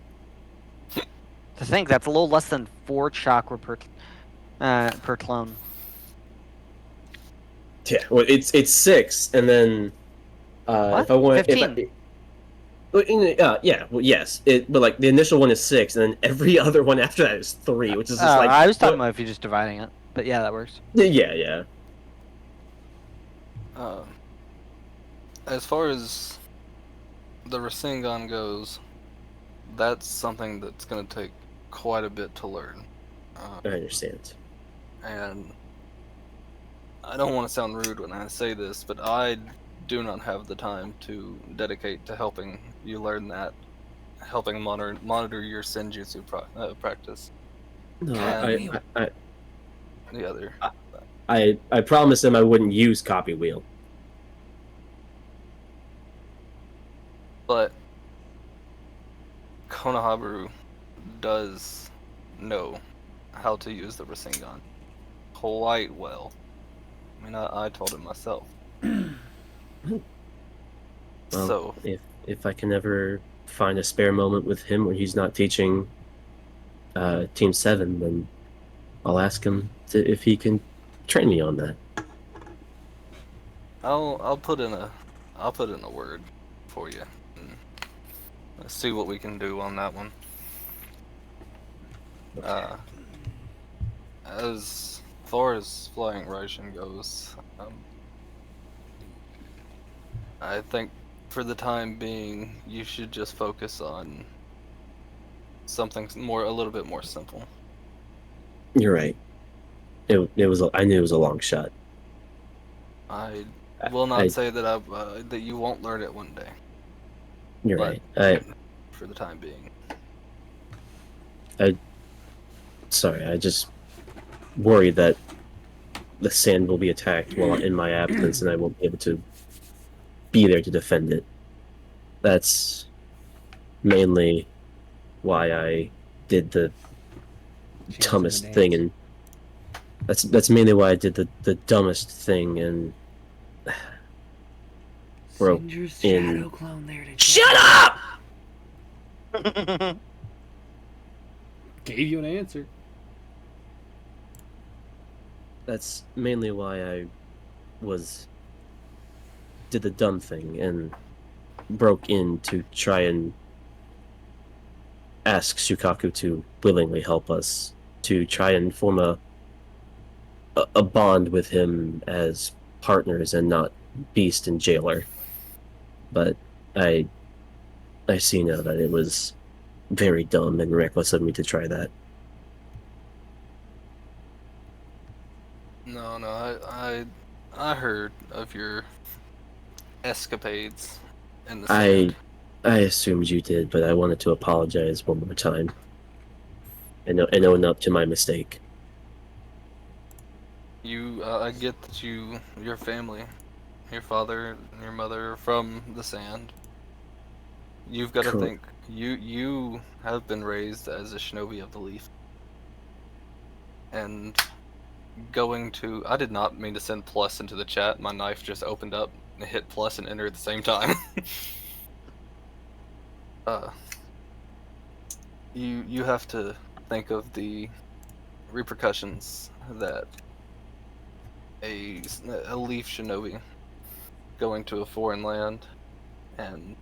To think that's a little less than 4 chakra per clone. Yeah, well, it's 6, and then What? if I want 15. yeah, well, yes, but like the initial one is 6, and then every other one after that is 3, which is just like I was talking what? about if you're just dividing it, but yeah, that works. Yeah. as far as the Rasengan goes, that's something that's going to take quite a bit to learn. I understand. And I don't want to sound rude when I say this, but I do not have the time to dedicate to helping you learn that, helping monitor your senjutsu practice. No, And the other. I promised him I wouldn't use copy wheel. But Konohamaru does know how to use the Rasengan quite well. I mean, I told him myself. Well, So, if I can ever find a spare moment with him where he's not teaching Team 7, then I'll ask him if he can train me on that. I'll put in a word for you. And let's see what we can do on that one. As far as Flying Raijin goes, I think for the time being, you should just focus on something a little bit more simple. You're right. It was. I knew it was a long shot. I will not say that that you won't learn it one day, You're but right. for the time being. Sorry. I just worry that the sand will be attacked while in my absence, and I won't be able to be there to defend it. That's mainly why I did the dumbest thing, and that's mainly why I did the dumbest thing and broke in. Clone there to Shut up! Gave you an answer. That's mainly why I did the dumb thing and broke in to try and ask Shukaku to willingly help us, to try and form a bond with him as partners and not beast and jailer. But I see now that it was very dumb and reckless of me to try that. No, I heard of your escapades in the sand. I assumed you did, but I wanted to apologize one more time and own up to my mistake. I get that your family, your father and your mother are from the sand. You've got to Cool. think, you have been raised as a shinobi of the leaf. And I did not mean to send plus into the chat. My knife just opened up and hit plus and enter at the same time. You have to think of the repercussions that a leaf shinobi going to a foreign land and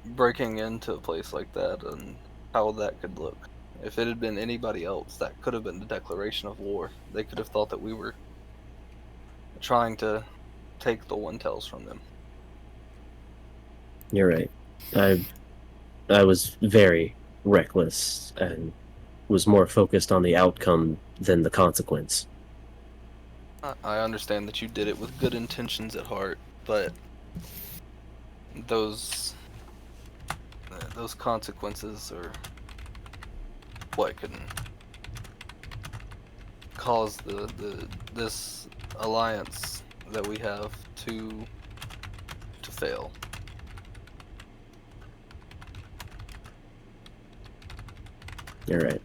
breaking into a place like that and how that could look. If it had been anybody else, that could have been the declaration of war. They could have thought that we were trying to take the one tails from them. You're right. I was very reckless and was more focused on the outcome than the consequence. I understand that you did it with good intentions at heart, but those consequences are what can cause this alliance that we have to fail. You're right.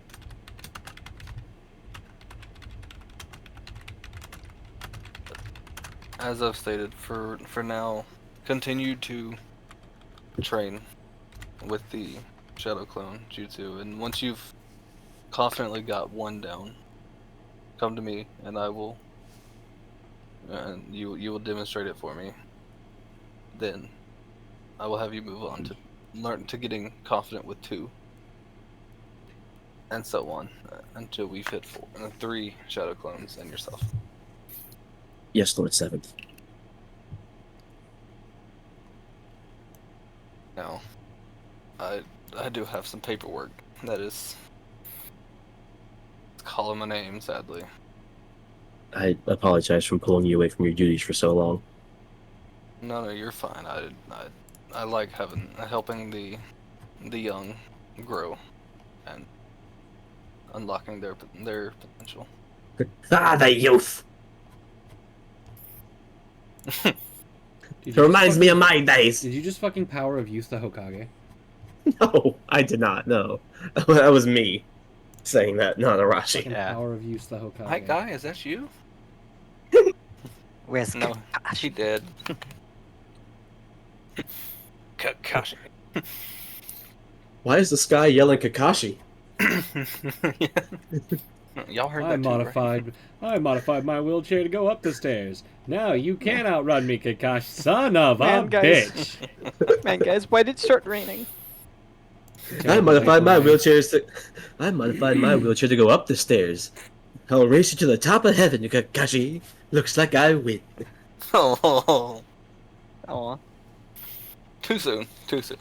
As I've stated, for now, continue to train with the Shadow Clone Jutsu, and once you've confidently got one down, come to me and I will, and you will demonstrate it for me. Then I will have you move on to getting confident with 2, and so on, until we've hit 3 Shadow Clones and yourself. Yes, Lord Seventh. Now, I do have some paperwork that is calling my name, sadly. I apologize for pulling you away from your duties for so long. No, you're fine. I like helping the young grow and unlocking their potential. The youth! It It reminds me of my days! Did you just fucking power of youth the Hokage? No, I did not, no. That was me saying that, not Arashi. Fucking power of youth the Hokage. Hi, guy, is that you? Where's No, she did. Kakashi. Why is this guy yelling Kakashi? Y'all heard I that too, right? modified my wheelchair to go up the stairs. Now you can't outrun me, Kakashi, son of Man, a guys. bitch. Man, guys, why did it start raining? I modified my wheelchair to go up the stairs. I'll race you to the top of heaven, Kakashi. Looks like I win. Oh, Aw. too soon. Too soon.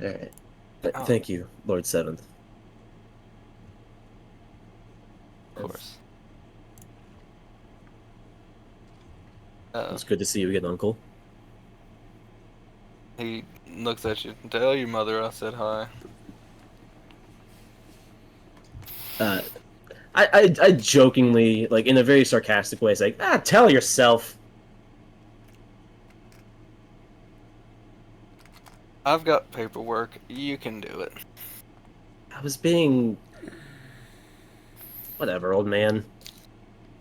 Alright. Oh. Thank you, Lord Seventh. Of course. It's good to see you again, Uncle. He looks at you. Tell your mother I said hi. I jokingly, like in a very sarcastic way, say, tell yourself. I've got paperwork. You can do it. I was being... Whatever, old man.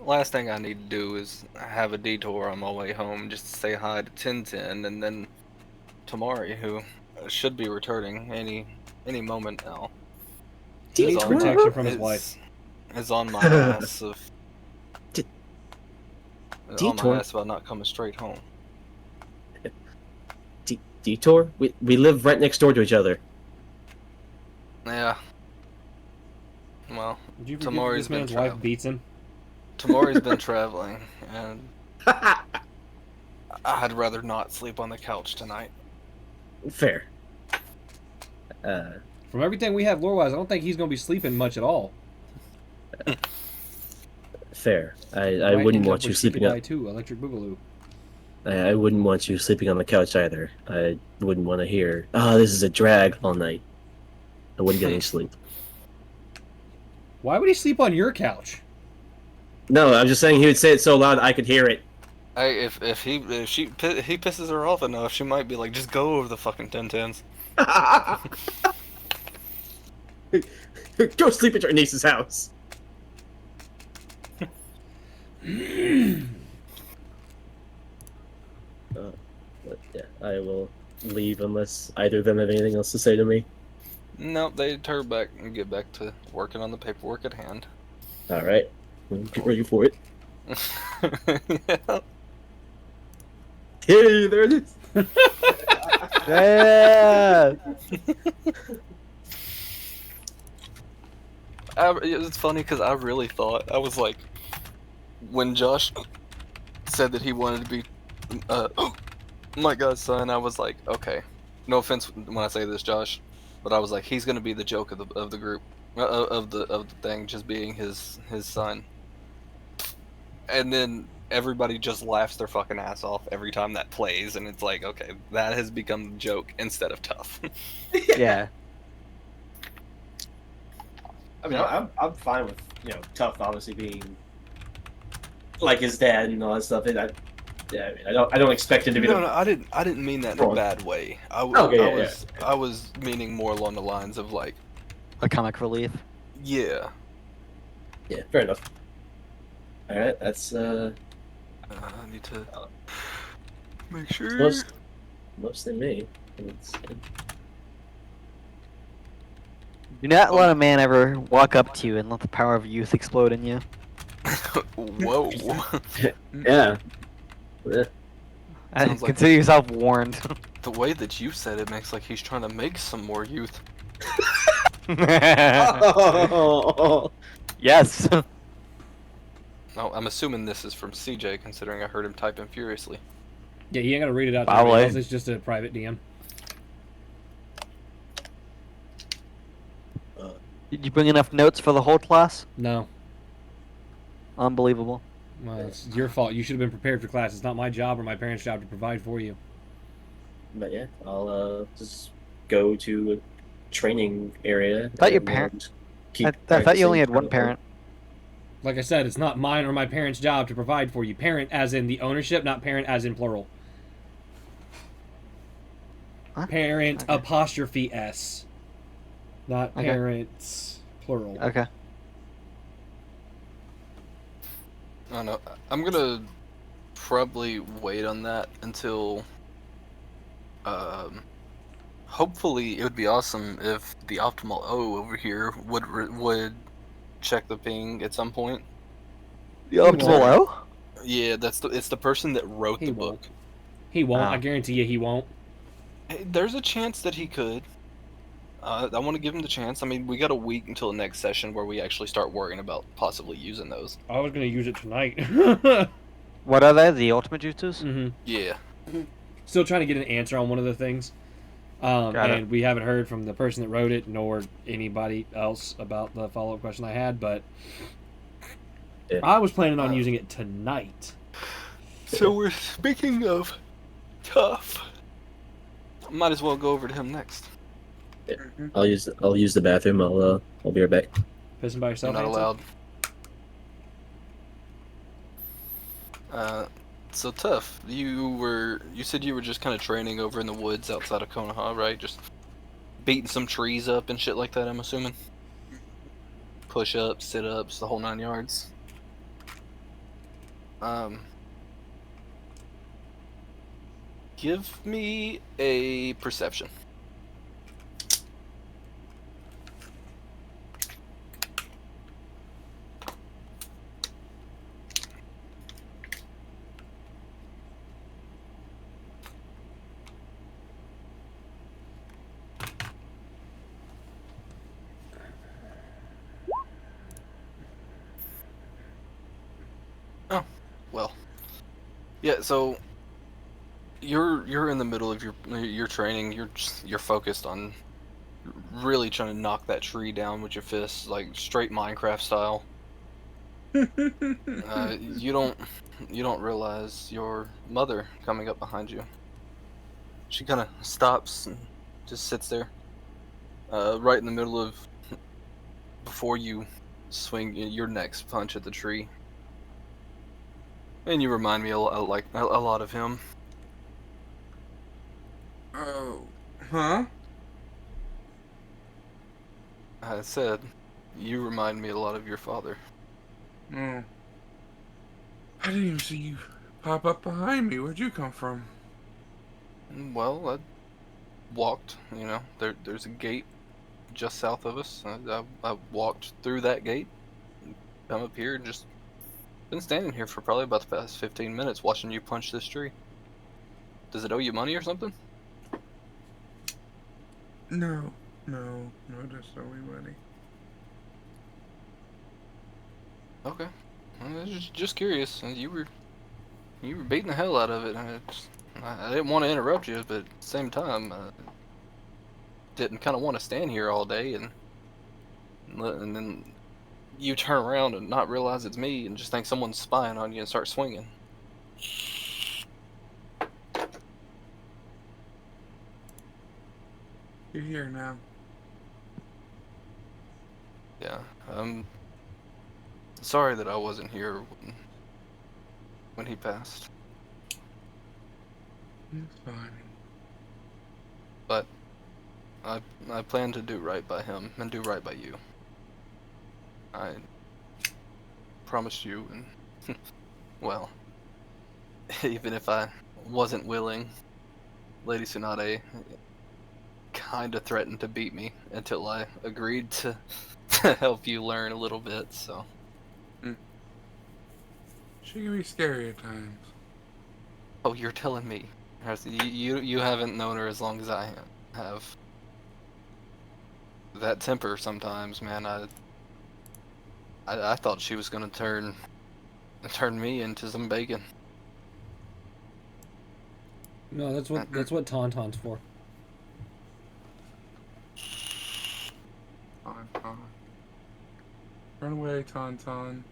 Last thing I need to do is have a detour on my way home just to say hi to Tintin and then Tamari, who should be returning any moment now. He needs Detour? protection from his wife. Is on my ass of D- on my Detour? ass about not coming straight home. Detour? We live right next door to each other. Yeah. Well, Did you forget that Tamari's this been man's wife traveling. beats him? Tamari's been traveling, and I'd rather not sleep on the couch tonight. Fair. From everything we have lore-wise, I don't think he's going to be sleeping much at all. Fair. I Might wouldn't end up want you with sleeping Shikadai on... too, Electric Boogaloo. I wouldn't want you sleeping on the couch either. I wouldn't want to hear, this is a drag all night. I wouldn't get any sleep. Why would he sleep on your couch? No, I'm just saying he would say it so loud I could hear it. Hey, if he pisses her off enough, she might be like, just go over the fucking Tintins. Go sleep at your niece's house. But yeah, I will leave unless either of them have anything else to say to me. Nope, they turn back and get back to working on the paperwork at hand. All right, get ready for it. Yeah. Hey, there it is. Yeah. It's funny because I really thought, I was like, when Josh said that he wanted to be my godson, I was like, okay, no offense when I say this, Josh, but I was like, he's gonna be the joke of the group, of the thing, just being his son. And then everybody just laughs their fucking ass off every time that plays, and it's like, okay, that has become the joke instead of tough. Yeah. I mean, I'm fine with Tough obviously being like his dad and all that stuff. I mean, I don't expect him to be. No, I didn't mean that in a Wrong. bad way. I was meaning more along the lines of like, A comic relief. yeah. Yeah, fair enough. All right, that's I need to make sure. mostly me. It's- Do not let a man ever walk up to you and let the power of youth explode in you. Whoa. Yeah. Sounds like- Consider yourself warned. The way that you said it makes like he's trying to make some more youth. Yes. Oh, I'm assuming this is from CJ, considering I heard him typing furiously. Yeah, he ain't gonna read it out to Probably. everybody else. It's just a private DM. Did you bring enough notes for the whole class? No. Unbelievable. Well, it's your fault. You should have been prepared for class. It's not my job or my parents' job to provide for you. But yeah, I'll just go to a training area. Thought your and, parent- keep I thought you only had one practicing. parent. Like I said, it's not mine or my parents' job to provide for you. Parent as in the ownership, not parent as in plural. Huh? Parent Okay. apostrophe S. Not Okay. parents plural. Okay. I don't know. I'm gonna probably wait on that until. Hopefully, it would be awesome if the optimal O over here would check the ping at some point. The optimal O? Yeah, it's the person that wrote He the won't. book. He won't. Ah. I guarantee you he won't. Hey, there's a chance that he could. I want to give him the chance. I mean, we got a week until the next session where we actually start worrying about possibly using those. I was going to use it tonight. What are they? The ultimate jutsus? hmm Yeah. Still trying to get an answer on one of the things. Got it. And we haven't heard from the person that wrote it nor anybody else about the follow-up question I had, but Yeah. I was planning on using it tonight. So we're speaking of tough. Might as well go over to him next. I'll use the bathroom. I'll be right back. Pissing by You're yourself, not Hanson? allowed. So tough. You said you were just kind of training over in the woods outside of Konoha, right? Just beating some trees up and shit like that, I'm assuming. Push-ups, sit-ups, the whole 9 yards. Give me a perception. Oh, well. Yeah, so you're in the middle of your training. You're focused on really trying to knock that tree down with your fists, like straight Minecraft style. You don't realize your mother coming up behind you. She kind of stops and just sits there, right in the middle of before you swing your next punch at the tree. And you remind me a lot of him. Oh, huh? I said, you remind me a lot of your father. Oh. I didn't even see you pop up behind me. Where'd you come from? Well, I walked. There's a gate just south of us. I walked through that gate, come up here, and just been standing here for probably about the past 15 minutes watching you punch this tree. Does it owe you money or something? No, just so we money. Okay. I was just curious. You were beating the hell out of it. I didn't want to interrupt you, but at the same time, didn't kind of want to stand here all day and then you turn around and not realize it's me and just think someone's spying on you and start swinging. You're here now. Yeah. Sorry that I wasn't here when he passed. It's fine. But I plan to do right by him and do right by you. I promised you, and well, even if I wasn't willing, Lady Tsunade kind of threatened to beat me until I agreed to help you learn a little bit. So She can be scary at times. oh, you're telling me? You haven't known her as long as I have. That temper sometimes, man. I thought she was gonna turn me into some bacon. No, that's what Tauntaun's for. Tauntaun. Run away, Tauntaun.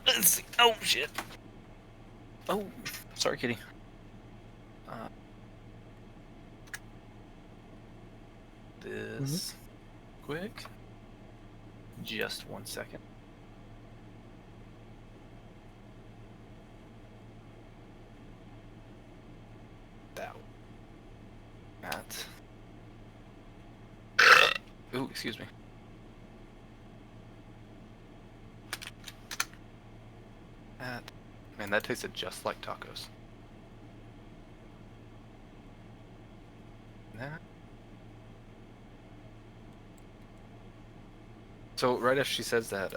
Let's see. Oh shit. Oh, sorry, kitty. This quick. Just 1 second. That. Ooh, excuse me. That. Man, that tasted just like tacos. That. So right after she says that,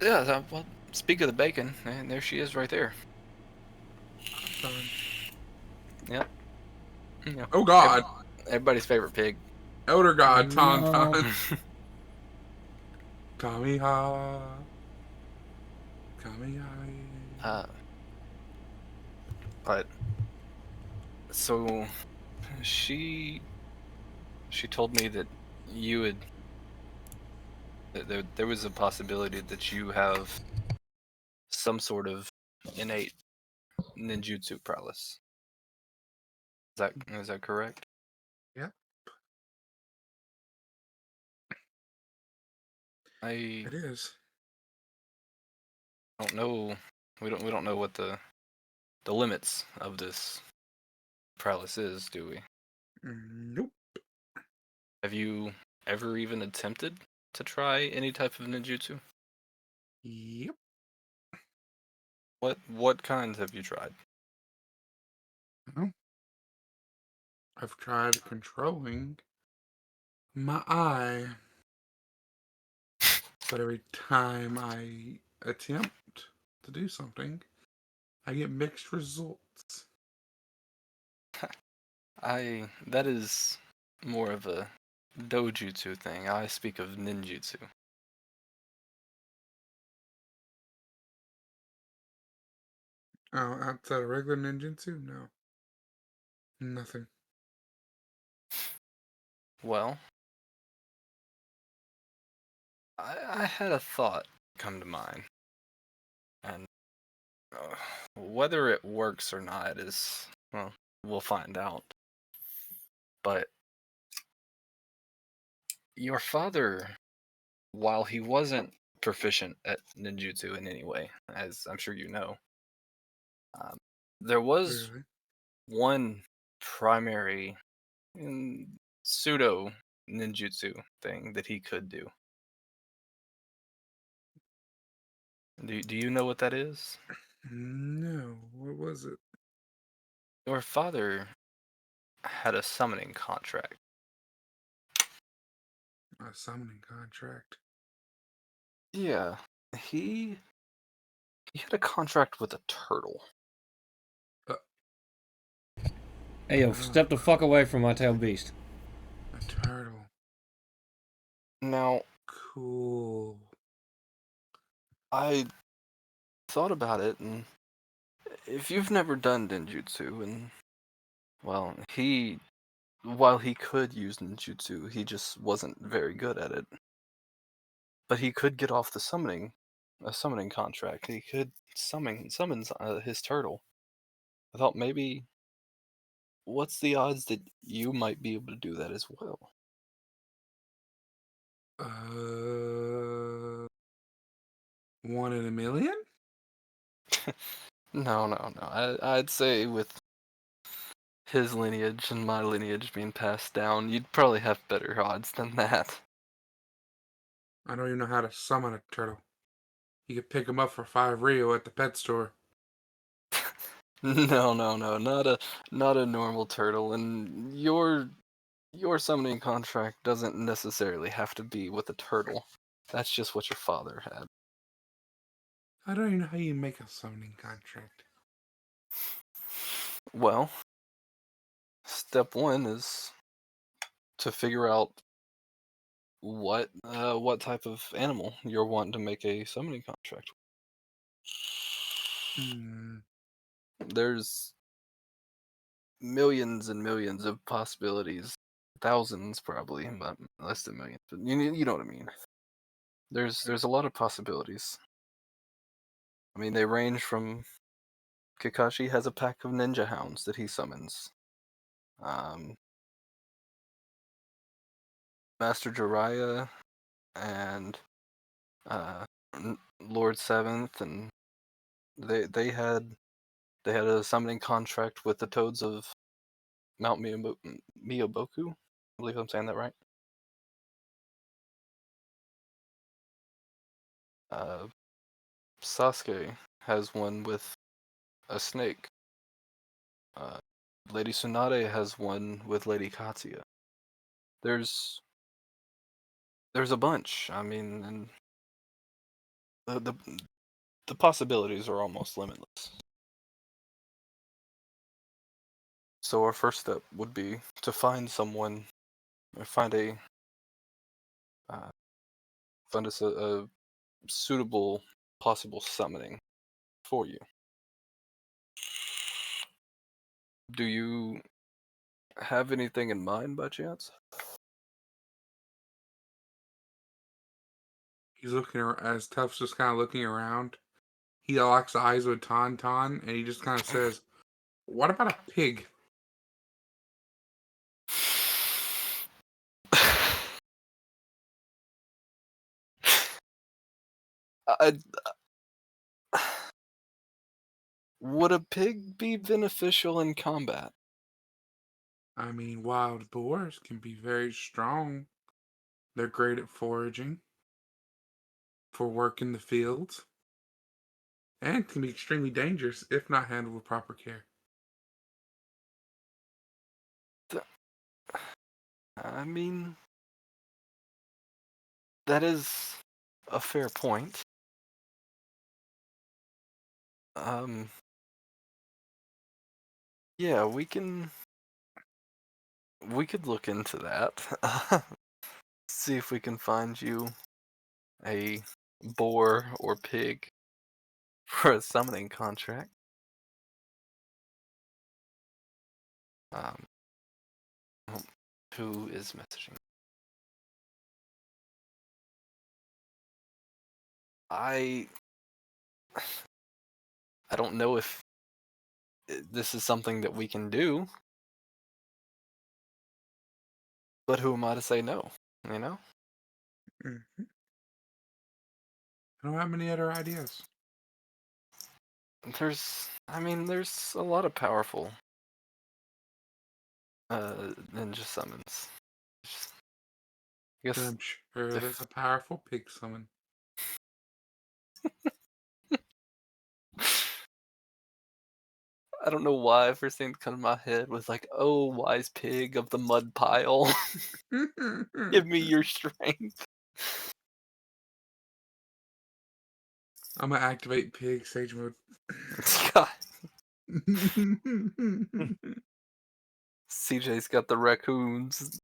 yeah, well, speak of the bacon, and there she is right there. Yep. Yeah. Oh God! Everybody's favorite pig. Elder God, No. Tauntaun. Kamiha. Kamiha. But so she told me that you had there was a possibility that you have some sort of innate ninjutsu prowess. Is that correct? Yep, I it is. don't know. We don't know what the limits of this prowess is, do we? Nope. Have you ever even attempted to try any type of ninjutsu? Yep. What kinds have you tried? Well, I've tried controlling my eye, but every time I attempt to do something, I get mixed results. That is more of a dojutsu thing. I speak of ninjutsu. Oh, outside of regular ninjutsu? No. Nothing. Well, I had a thought come to mind, and uh, whether it works or not is, well, we'll find out. But your father, while he wasn't proficient at ninjutsu in any way, as I'm sure you know, um, there was Clearly. one primary pseudo ninjutsu thing that he could do. Do you know what that is? No. What was it? Your father had a summoning contract. A summoning contract. Yeah, he he had a contract with a turtle. Uh, Hey, yo, oh, step the fuck away from my tail beast. a turtle. Now, Cool. I thought about it, and if you've never done ninjutsu, and well, while he could use ninjutsu, he just wasn't very good at it. But he could get off a summoning contract. He could summons his turtle. I thought maybe, what's the odds that you might be able to do that as well? Uh, 1 in a million? No, no, no. I'd say with his lineage and my lineage being passed down, you'd probably have better odds than that. I don't even know how to summon a turtle. You could pick him up for 5 Rio at the pet store. No, no, no, not a normal turtle, and your summoning contract doesn't necessarily have to be with a turtle. That's just what your father had. I don't even know how you make a summoning contract. Well, step one is to figure out what type of animal you're wanting to make a summoning contract Hmm. with. There's millions and millions of possibilities, thousands probably, but less than millions. But you know what I mean. There's a lot of possibilities. I mean, they range from Kakashi has a pack of ninja hounds that he summons. Um, Master Jiraiya and uh, Lord Seventh, and they they had they had a summoning contract with the Toads of Mount Miyoboku. I believe I'm saying that right. Uh, Sasuke has one with a snake. Uh, Lady Tsunade has one with Lady Katsuya. There's there's a bunch. I mean, and the possibilities are almost limitless. So our first step would be to find someone, or uh, find us a suitable possible summoning for you. Do you have anything in mind by chance? He's looking as Tuff's just kind of looking around. He locks eyes with Tauntaun, and he just kind of says, "What about a pig?" I, would a pig be beneficial in combat? I mean, wild boars can be very strong. They're great at foraging, for work in the fields, and can be extremely dangerous if not handled with proper care. I mean, that is a fair point. Um, yeah, we could look into that. See if we can find you a boar or pig for a summoning contract. Um, who is messaging? I I don't know if this is something that we can do, but who am I to say no? You know? Mm-hmm. I don't have many other ideas. There's a lot of powerful ninja summons. I But guess I'm sure there's if a powerful pig summon. I don't know why first thing that comes to my head was like, oh, wise pig of the mud pile, give me your strength. I'm gonna activate pig sage mode. God, CJ's got the raccoons.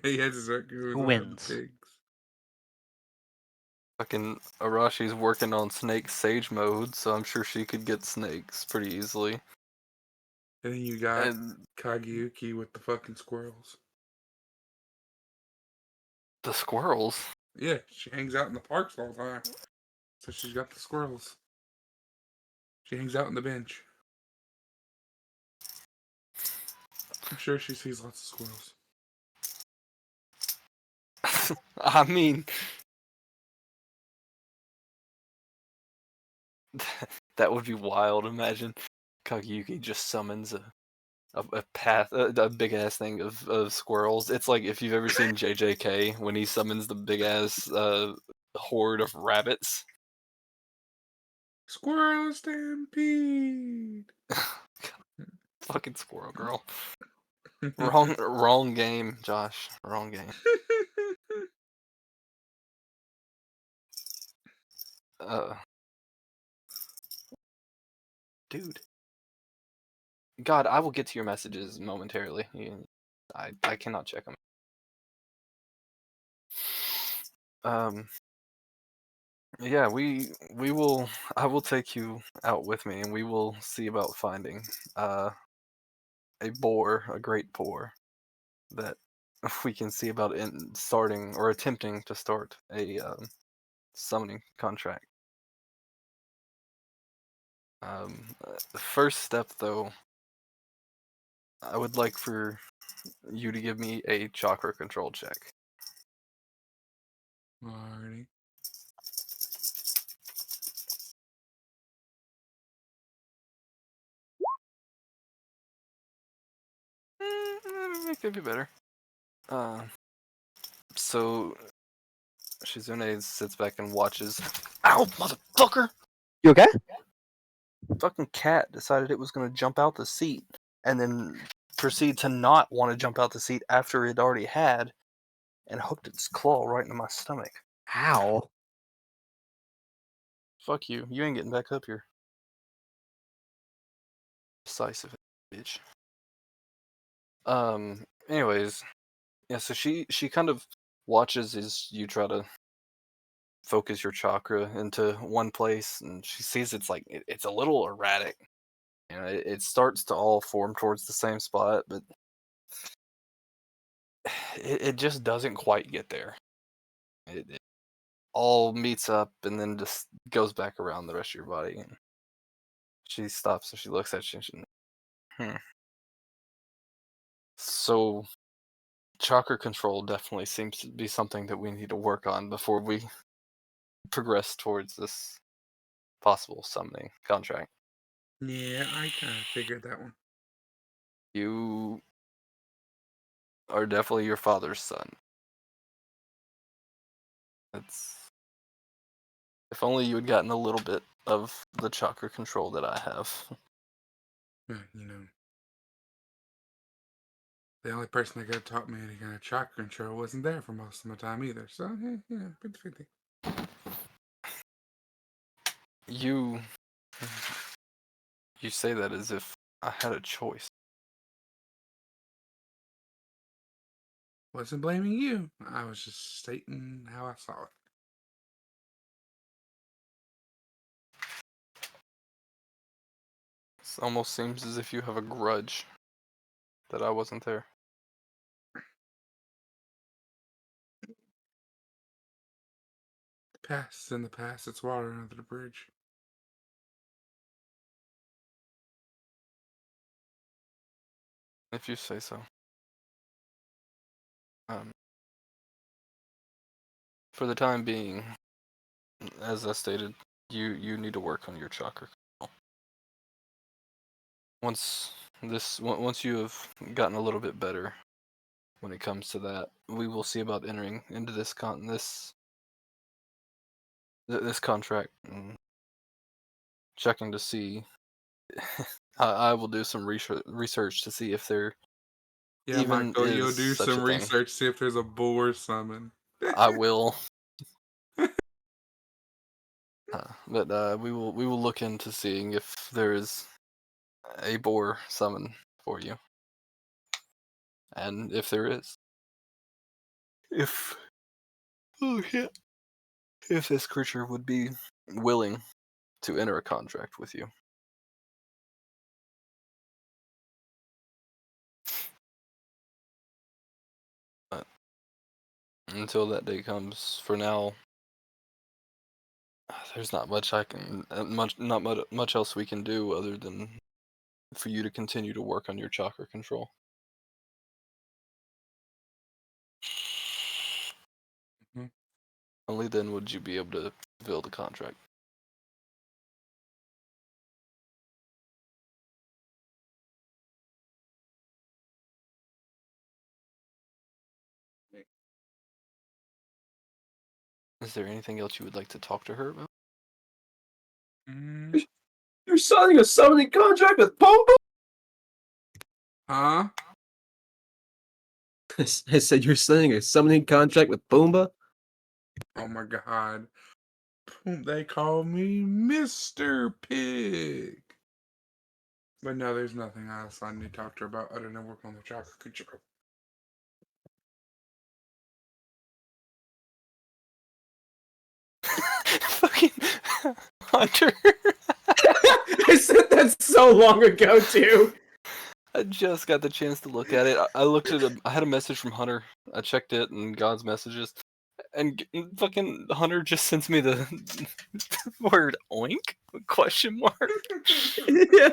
He has his Who raccoons. I have the wins? pigs. Fucking Arashi's working on snake sage mode, so I'm sure she could get snakes pretty easily. And then you got And Kageyuki with the fucking squirrels. the squirrels. Yeah, she hangs out in the parks all the time. So she's got the squirrels. She hangs out on the bench. I'm sure she sees lots of squirrels. I mean, that would be wild. Imagine Kageyuki just summons a big ass thing of squirrels. It's like if you've ever seen JJK when he summons the big ass horde of rabbits. Squirrel stampede! Fucking squirrel girl. Wrong game, Josh. Wrong game. Uh, dude. God, I will get to your messages momentarily. I cannot check them. Yeah, we will. I will take you out with me, and we will see about finding uh a great boar that we can see about in starting or attempting to start a summoning contract. The first step, though, I would like for you to give me a chakra control check. Alrighty. It could be better. So Shizune sits back and watches. Ow, motherfucker! You okay? Fucking cat decided it was gonna jump out the seat, and then proceeded to not want to jump out the seat after it already had, and hooked its claw right into my stomach. Ow. Fuck you! You ain't getting back up here. Decisive bitch. Anyways, yeah. So she kind of watches as you try to focus your chakra into one place, and she sees it's like it's a little erratic. You know, it starts to all form towards the same spot, but it just doesn't quite get there. It all meets up and then just goes back around the rest of your body. And she stops and she looks at you and So chakra control definitely seems to be something that we need to work on before we progress towards this possible summoning contract. Yeah, I kind of figured that one. You are definitely your father's son. It's if only you had gotten a little bit of the chakra control that I have. Yeah, the only person that could have taught me any kind of chakra control wasn't there for most of my time either. So, yeah, 50-50. You you say that as if I had a choice. Wasn't blaming you. I was just stating how I saw it. It almost seems as if you have a grudge that I wasn't there. The past is in the past. It's water under the bridge. If you say so. Um, for the time being, as I stated, you need to work on your chakra. Once you have gotten a little bit better when it comes to that, we will see about entering into this this contract and checking to see. I will do some research to see if there Yeah, even Michael, you'll is do such some a thing. research, see if there's a boar summon. I will. But we will look into seeing if there is a boar summon for you, and if there is, if oh shit, if this creature would be willing to enter a contract with you. But until that day comes, for now, there's not much I can, not much else we can do other than for you to continue to work on your chakra control. Mhm. Only then would you be able to fulfill the contract. Is there anything else you would like to talk to her about? Mm, You're signing a summoning contract with Pombo? huh? I said you're signing a summoning contract with Pumbaa? Oh my god. They call me Mr. Pig. But no, there's nothing else I need to talk to her about other than work on the chakra control. Fucking Hunter. I said that so long ago, too. I just got the chance to look at it. I looked at I had a message from Hunter. I checked it and God's messages. And fucking Hunter just sends me the word oink? Question mark. Yeah.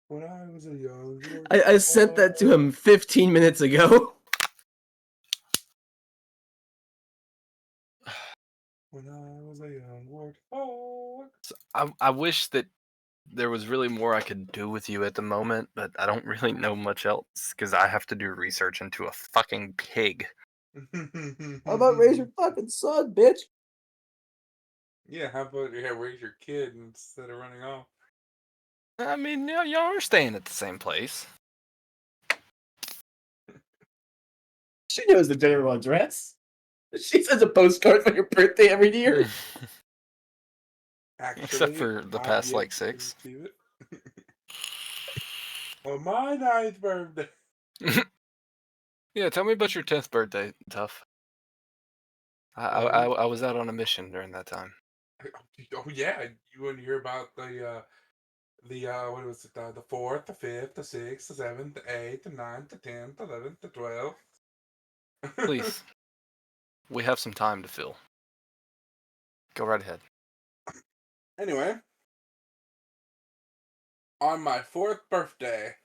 When I was a young I sent that to him 15 minutes ago. When I was a young warthog. So I wish that there was really more I could do with you at the moment, but I don't really know much else because I have to do research into a fucking pig. How about raise your fucking son, bitch? Yeah, how about raise your kid instead of running off? I mean, y'all are staying at the same place. She knows the general address. She sends a postcard for your birthday every year. Actually, Except for the I've past, yet like, to 6. receive it. On my 9th birthday. Yeah, tell me about your 10th birthday, Tough. I was out on a mission during that time. Oh yeah, you want to hear about the what was it? The 4th, the 5th, the 6th, the 7th, the 8th, the 9th, the 10th, the 11th, the 12th. Please, we have some time to fill. Go right ahead. Anyway, on my 4th birthday,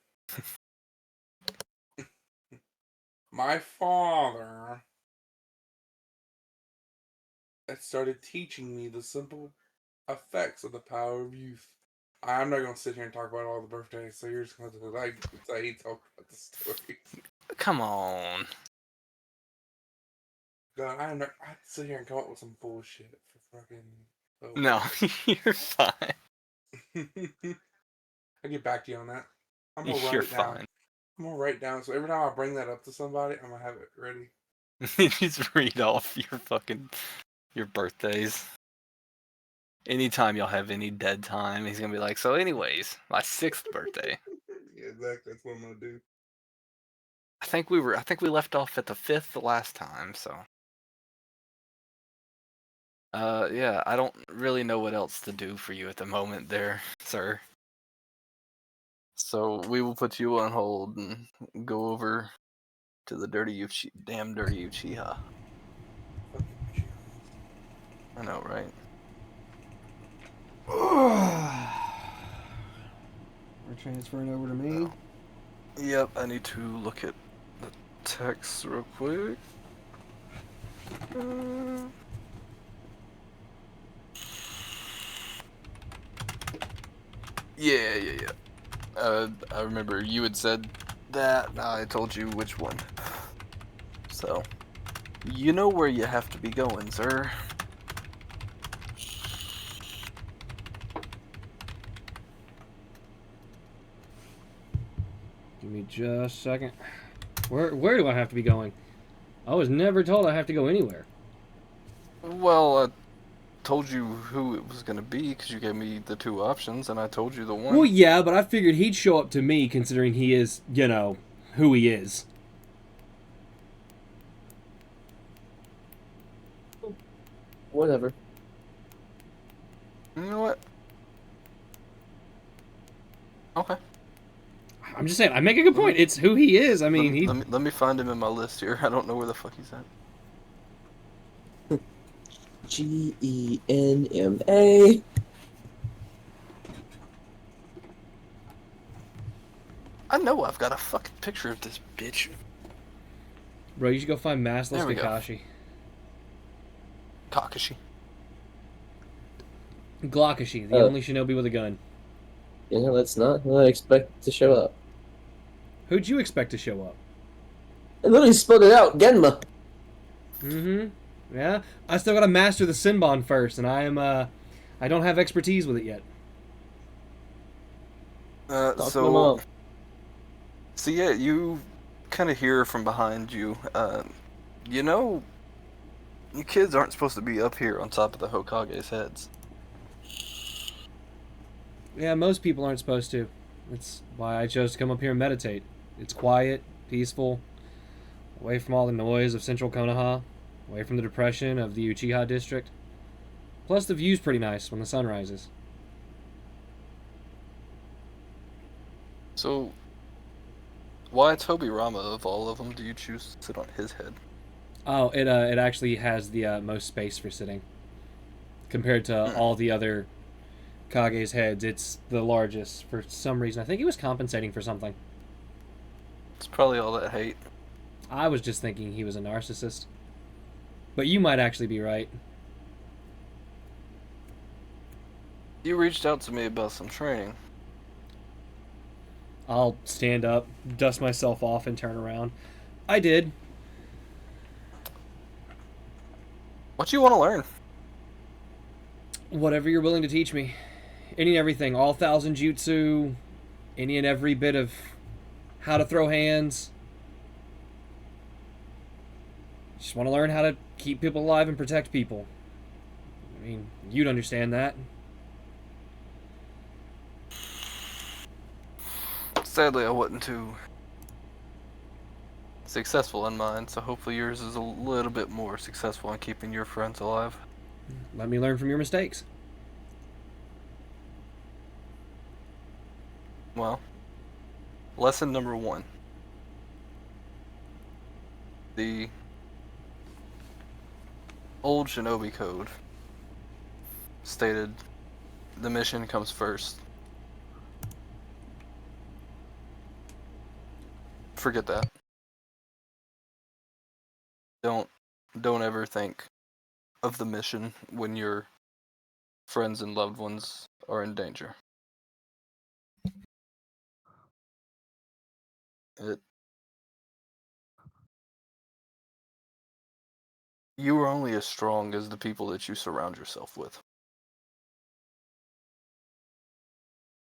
my father had started teaching me the simple effects of the power of youth. I'm not gonna sit here and talk about all the birthdays, so you're just gonna say talk about the story. Come on. God, I sit here and come up with some bullshit for fucking. Oh. No, you're fine. I'll get back to you on that. I'm gonna write You're it down. fine. I'm gonna write down so every time I bring that up to somebody, I'm gonna have it ready. Just read off your birthdays. Anytime y'all have any dead time, he's gonna be like, so anyways, my 6th birthday. Yeah, exactly. That's what I'm gonna do. I think we left off at the 5th the last time, so. Yeah, I don't really know what else to do for you at the moment there, sir. So we will put you on hold and go over to the damn dirty Uchiha. Fucking shit. I know, right? We're transferring over to me. Yep, I need to look at the text real quick. Yeah. I remember you had said that. Now I told you which one. So, you know where you have to be going, sir. Give me just a second. Where do I have to be going? I was never told I have to go anywhere. Well, I told you who it was going to be because you gave me the 2 options, and I told you the one. Well, yeah, but I figured he'd show up to me considering he is, who he is. Whatever. You know what? Okay. I'm just saying, I make a good point. It's who he is. I mean, let me find him in my list here. I don't know where the fuck he's at. GENMA. I know I've got a fucking picture of this bitch. Bro, you should go find Massless There we go. Kakashi. Kakashi. Glockashi, the only shinobi with a gun. Yeah, that's not who I expect to show up. Who'd you expect to show up? I literally spelled it out, Genma. Mm-hmm. Yeah. I still gotta master the Sinbon first, and I don't have expertise with it yet. Talk to my So mom. yeah, you kind of hear from behind you. You kids aren't supposed to be up here on top of the Hokage's heads. Yeah, most people aren't supposed to. That's why I chose to come up here and meditate. It's quiet, peaceful, away from all the noise of central Konoha, away from the depression of the Uchiha district. Plus, the view's pretty nice when the sun rises. So, why Tobirama of all of them do you choose to sit on his head? Oh, it actually has the most space for sitting. Compared to all the other Kage's heads, it's the largest for some reason. I think he was compensating for something. It's probably all that hate. I was just thinking he was a narcissist. But you might actually be right. You reached out to me about some training. I'll stand up, dust myself off, and turn around. I did. What you want to learn? Whatever you're willing to teach me. Any and everything. All 1,000 jutsu. Any and every bit of how to throw hands. Just want to learn how to keep people alive and protect people. I mean, you'd understand that. Sadly, I wasn't too successful in mine, so hopefully yours is a little bit more successful in keeping your friends alive. Let me learn from your mistakes. Well, lesson number 1. The old Shinobi code stated the mission comes first. Forget that. Don't ever think of the mission when your friends and loved ones are in danger. You are only as strong as the people that you surround yourself with.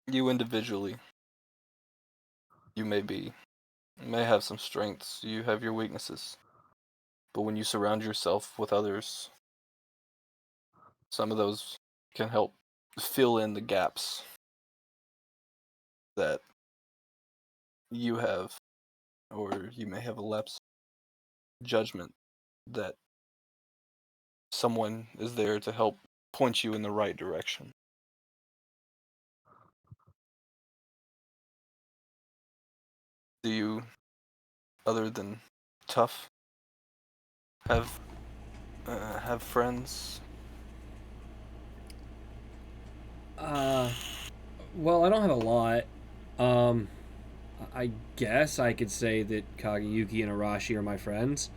You individually, you may have some strengths, you have your weaknesses. But when you surround yourself with others, some of those can help fill in the gaps that you have, or you may have a lapse judgment that someone is there to help point you in the right direction. Do you, other than Tough, have friends? Well, I don't have a lot. I guess I could say that Kageyuki and Arashi are my friends.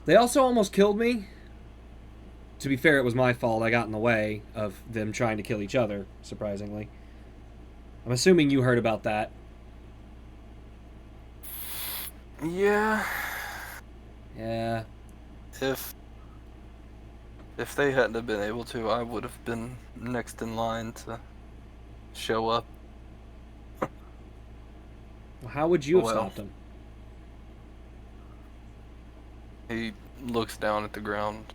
They also almost killed me. To be fair, it was my fault. I got in the way of them trying to kill each other, surprisingly. I'm assuming you heard about that. Yeah. Yeah. If they hadn't have been able to, I would have been next in line to show up. Well, how would you have Well. stopped them? He looks down at the ground.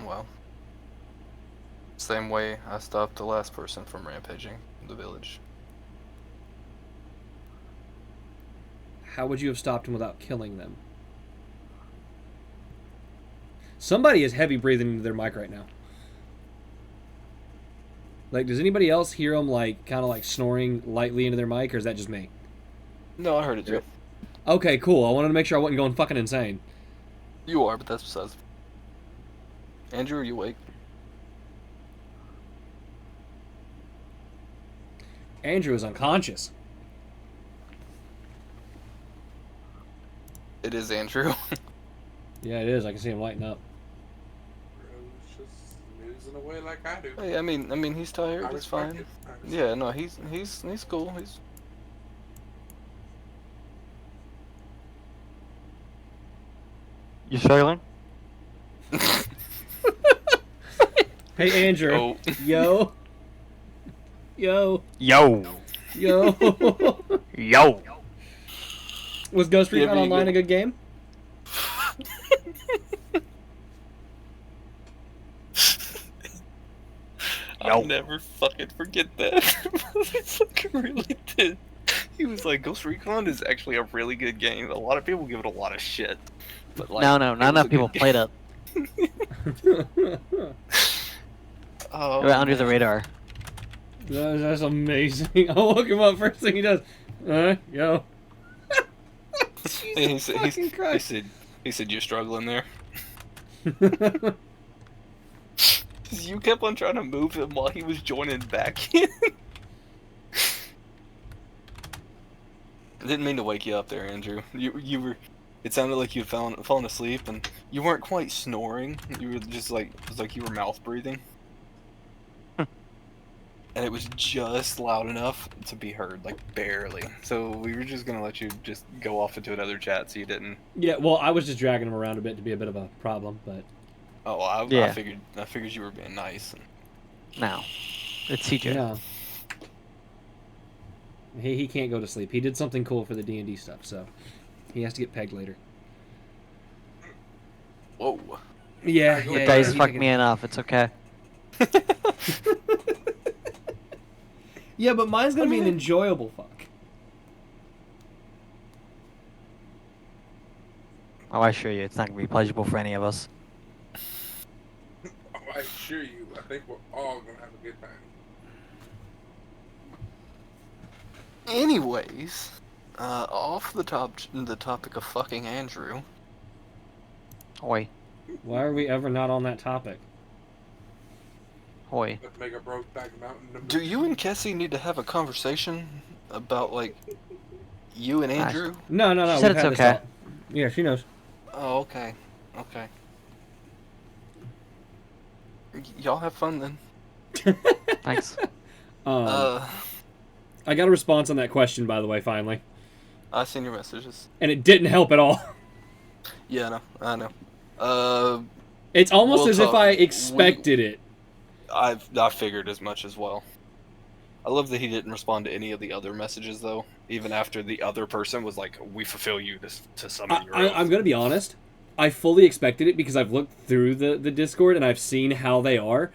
Well, same way I stopped the last person from rampaging the village. How would you have stopped them without killing them? Somebody is heavy breathing into their mic right now. Like, does anybody else hear them, like, kind of like snoring lightly into their mic, or is that just me? No, I heard it too. Yep. Okay, cool. I wanted to make sure I wasn't going fucking insane. You are, but that's besides. Andrew, are you awake? Andrew is unconscious. It is Andrew. Yeah, it is. I can see him lighting up. Bro's just snoozing away like I do. Hey, I mean, he's tired. I It's respect fine. it. I respect Yeah, no, he's cool. He's You struggling? Hey, Andrew. Oh. Yo. Yo. Yo. Yo. Yo. Was Ghost Yeah, Recon but you Online go- a good game? I'll never fucking forget that. He fucking really did. He was like, Ghost Recon is actually a really good game. A lot of people give it a lot of shit. But like, No, it not was enough a people good played game. it. Oh, It went under the man. radar. That's amazing. I woke him up. First thing he does, yo. And Jesus fucking Christ. he said, you're struggling there. You kept on trying to move him while he was joining back in. I didn't mean to wake you up there, Andrew. You were. It sounded like you'd fallen asleep, and you weren't quite snoring. You were just like it was like you were mouth breathing, and it was just loud enough to be heard, like barely. So we were just gonna let you just go off into another chat, so you didn't. Yeah, well, I was just dragging him around a bit to be a bit of a problem, but Oh, I Yeah. figured you were being nice. No. It's CJ. no. He can't go to sleep. He did something cool for the D&D stuff, so he has to get pegged later. Whoa. Yeah, The yeah. Dice yeah, fucked me enough. It's okay. Yeah, but mine's gonna be an enjoyable fuck. Oh, I assure you, it's not gonna be pleasurable for any of us. Oh, I assure you, I think we're all gonna have a good time. Anyways, off the topic of fucking Andrew. Oi. Why are we ever not on that topic? Oi. Let's make a Brokeback Mountain. Do you and Cassie need to have a conversation about like you and Andrew? No. She said we've it's had this okay. talk. Yeah, she knows. Oh, okay. Y'all have fun then. Thanks. I got a response on that question, by the way, finally. I seen your messages. And it didn't help at all. Yeah, I know. It's almost We'll as if talk. I expected it. I figured as much as well. I love that he didn't respond to any of the other messages though, even after the other person was like, "We fulfill you to summon your oath." I'm going to be honest. I fully expected it because I've looked through the Discord and I've seen how they are.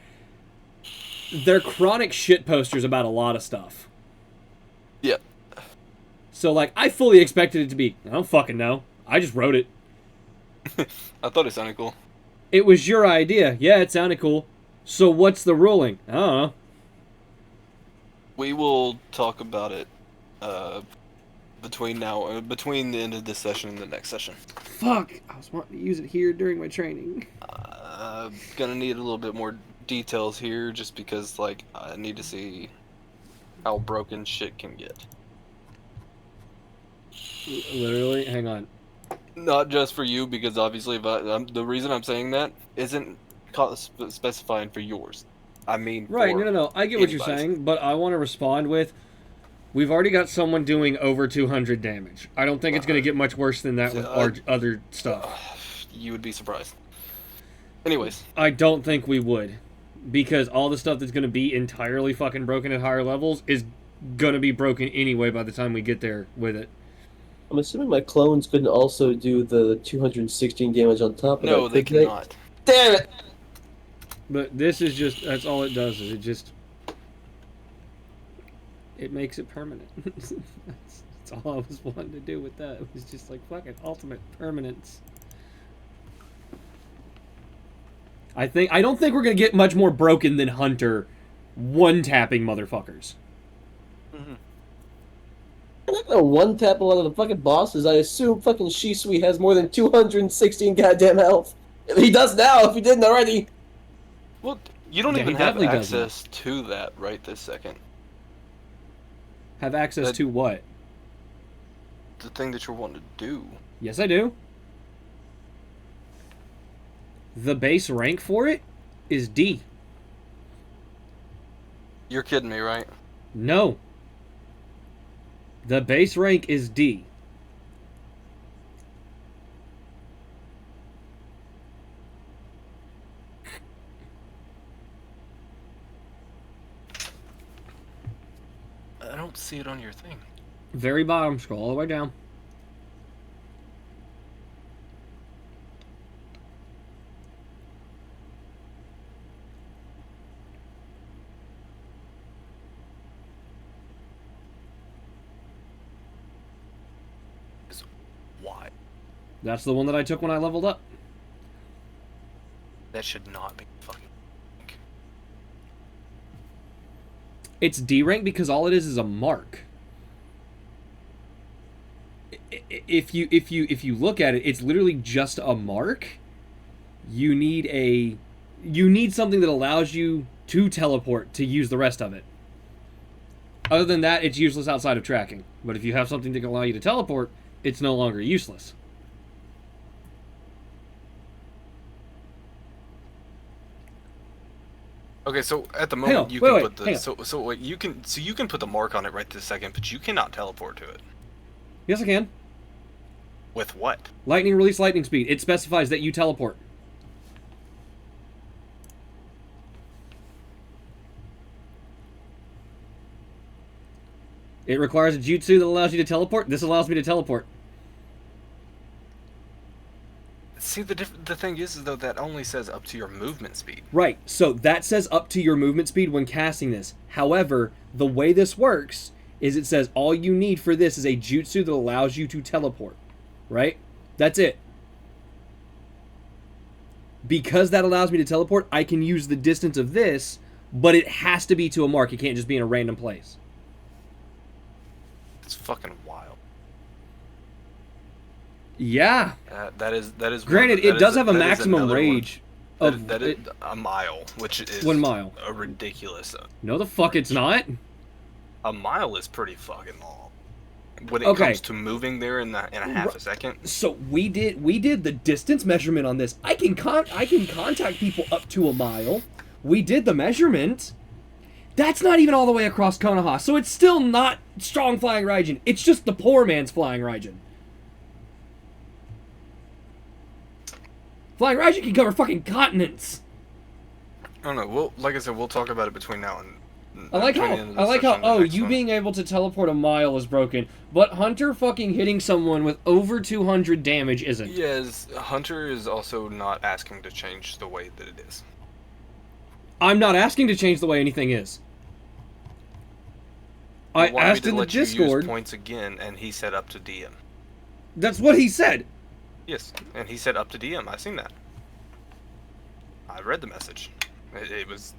They're chronic shit posters about a lot of stuff. Yeah. So, like, I fully expected it to be, I don't fucking know. I just wrote it. I thought it sounded cool. It was your idea. Yeah, it sounded cool. So what's the ruling? I don't know. We will talk about it between the end of this session and the next session. Fuck! I was wanting to use it here during my training. Gonna need a little bit more details here, just because like I need to see how broken shit can get. Literally, hang on. Not just for you, because obviously, the reason I'm saying that isn't specifying for yours. I mean, Right, for no. I get what you're anybody's. saying, but I want to respond with, we've already got someone doing over 200 damage. I don't think it's going to get much worse than that with our other stuff. You would be surprised. Anyways, I don't think we would. Because all the stuff that's going to be entirely fucking broken at higher levels is going to be broken anyway by the time we get there with it. I'm assuming my clones couldn't also do the 216 damage on top of no, that. they could cannot. Damn it! But this is just, that's all it does, is it makes it permanent. that's all I was wanting to do with that. It was just like fucking ultimate permanence. I don't think we're gonna get much more broken than Hunter one-tapping motherfuckers. Mm-hmm. I'm not gonna one-tap a lot of the fucking bosses. I assume fucking Shisui has more than 216 goddamn health. He does now, if he didn't already. Well, you don't Yeah, even he have definitely does access to that right this second. Have access to what? The thing that you're wanting to do. Yes, I do. The base rank for it is D. You're kidding me, right? No. The base rank is D. I don't see it on your thing. Very bottom, scroll all the way down. Why? That's the one that I took when I leveled up. That should not be fucking. It's D rank because all it is a mark. If you look at it, it's literally just a mark. You need something that allows you to teleport to use the rest of it. Other than that, it's useless outside of tracking. But if you have something that can allow you to teleport, it's no longer useless. Okay, so at the Hang moment on, you wait, can wait, put hang the on. wait, you can put the mark on it right this second, but you cannot teleport to it. Yes, I can. With what? Lightning release lightning speed. It specifies that you teleport. It requires a jutsu that allows you to teleport. This allows me to teleport. See, the thing is though that only says up to your movement speed. Right, so that says up to your movement speed when casting this. However, the way this works is it says all you need for this is a jutsu that allows you to teleport. Right? That's it. Because that allows me to teleport, I can use the distance of this, but it has to be to a mark. It can't just be in a random place. is fucking wild. Yeah. That is. Granted, that it does is- have a that is maximum another one. range of That is a mile, which is 1 mile. a ridiculous. No, the fuck it's not. A mile is pretty fucking long. When it Okay. comes to moving there in a half a second. So we did the distance measurement on this. I can contact people up to a mile. We did the measurement. That's not even all the way across Konoha, so it's still not strong flying Raijin. It's just the poor man's flying Raijin. Flying Raijin can cover fucking continents. I don't know. Like I said, we'll talk about it between now and. I like between how the end of the session and the oh, next you one. being able to teleport a mile is broken, but Hunter fucking hitting someone with over 200 damage isn't. Yes, Hunter is also not asking to change the way that it is. I'm not asking to change the way anything is. I He wanted me asked to in the let you use Discord. points again, and he said up to DM. That's what he said. Yes, and he said up to DM. I seen that. I read the message. It was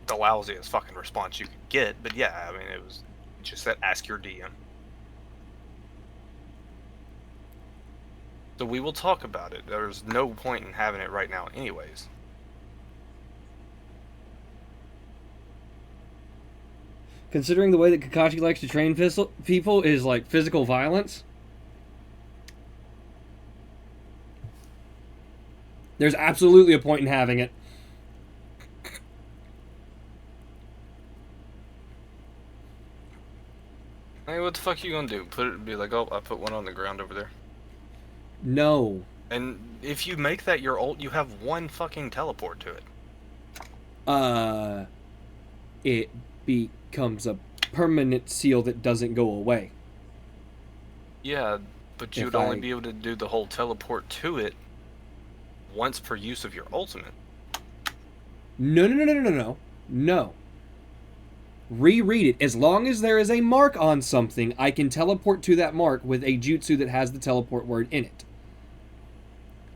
the lousiest fucking response you could get, but yeah, I mean, it just said ask your DM. So we will talk about it. There's no point in having it right now anyways. Considering the way that Kakashi likes to train people is like physical violence, there's absolutely a point in having it. Hey, what the fuck you gonna do? Be like, oh, I put one on the ground over there. No. And if you make that your ult, you have one fucking teleport to it. It becomes a permanent seal that doesn't go away. Yeah, but If you'd only I- be able to do the whole teleport to it once per use of your ultimate. No. Reread it. As long as there is a mark on something, I can teleport to that mark with a jutsu that has the teleport word in it.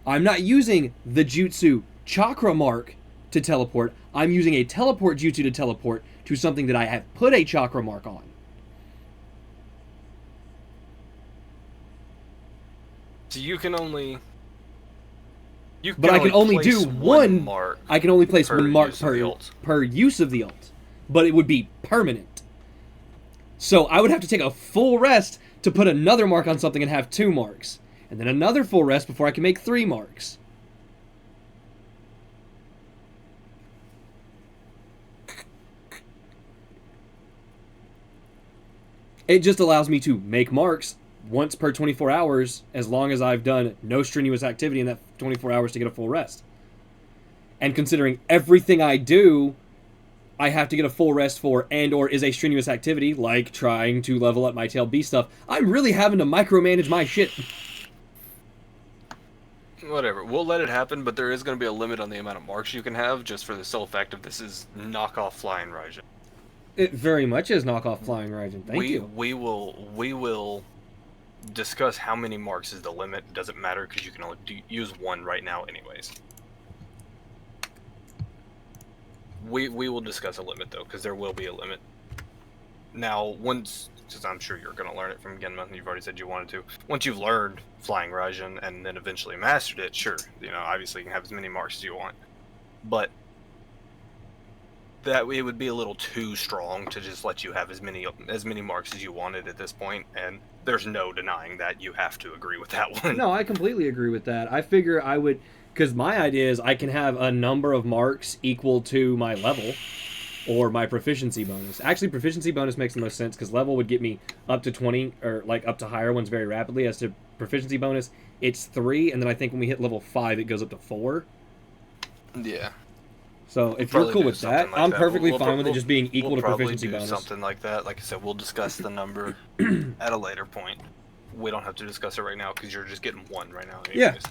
I'm not using the jutsu chakra mark to teleport. I'm using a teleport jutsu to teleport to something that I have put a chakra mark on. So you can only. But I can only place do one mark. I can only place per one mark use of the ult. per use of the ult. But it would be permanent. So I would have to take a full rest to put another mark on something and have 2 marks. And then another full rest before I can make 3 marks. It just allows me to make marks once per 24 hours as long as I've done no strenuous activity in that 24 hours to get a full rest. And considering everything I do, I have to get a full rest for and or is a strenuous activity, like trying to level up my tail B stuff, I'm really having to micromanage my shit. Whatever, we'll let it happen, but there is going to be a limit on the amount of marks you can have, just for the sole fact of this is knockoff Flying Raijin. It very much is knockoff Flying Raijin. Thank you. We will discuss how many marks is the limit. It doesn't matter because you can only use one right now anyways. We will discuss a limit though, because there will be a limit. Now, once, because I'm sure you're going to learn it from Genma, you've already said you wanted to. Once you've learned Flying Raijin and then eventually mastered it, sure, obviously you can have as many marks as you want. But that it would be a little too strong to just let you have as many marks as you wanted at this point, and there's no denying that. You have to agree with that one. No, I completely agree with that. I figure I would, because my idea is I can have a number of marks equal to my level or my proficiency bonus. Actually, proficiency bonus makes the most sense because level would get me up to 20 or like up to higher ones very rapidly. As to proficiency bonus, it's 3, and then I think when we hit level 5, it goes up to 4. Yeah. So if Probably you're cool do with something that, like I'm that. perfectly We'll fine with it we'll- just being equal we'll to probably proficiency do bonus. something like that. Like I said, we'll discuss the number at a later point. We don't have to discuss it right now because you're just getting one right now. Yeah. Anyways.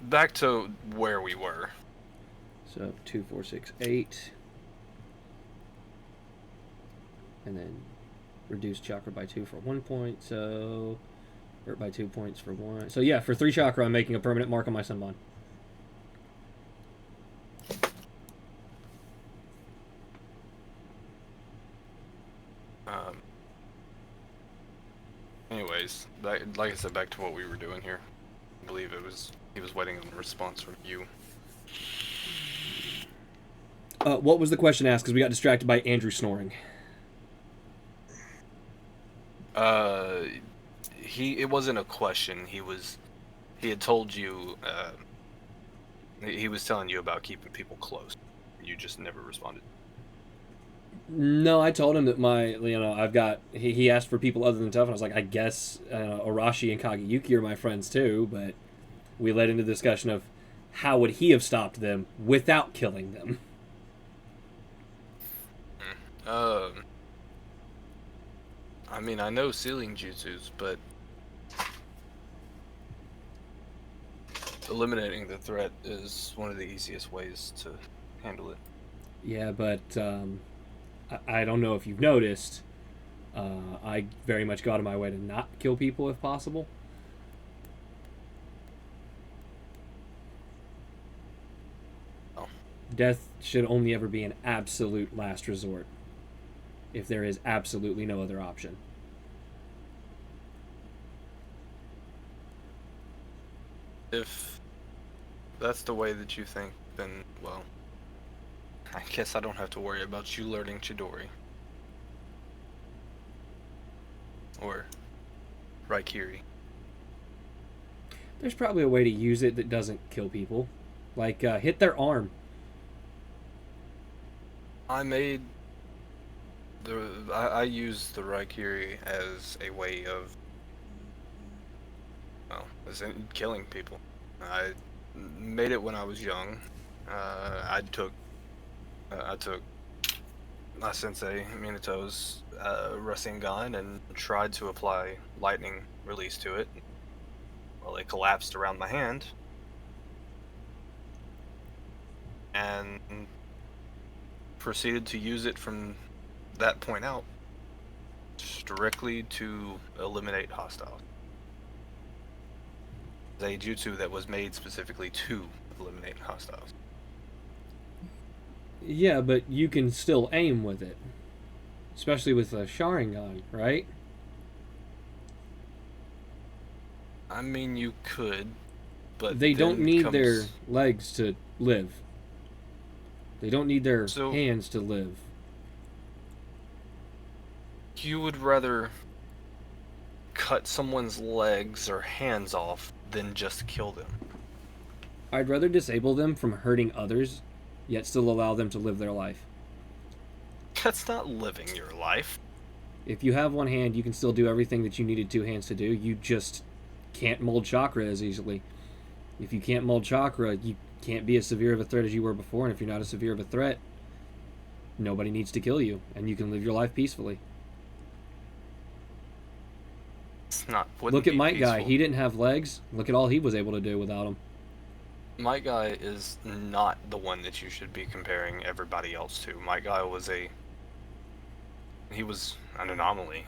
Back to where we were. So 2, 4, 6, 8, and then reduce chakra by 2 for 1 point. So hurt by 2 points for 1. So yeah, for 3 chakra, I'm making a permanent mark on my Senbon. like I said, back to what we were doing here. I believe he was waiting on a response from you. What was the question asked? Because we got distracted by Andrew snoring. It wasn't a question. He had told you. He was telling you about keeping people close. You just never responded. No, I told him that I've got. He asked for people other than Tough, and I was like, I guess Arashi and Kageyuki are my friends too, but we led into the discussion of how would he have stopped them without killing them. I mean, I know sealing jutsus, but eliminating the threat is one of the easiest ways to handle it. Yeah, but I don't know if you've noticed. I very much go out of my way to not kill people if possible. Oh. Death should only ever be an absolute last resort, if there is absolutely no other option. If that's the way that you think, then, well, I guess I don't have to worry about you learning Chidori. Or Raikiri. There's probably a way to use it that doesn't kill people. Like, hit their arm. I use the Raikiri as a way of, well, as in killing people. I made it when I was young. I took my sensei Minato's Rasengan and tried to apply lightning release to it. Well, it collapsed around my hand, and proceeded to use it from that point out strictly to eliminate hostiles. A jutsu that was made specifically to eliminate hostiles. Yeah, but you can still aim with it. Especially with a Sharingan, right? I mean, you could, but they don't then need their legs to live. They don't need their So- hands to live. You would rather cut someone's legs or hands off than just kill them. I'd rather disable them from hurting others, yet still allow them to live their life. That's not living your life. If you have one hand, you can still do everything that you needed two hands to do. You just can't mold chakra as easily. If you can't mold chakra, you can't be as severe of a threat as you were before, and if you're not as severe of a threat, nobody needs to kill you, and you can live your life peacefully. It's not. Look at Might Guy. Peaceful. He didn't have legs. Look at all he was able to do without them. Might Guy is not the one that you should be comparing everybody else to. Might Guy was he was an anomaly.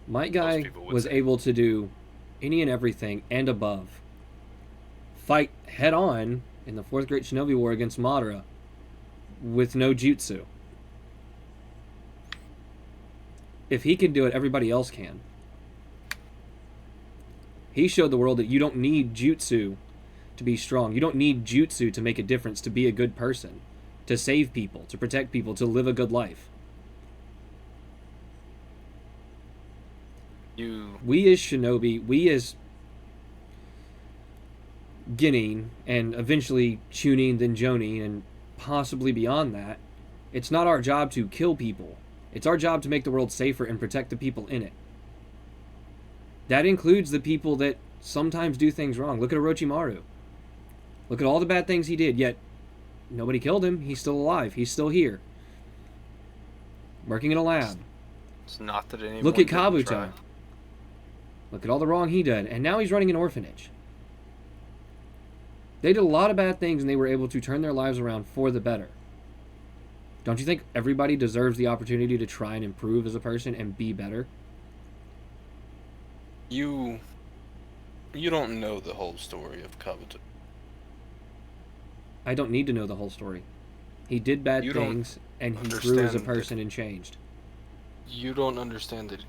Might Guy people would was say. able to do any and everything and above. Fight head on in the Fourth Great Shinobi War against Madara with no jutsu. If he can do it, everybody else can. He showed the world that you don't need jutsu to be strong. You don't need jutsu to make a difference, to be a good person, to save people, to protect people, to live a good life. We as shinobi, we as Genin, and eventually Chunin, then Jonin, and possibly beyond that, it's not our job to kill people. It's our job to make the world safer and protect the people in it. That includes the people that sometimes do things wrong. Look at Orochimaru. Look at all the bad things he did, yet nobody killed him. He's still alive. He's still here. Working in a lab. It's not that anyone. Look at didn't Kabuto. try. Look at all the wrong he did. And now he's running an orphanage. They did a lot of bad things and they were able to turn their lives around for the better. Don't you think everybody deserves the opportunity to try and improve as a person and be better? You don't know the whole story of Kabuto. I don't need to know the whole story. He did bad You don't things and he grew as a understand person and changed. You don't understand that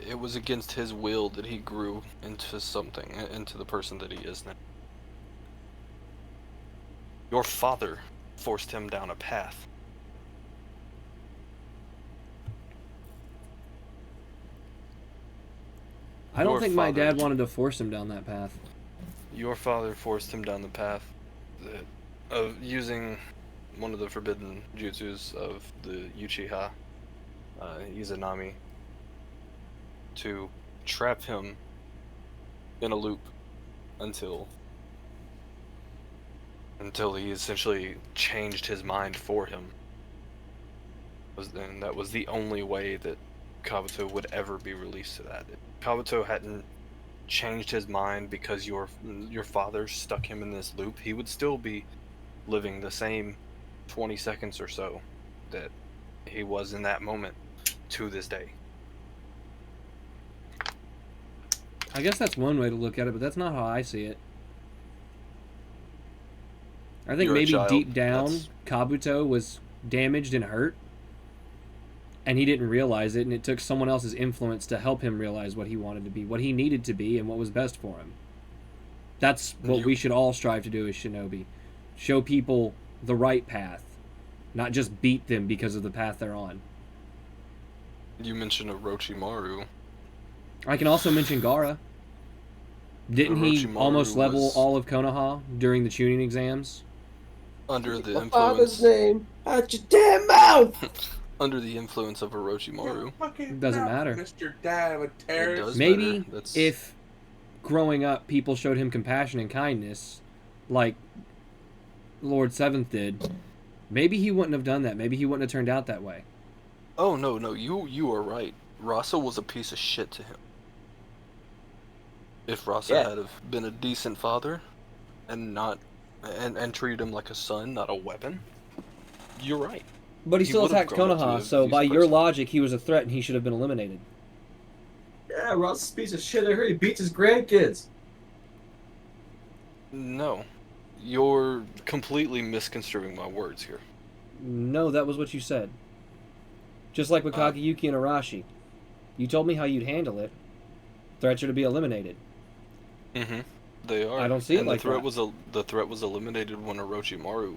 It was against his will that he grew into something, into the person that he is now. Your father forced him down a path. I don't Your think my father- dad wanted to force him down that path. Your father forced him down the path of using one of the forbidden jutsus of the Uchiha, Izanami, to trap him in a loop until he essentially changed his mind for him. And that was the only way that Kabuto would ever be released to that. If Kabuto hadn't changed his mind because your father stuck him in this loop, he would still be living the same 20 seconds or so that he was in that moment to this day. I guess that's one way to look at it, but that's not how I see it. I think You're a maybe child. deep down, That's- Kabuto was damaged and hurt, and he didn't realize it, and it took someone else's influence to help him realize what he wanted to be, what he needed to be, and what was best for him. That's what we should all strive to do as shinobi. Show people the right path, not just beat them because of the path they're on. You mentioned Orochimaru. I can also mention Gaara. Didn't he Orochimaru almost level was- all of Konoha during the tuning exams? Under the My father's influence name out your damn mouth. under the influence of Orochimaru. Fucking Doesn't mouth, matter. Mr. Dad of a It terrorist. does Maybe matter. That's- if growing up people showed him compassion and kindness, like Lord Seventh did, maybe he wouldn't have done that. Maybe he wouldn't have turned out that way. Oh no, you are right. Rasa was a piece of shit to him. If Rasa Yeah. had have been a decent father and treated him like a son, not a weapon, you're right. But he He still would've attacked grown up to Konoha, a so decent by your person. logic, he was a threat and he should have been eliminated. Yeah, Ross is a piece of shit. I heard he beats his grandkids. No. You're completely misconstruing my words here. No, that was what you said. Just like with Kageyuki and Arashi. You told me how you'd handle it. Threats are to be eliminated. Mm-hmm. They are. I don't see it and like that. The threat was eliminated when Orochimaru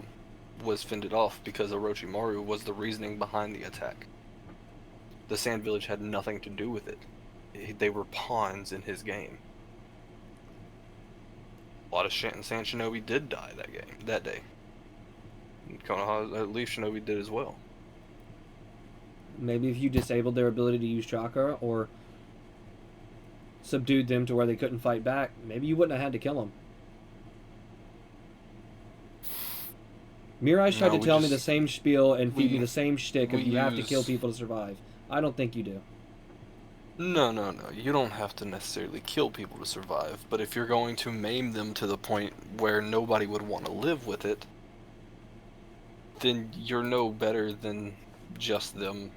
was fended off because Orochimaru was the reasoning behind the attack. The Sand Village had nothing to do with it. They were pawns in his game. A lot of Sand Shinobi did die that day. And Konoha Leaf Shinobi did as well. Maybe if you disabled their ability to use chakra or subdued them to where they couldn't fight back, maybe you wouldn't have had to kill them. Mirage tried No, to we tell me just- the same spiel and feed me we- the same shtick of we you have to use- kill people to survive. I don't think you do. No. You don't have to necessarily kill people to survive, but if you're going to maim them to the point where nobody would want to live with it, then you're no better than just them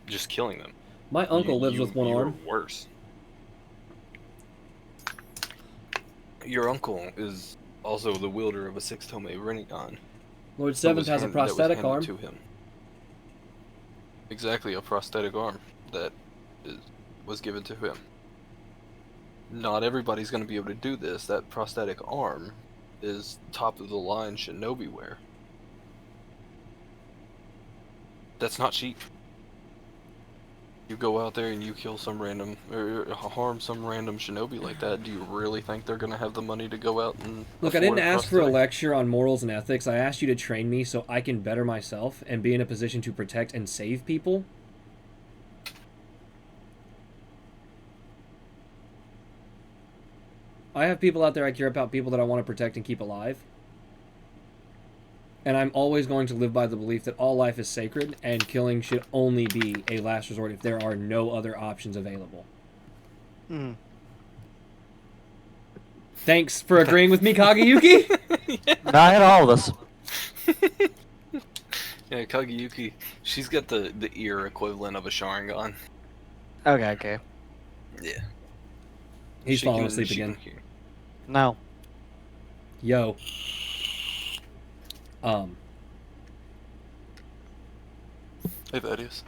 just killing them. My uncle lives with one you're arm. Worse. Your uncle is also the wielder of a six-tome Rinnegan. Lord that Seventh was has a hand- that was prosthetic handed arm. to him. Exactly, a prosthetic arm that was given to him. Not everybody's going to be able to do this. That prosthetic arm is top of the line shinobi wear. That's not cheap. You go out there and you kill some random or harm some random shinobi like that. Do you really think they're going to have the money to go out and Look, I afford didn't ask for a prosthetic? lecture on morals and ethics. I asked you to train me so I can better myself and be in a position to protect and save people. I have people out there I care about, people that I want to protect and keep alive. And I'm always going to live by the belief that all life is sacred and killing should only be a last resort if there are no other options available. Hmm. Thanks for agreeing with me, Kageyuki. Not all of us. Yeah, Kageyuki, she's got the ear equivalent of a Sharingan. Okay. Yeah. He's She falling can- asleep she again. can hear. No. Yo. Hey, Thaddeus.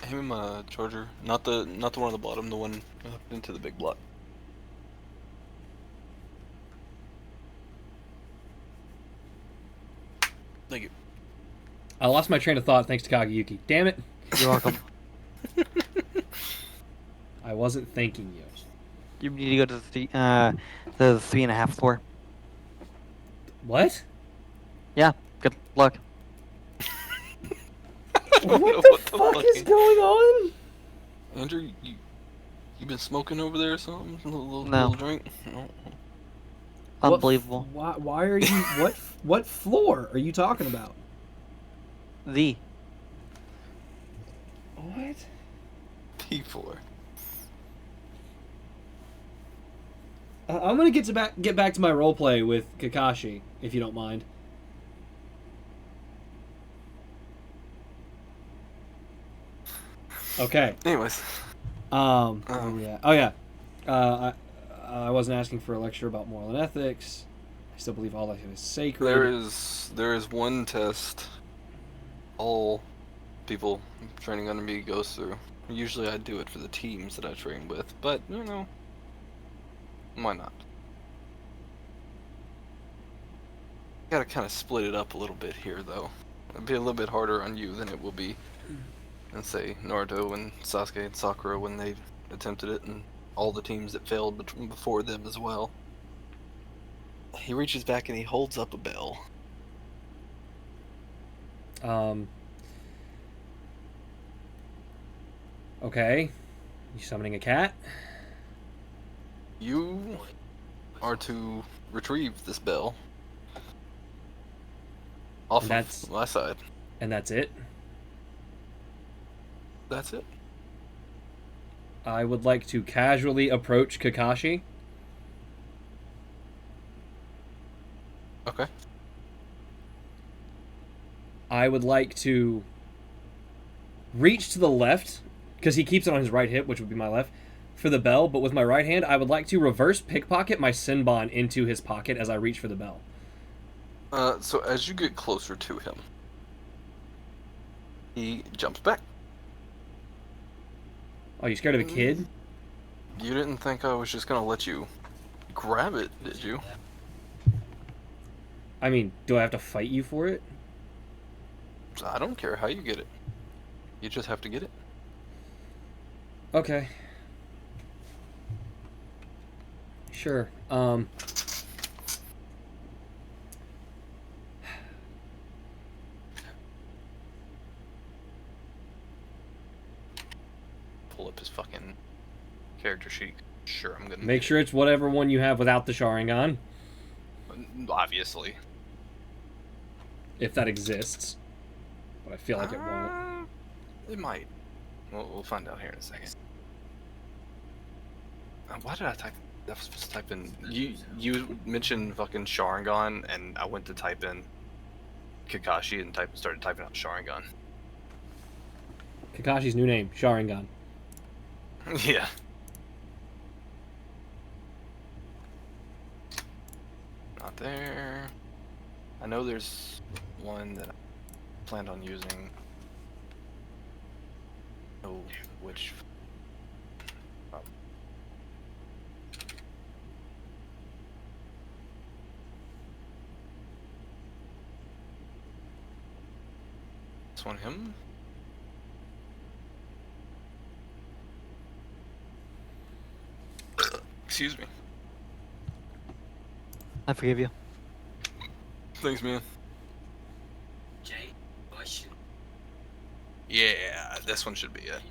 Hand me my charger. Not the one on the bottom, the one into the big block. Thank you. I lost my train of thought thanks to Kageyuki. Damn it. You're welcome. I wasn't thanking you. You need to go to the 3.5 floor. What? Yeah. Good luck. What the fuck is going on? Andrew, you been smoking over there or something? No. Little drink? No. Unbelievable. Why are you? What floor are you talking about? The. What? P4. I'm gonna get back to my roleplay with Kakashi, if you don't mind. Okay. Anyways. Oh yeah. I wasn't asking for a lecture about moral and ethics. I still believe all life is sacred. There is one test all people training under me goes through. Usually I do it for the teams that I train with, but you know, why not? Gotta kind of split it up a little bit here, though. It'll be a little bit harder on you than it will be, and say Naruto and Sasuke and Sakura when they attempted it, and all the teams that failed before them as well. He reaches back and he holds up a bell. Okay. You summoning a cat? You are to retrieve this bell off of my side. And that's it? That's it. I would like to casually approach Kakashi. Okay. I would like to reach to the left, because he keeps it on his right hip, which would be my left, for the bell, but with my right hand, I would like to reverse pickpocket my Senbon into his pocket as I reach for the bell. So as you get closer to him, he jumps back. Oh, you scared of a kid? You didn't think I was just gonna let you grab it, did you? I mean, do I have to fight you for it? I don't care how you get it. You just have to get it. Okay. Sure. Pull up his fucking character sheet. Sure, I'm gonna Make sure it's whatever one you have without the Sharingan, obviously. if that exists. But I feel like it won't. It might. We'll find out here in a second. Why did I type? I was supposed to type in. You mentioned fucking Sharingan, and I went to type in Kakashi and started typing out Sharingan. Kakashi's new name, Sharingan. Yeah. Not there. I know there's one that I planned on using. Oh, which? Oh. This one, him? Excuse me. I forgive you. Thanks, man. Jay, question. Yeah, this one should be it.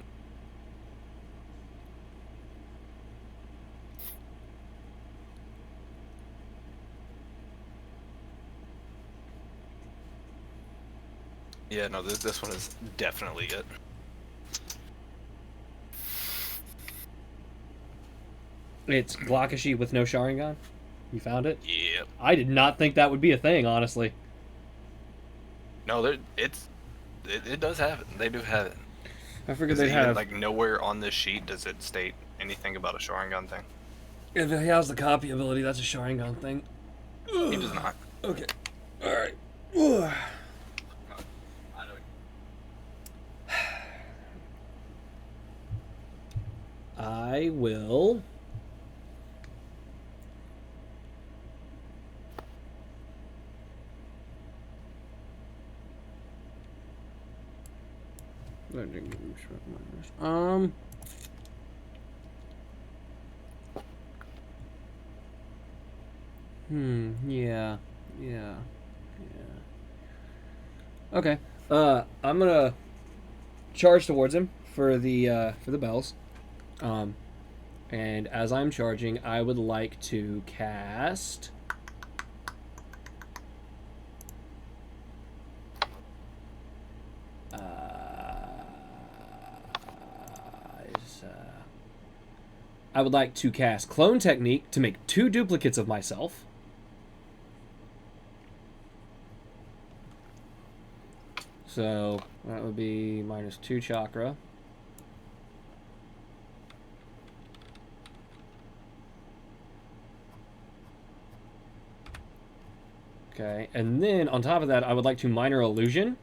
Yeah, no, this one is definitely it. It's Glockashi with no Sharingan? You found it? Yep. I did not think that would be a thing, honestly. No, it does have it. They do have it. I figured Is they'd it even, have... like, nowhere on this sheet does it state anything about a Sharingan thing? If it has the copy ability, that's a Sharingan thing. He does not. Okay. Alright. I will. Yeah. Yeah. Okay. I'm gonna charge towards him for the bells. And as I'm charging, I would like to cast. I would like to cast Clone Technique to make 2 duplicates of myself. So that would be -2 chakra. Okay, and then on top of that, I would like to minor illusion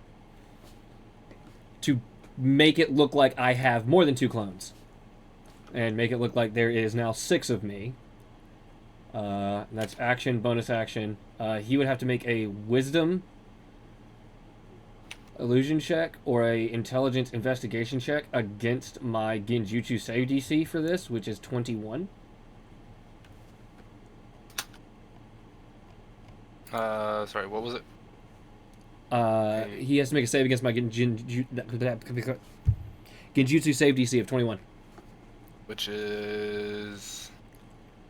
to make it look like I have more than 2 clones. And make it look like there is now 6 of me. That's action, bonus action. He would have to make a wisdom illusion check or a intelligence investigation check against my Genjutsu save DC for this, which is 21. Sorry, what was it? He has to make a save against my Genjutsu save DC of 21. Which is...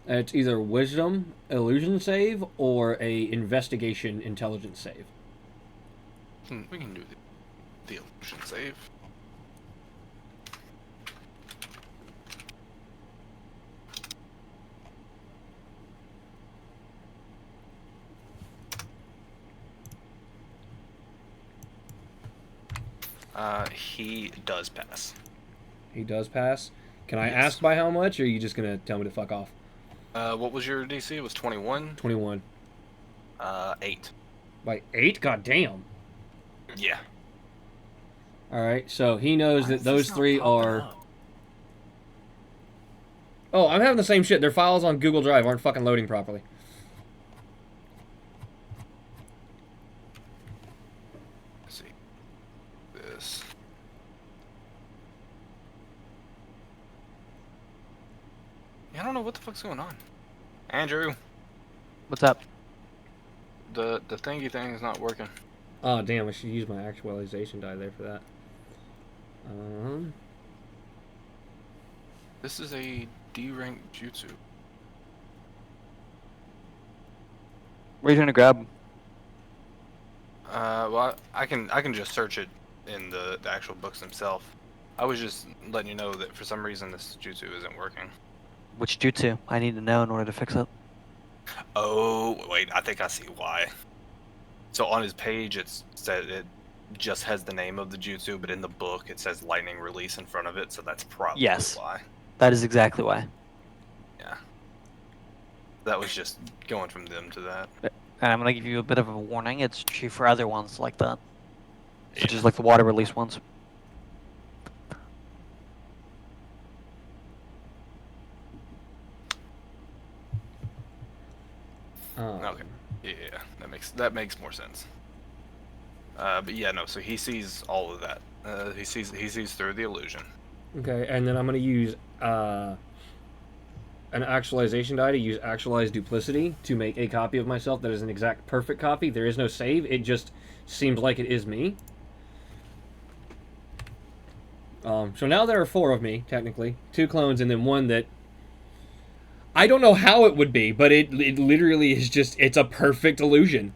It's either wisdom illusion save or a investigation intelligence save. We can do the illusion save. He does pass. He does pass. Can I Yes. ask by how much, or are you just gonna tell me to fuck off? What was your DC? It was 21? 21. 8. By 8? God damn. Yeah. Alright, so he knows Why that is those this not 3 popping are... up? Oh, I'm having the same shit. Their files on Google Drive aren't fucking loading properly. Let's see. This. Yeah, I don't know what the fuck's going on. Andrew, What's up? the thingy thing is not working. Oh, damn, I should use my actualization die there for that. This is a D rank jutsu. Where are you trying to grab? Well, I can just search it in the actual books themselves. I was just letting you know that for some reason this jutsu isn't working. Which jutsu? I need to know in order to fix it. Oh, wait, I think I see why. So on his page, it just has the name of the jutsu, but in the book it says lightning release in front of it, so that's probably Yes. why. That is exactly why. Yeah. That was just going from them to that. And I'm gonna give you a bit of a warning. It's true for other ones like that, such Yeah. as like the water release ones. Okay. Yeah, that makes more sense. But yeah, no. So he sees all of that. He sees through the illusion. Okay, and then I'm going to use an actualization die to use actualized duplicity to make a copy of myself that is an exact perfect copy. There is no save. It just seems like it is me. So now there are 4 of me, technically. 2 clones and then 1 that... I don't know how it would be, but it literally is just... It's a perfect illusion.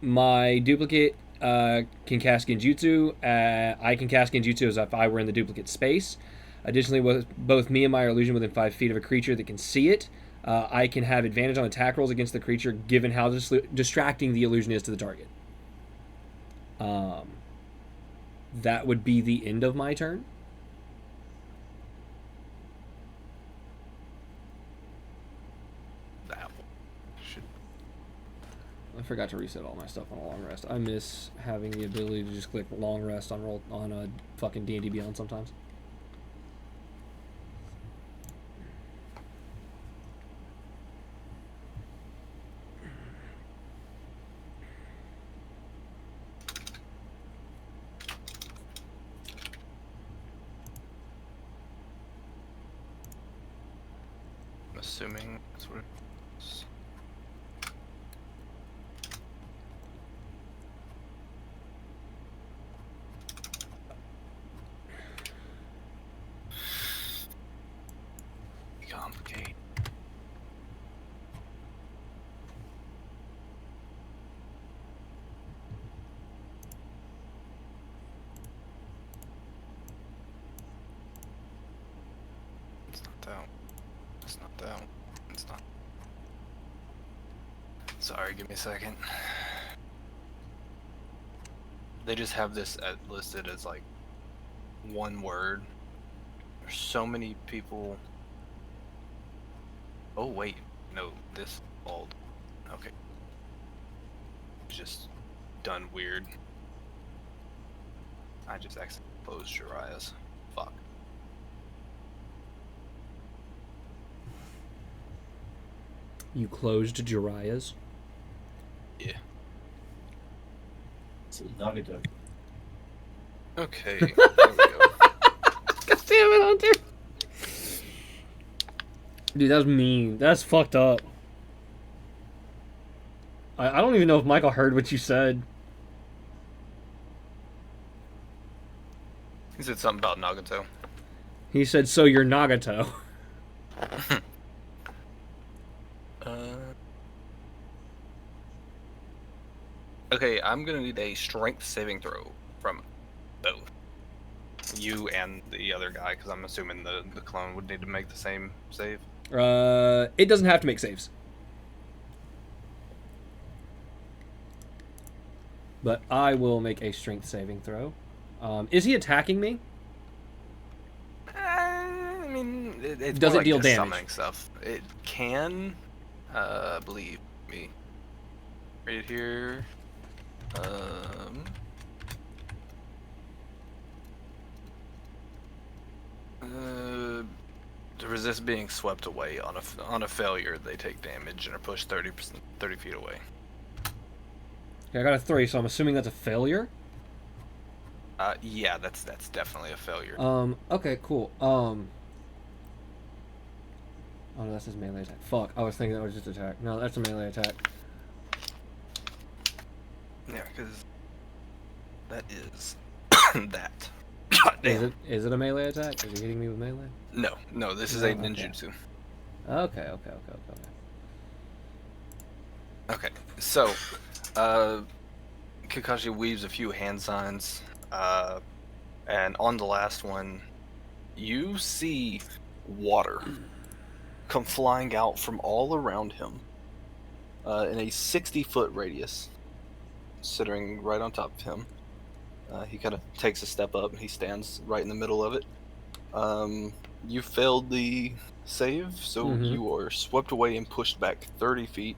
My duplicate can cast Genjutsu. I can cast Genjutsu as if I were in the duplicate space. Additionally, with both me and my illusion within 5 feet of a creature that can see it, I can have advantage on attack rolls against the creature given how distracting the illusion is to the target. That would be the end of my turn. That should. I forgot to reset all my stuff on a long rest. I miss having the ability to just click long rest on a fucking D&D Beyond sometimes. assuming that's what it is. Complicate. It's not that one. It's not that one. It's not. Sorry, give me a second. They just have this listed as like one word. There's so many people. Oh wait, no, this old. Okay. It's just done weird. I just accidentally closed Jiraiya's. Fuck. You closed Jiraiya's? Yeah. It's Naruto. Okay. There we go. God damn it, Hunter! Dude, that was mean. That's fucked up. I don't even know if Michael heard what you said. He said something about Nagato. He said, so you're Nagato. Okay, I'm gonna need a strength saving throw from both you and the other guy, because I'm assuming the clone would need to make the same save. It doesn't have to make saves. But I will make a strength saving throw. Is he attacking me? I mean, it's Does more it like deal just damage? summoning stuff. It can, believe me. Right here. To resist being swept away on a failure, they take damage and are pushed 30 feet away. Okay, I got a 3, so I'm assuming that's a failure. Yeah, that's definitely a failure. Okay, cool. Oh, no, that's his melee attack. Fuck, I was thinking that was just attack. No, that's a melee attack. Yeah, because that is that. God damn. Is it a melee attack? Is he hitting me with melee? No, this is No, a okay. ninjutsu. Okay. Okay, so, Kakashi weaves a few hand signs, and on the last one, you see water come flying out from all around him, in a 60-foot radius, sitting right on top of him. He kind of takes a step up, and he stands right in the middle of it. You failed the save, so Mhm. you are swept away and pushed back 30 feet.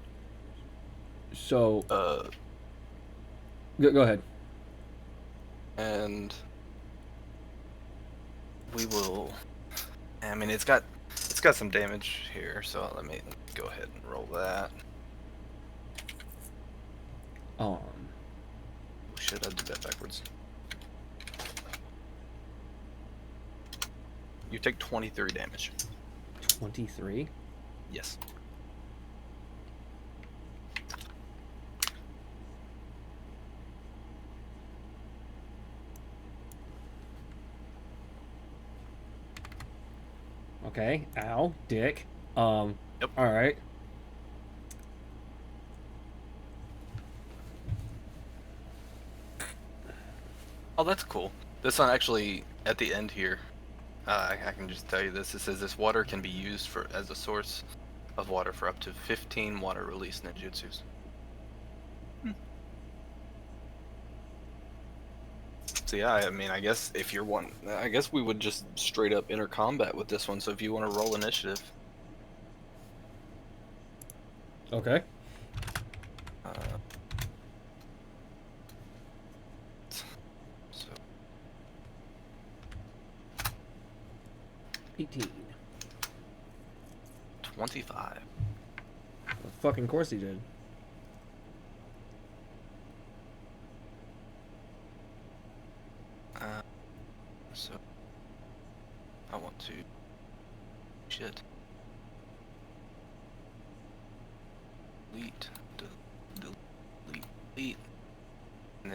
So, Uh, go ahead. and we will. I mean, it's got some damage here, so let me go ahead and roll that. Oh shit, I did that backwards. You take 23 damage. 23? Yes. Okay. Ow, dick. Yep. Alright. Oh, that's cool. This one actually, at the end here, I can just tell you this. It says this water can be used as a source of water for up to 15 water release ninjutsus. So yeah, I mean, I guess if you're one, I guess we would just straight up enter combat with this one. So if you want to roll initiative, Okay. so 18. 25. Of fucking course he did. So I want to shit. delete, delete. Nah.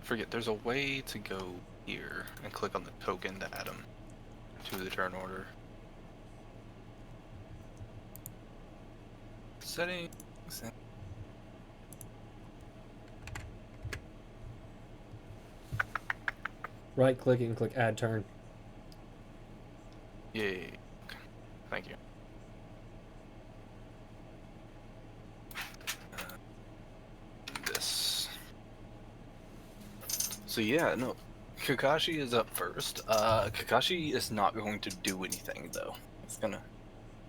Forget, there's a way to go here and click on the token to add them to the turn order. Settings. Right click it and click add turn. Yay. Thank you. This. So yeah, no. Kakashi is up first. Kakashi is not going to do anything though. It's gonna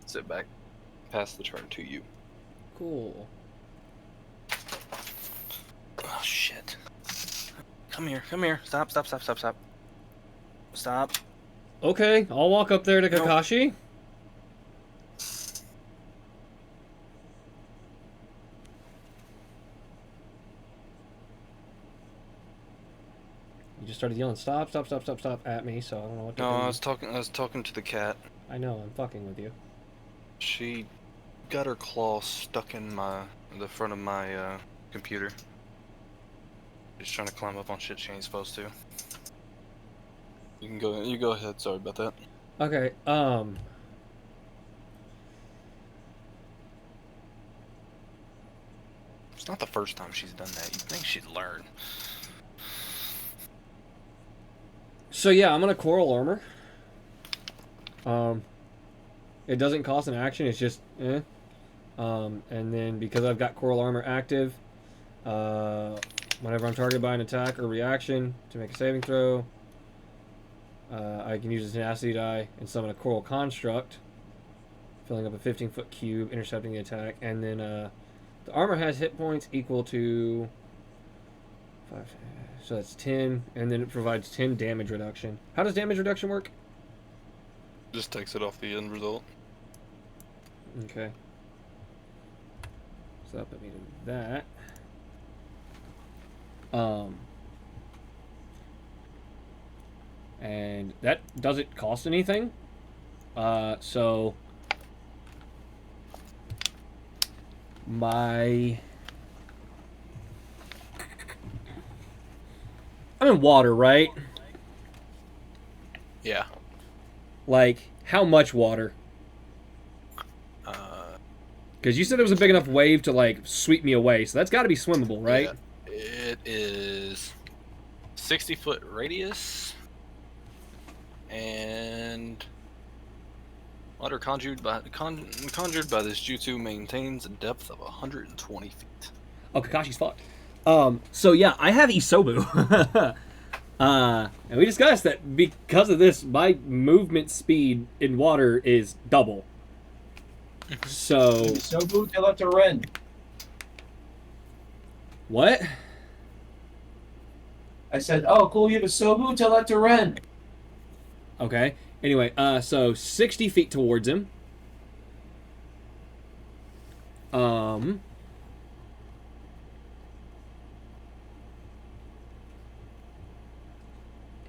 sit back, pass the turn to you. Cool. Oh shit. Come here, come here. Stop, stop, stop, stop, stop. Stop. Okay, I'll walk up there to Nope. Kakashi. You just started yelling stop, stop, stop, stop, stop at me, so I don't know what to No, do. I was talking to the cat. I know, I'm fucking with you. She got her claw stuck in the front of my computer. She's trying to climb up on shit she ain't supposed to. You go ahead, sorry about that. Okay, It's not the first time she's done that. You'd think she'd learn. so yeah, I'm gonna Coral Armor. It doesn't cost an action, it's just and then because I've got Coral Armor active, whenever I'm targeted by an attack or reaction to make a saving throw, I can use a tenacity die and summon a Coral Construct, filling up a 15-foot cube, intercepting the attack, and then the armor has hit points equal to 5, so that's 10, and then it provides 10 damage reduction. How does damage reduction work? Just takes it off the end result. Okay. So that put me to that. And that doesn't cost anything. So I'm in water, right? Yeah. Like, how much water? Because you said it was a big enough wave to, like, sweep me away, so that's got to be swimmable, right? Yeah. It is 60-foot radius, and water conjured by this jutsu maintains a depth of 120 feet. Oh, Kakashi's fucked. So yeah, I have Isobu. And we discussed that because of this, my movement speed in water is double. So Sobu tell it to Ren. what? I said, oh, cool, you have a Sobu, tell that to Ren. Okay. Anyway, so 60 feet towards him.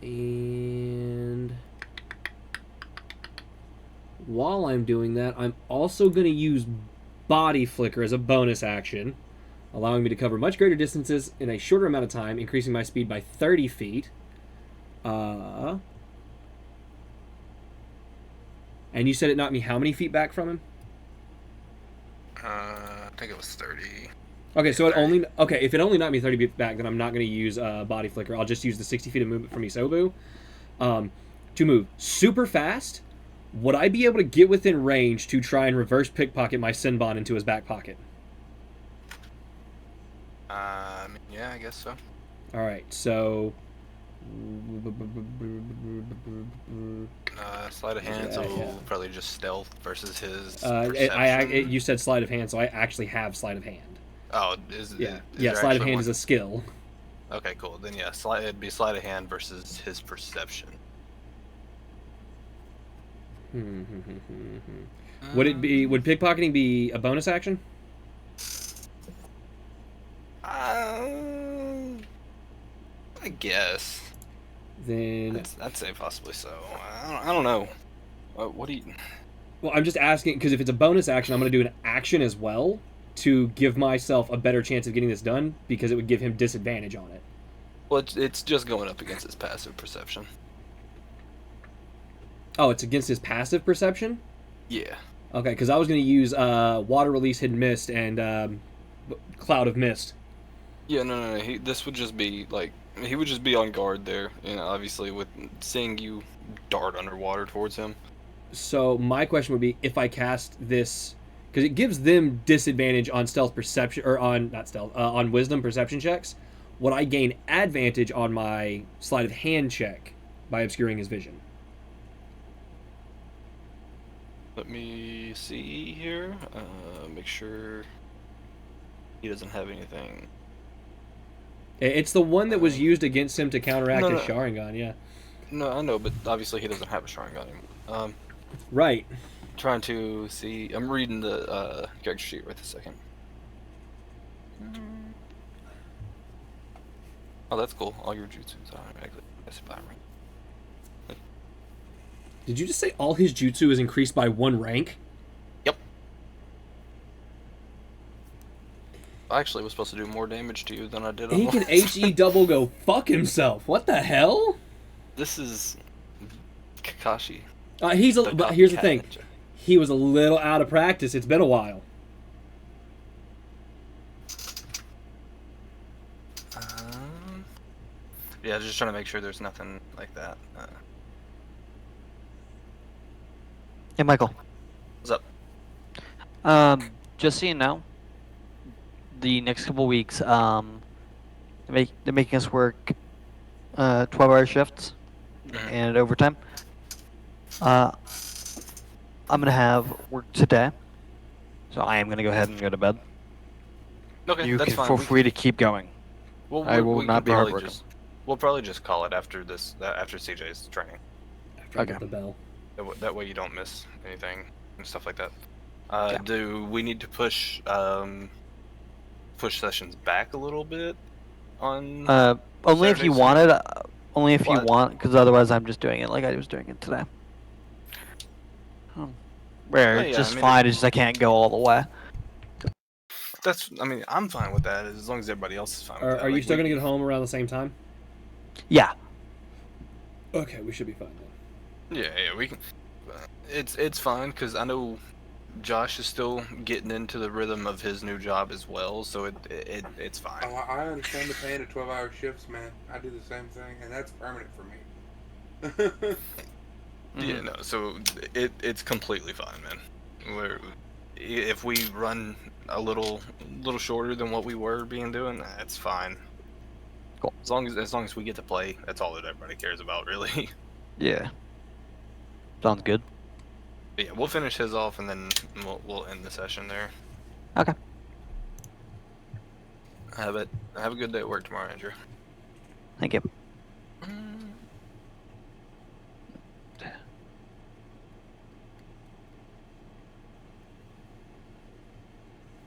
And while I'm doing that, I'm also going to use Body Flicker as a bonus action, allowing me to cover much greater distances in a shorter amount of time, increasing my speed by 30 feet. And you said it knocked me how many feet back from him? I think it was 30. Okay, so if it only knocked me 30 feet back, then I'm not going to use Body Flicker. I'll just use the 60 feet of movement from Isobu. To move super fast, would I be able to get within range to try and reverse pickpocket my Senbon into his back pocket? Yeah, I guess so. Alright, so... Sleight of hand, so Yeah. probably just stealth versus his perception. You said sleight of hand, so I actually have sleight of hand. Oh, is Yeah, is yeah. there Sleight of actually hand one? is a skill. Okay, cool. Then yeah, it'd be sleight of hand versus his perception. Would pickpocketing be a bonus action? I guess. Then, I'd say possibly so. I don't know. What do you? well, I'm just asking because if it's a bonus action, I'm going to do an action as well to give myself a better chance of getting this done because it would give him disadvantage on it. Well, it's just going up against his passive perception. Oh, it's against his passive perception? Yeah. Okay, because I was going to use Water Release, Hidden Mist, and Cloud of Mist. Yeah, no. This would just be like he would just be on guard there. Obviously with seeing you dart underwater towards him. So my question would be, if I cast this, because it gives them disadvantage on stealth perception, or on, not stealth, on wisdom perception checks, would I gain advantage on my sleight of hand check by obscuring his vision? Let me see here. Make sure he doesn't have anything. It's the one that was used against him to counteract No. his Sharingan, yeah. No, I know, but obviously he doesn't have a Sharingan anymore. Right. Trying to see. I'm reading the character sheet right this second. Oh, that's cool. All your jutsus are actually aspiring. Did you just say all his jutsu is increased by 1 rank? Yep. I actually was supposed to do more damage to you than I did on He can HE double go fuck himself. What the hell? This is Kakashi. But here's the thing. He was a little out of practice. It's been a while. Yeah, just trying to make sure there's nothing like that. Hey, Michael. What's up? Just so you know, the next couple weeks, they're making us work 12-hour shifts and overtime. I'm gonna have work today, so I am gonna go ahead and go to bed. Okay, You that's can fine. feel free to keep going. Well, I will we not could be probably heartbroken. We'll probably just call it after this, after CJ's training. After I Okay. get the bell. That way you don't miss anything and stuff like that. Yeah. Do we need to push sessions back a little bit on? Only if you Saturdays? want it. Only if you What? want, because otherwise I'm just doing it like I was doing it today. Where Oh, it's yeah, just I mean, fine. It's just I can't go all the way. I mean, I'm fine with that as long as everybody else is fine with that. Are you Like, still we- going to get home around the same time? Yeah. Okay, we should be fine then. Yeah, we can. It's fine because I know Josh is still getting into the rhythm of his new job as well, so it's fine. Oh, I understand the pain of 12-hour shifts, man. I do the same thing, and that's permanent for me. Yeah, no, so it's completely fine, man. If we run a little shorter than what we were doing, that's fine. Cool. As long as we get to play, that's all that everybody cares about, really. Yeah. Sounds good. But yeah, we'll finish his off and then we'll end the session there. Okay. Have a good day at work tomorrow, Andrew. Thank you.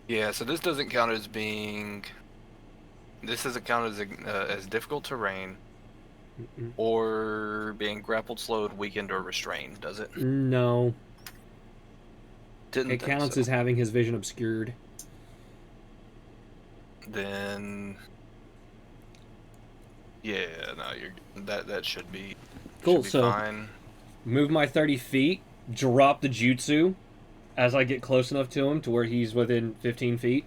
Yeah, so this doesn't count as being. This doesn't count as difficult terrain or being grappled, slowed, weakened, or restrained, does it? No. Didn't It think counts so. as having his vision obscured. Then. Yeah, no, that should be. Cool, Should be so- fine. Move my 30 feet, drop the jutsu as I get close enough to him to where he's within 15 feet.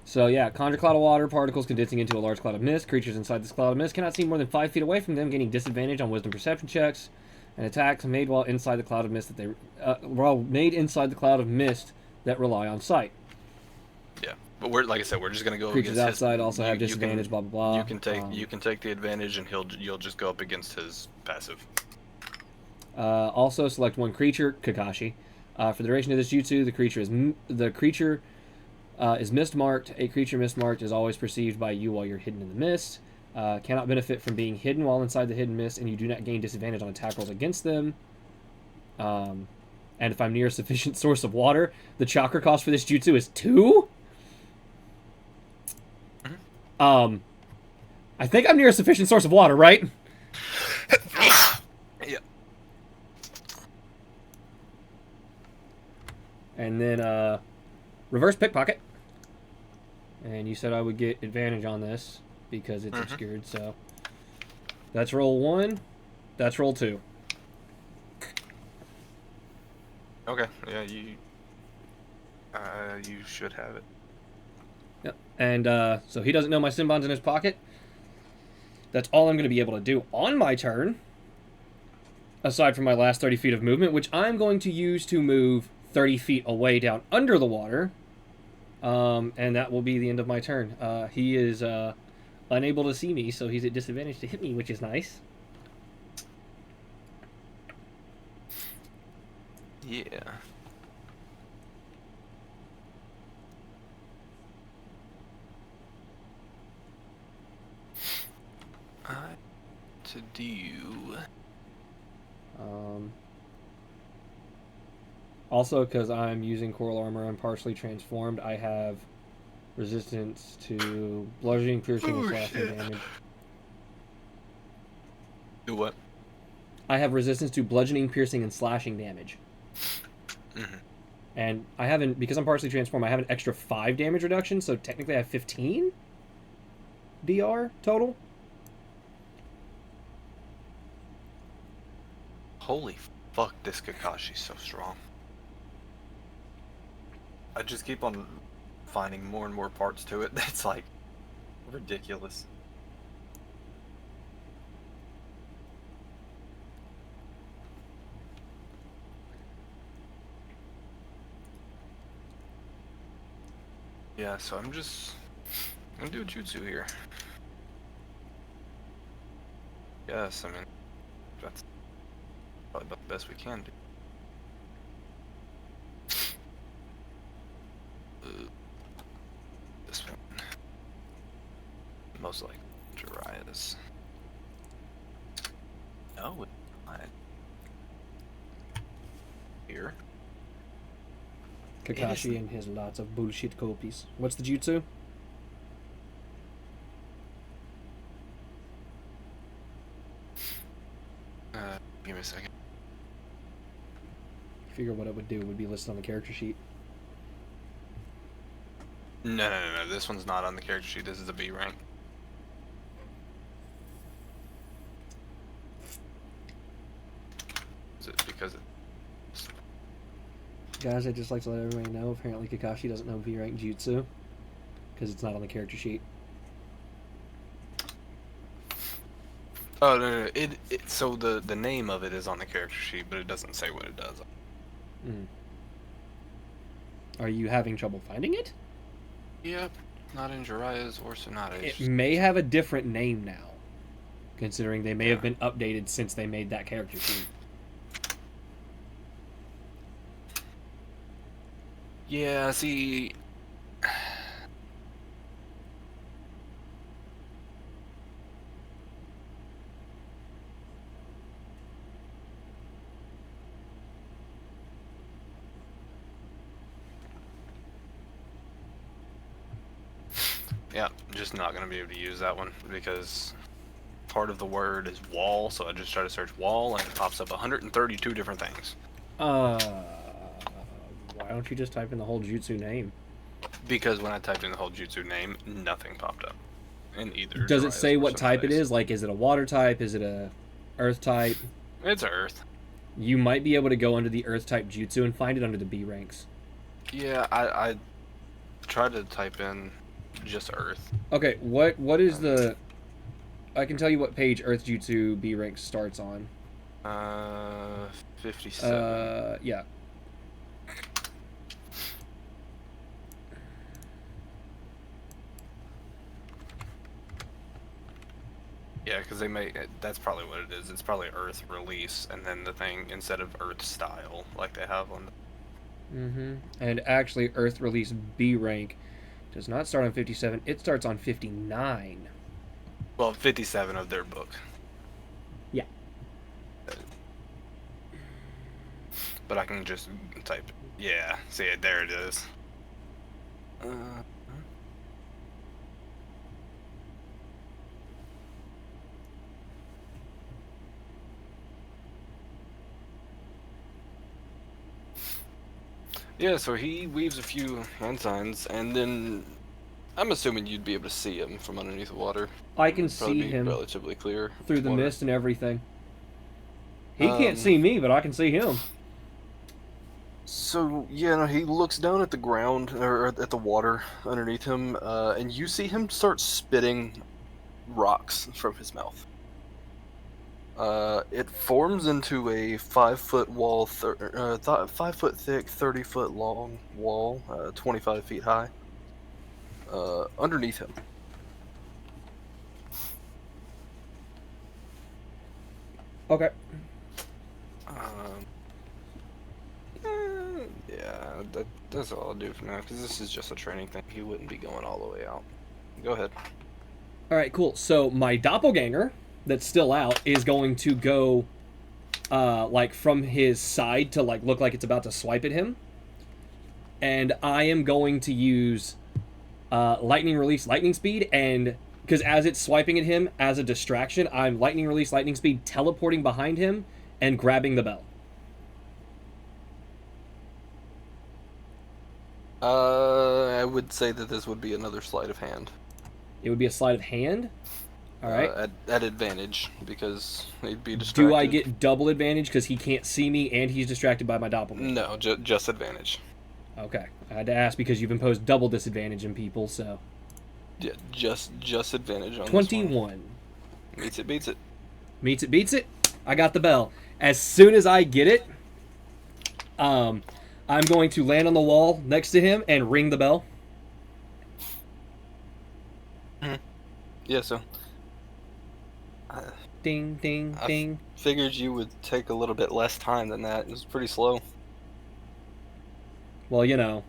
So yeah, conjure cloud of water, particles condensing into a large cloud of mist. Creatures inside this cloud of mist cannot see more than 5 feet away from them, gaining disadvantage on wisdom perception checks. And attacks made while inside the cloud of mist that rely on sight. Yeah, but like I said, we're just gonna go Creatures against outside his, also have disadvantage. Blah blah blah. You can take the advantage, and you'll just go up against his passive. Also, select one creature, Kakashi. For the duration of this jutsu, the creature is mist marked. A creature mist marked is always perceived by you while you're hidden in the mist. Cannot benefit from being hidden while inside the hidden mist, and you do not gain disadvantage on attack rolls against them. And if I'm near a sufficient source of water, the chakra cost for this jutsu is 2. I think I'm near a sufficient source of water, right? Yeah. And then, reverse pickpocket. And you said I would get advantage on this because it's obscured, so. That's roll 1. That's roll 2. Okay. Yeah, you should have it. Yep. And so he doesn't know my Sinbon's in his pocket. That's all I'm going to be able to do on my turn. Aside from my last 30 feet of movement, which I'm going to use to move 30 feet away down under the water. And that will be the end of my turn. He is unable to see me, so he's at disadvantage to hit me, which is nice. Yeah. To do. Also, because I'm using coral armor, I'm partially transformed. I have resistance to bludgeoning, piercing, and slashing damage. Do what? I have resistance to bludgeoning, piercing, and slashing damage. Mm-hmm. And I haven't, because I'm partially transformed, I have an extra 5 damage reduction, so technically I have 15 DR total. Holy fuck, this Kakashi's so strong. I just keep on finding more and more parts to it. That's like ridiculous. Yeah, so I'm gonna do a jutsu here. Yes, I mean, that's probably about the best we can do. This one. Most like Jiraiya's. No, it's not. Here. Kakashi and his lots of bullshit copies. What's the jutsu? Give me a second. Figure what it would do would be listed on the character sheet. No. This one's not on the character sheet. This is a B rank. Is it because it? Guys, I'd just like to let everybody know, apparently Kakashi doesn't know V-rank jutsu. Because it's not on the character sheet. Oh no. So the name of it is on the character sheet, but it doesn't say what it does. Mm. Are you having trouble finding it? Yep. Not in Jiraiya's or Sonata's. It may have a different name now. Considering they may have been updated since they made that character sheet. Yeah, see... Yeah, just not going to be able to use that one because part of the word is wall, so I just try to search wall and it pops up 132 different things. Why don't you just type in the whole jutsu name? Because when I typed in the whole jutsu name, nothing popped up. In either. Does it Jiraiya's say or what type it Sonata's. is? Like, is it a water type? Is it a earth type? It's Earth. You might be able to go under the earth type jutsu and find it under the B ranks. Yeah, I tried to type in just Earth. Okay, what is the... I can tell you what page earth jutsu B rank starts on. 57. Yeah. Yeah, because they may. That's probably what it is. It's probably Earth release, and then the thing instead of Earth style, like they have on. And actually, earth release B rank does not start on 57. It starts on 59. Well, 57 of their book. Yeah. But I can just type. Yeah, see it. There it is. Yeah, so he weaves a few hand signs, and then I'm assuming you'd be able to see him from underneath the water. I can It'd probably see be him relatively clear through the water. mist and everything. He can't Um, see me, but I can see him. So yeah, no, he looks down at the ground or at the water underneath him, and you see him start spitting rocks from his mouth. It forms into a 5 foot wall, 5 foot thick, 30 foot long wall, 25 feet high. Underneath him. Okay. Um, yeah, that's all I'll do for now, because this is just a training thing. He wouldn't be going all the way out. Go ahead. All right, cool. So my doppelganger that's still out is going to go, like from his side to like look like it's about to swipe at him, and I am going to use lightning release, lightning speed, and because as it's swiping at him as a distraction, I'm lightning release, lightning speed, teleporting behind him and grabbing the bell. I would say that this would be another sleight of hand. It would be a sleight of hand. All right. At advantage, because he'd be distracted. Do I get double advantage because he can't see me and he's distracted by my doppelganger? No, just advantage. Okay. I had to ask because you've imposed double disadvantage on people, so. Yeah, just advantage on 21. This one. Meets it, beats it. Meets it, beats it. I got the bell. As soon as I get it, I'm going to land on the wall next to him and ring the bell. Yeah, so. Ding, ding, ding. Figured you would take a little bit less time than that. It was pretty slow. Well, you know,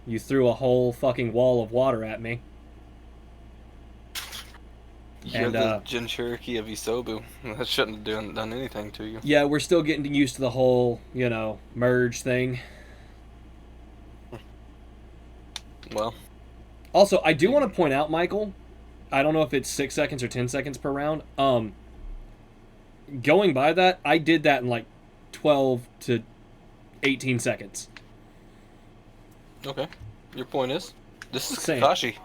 you threw a whole fucking wall of water at me. You're And, the Jin Cherokee of Isobu. That shouldn't have done anything to you. Yeah, we're still getting used to the whole, you know, merge thing. Well. Also, I do want to point out, Michael, I don't know if it's 6 seconds or 10 seconds per round. Going by that, I did that in like 12 to 18 seconds. Okay. Your point is? This is Same. Kakashi.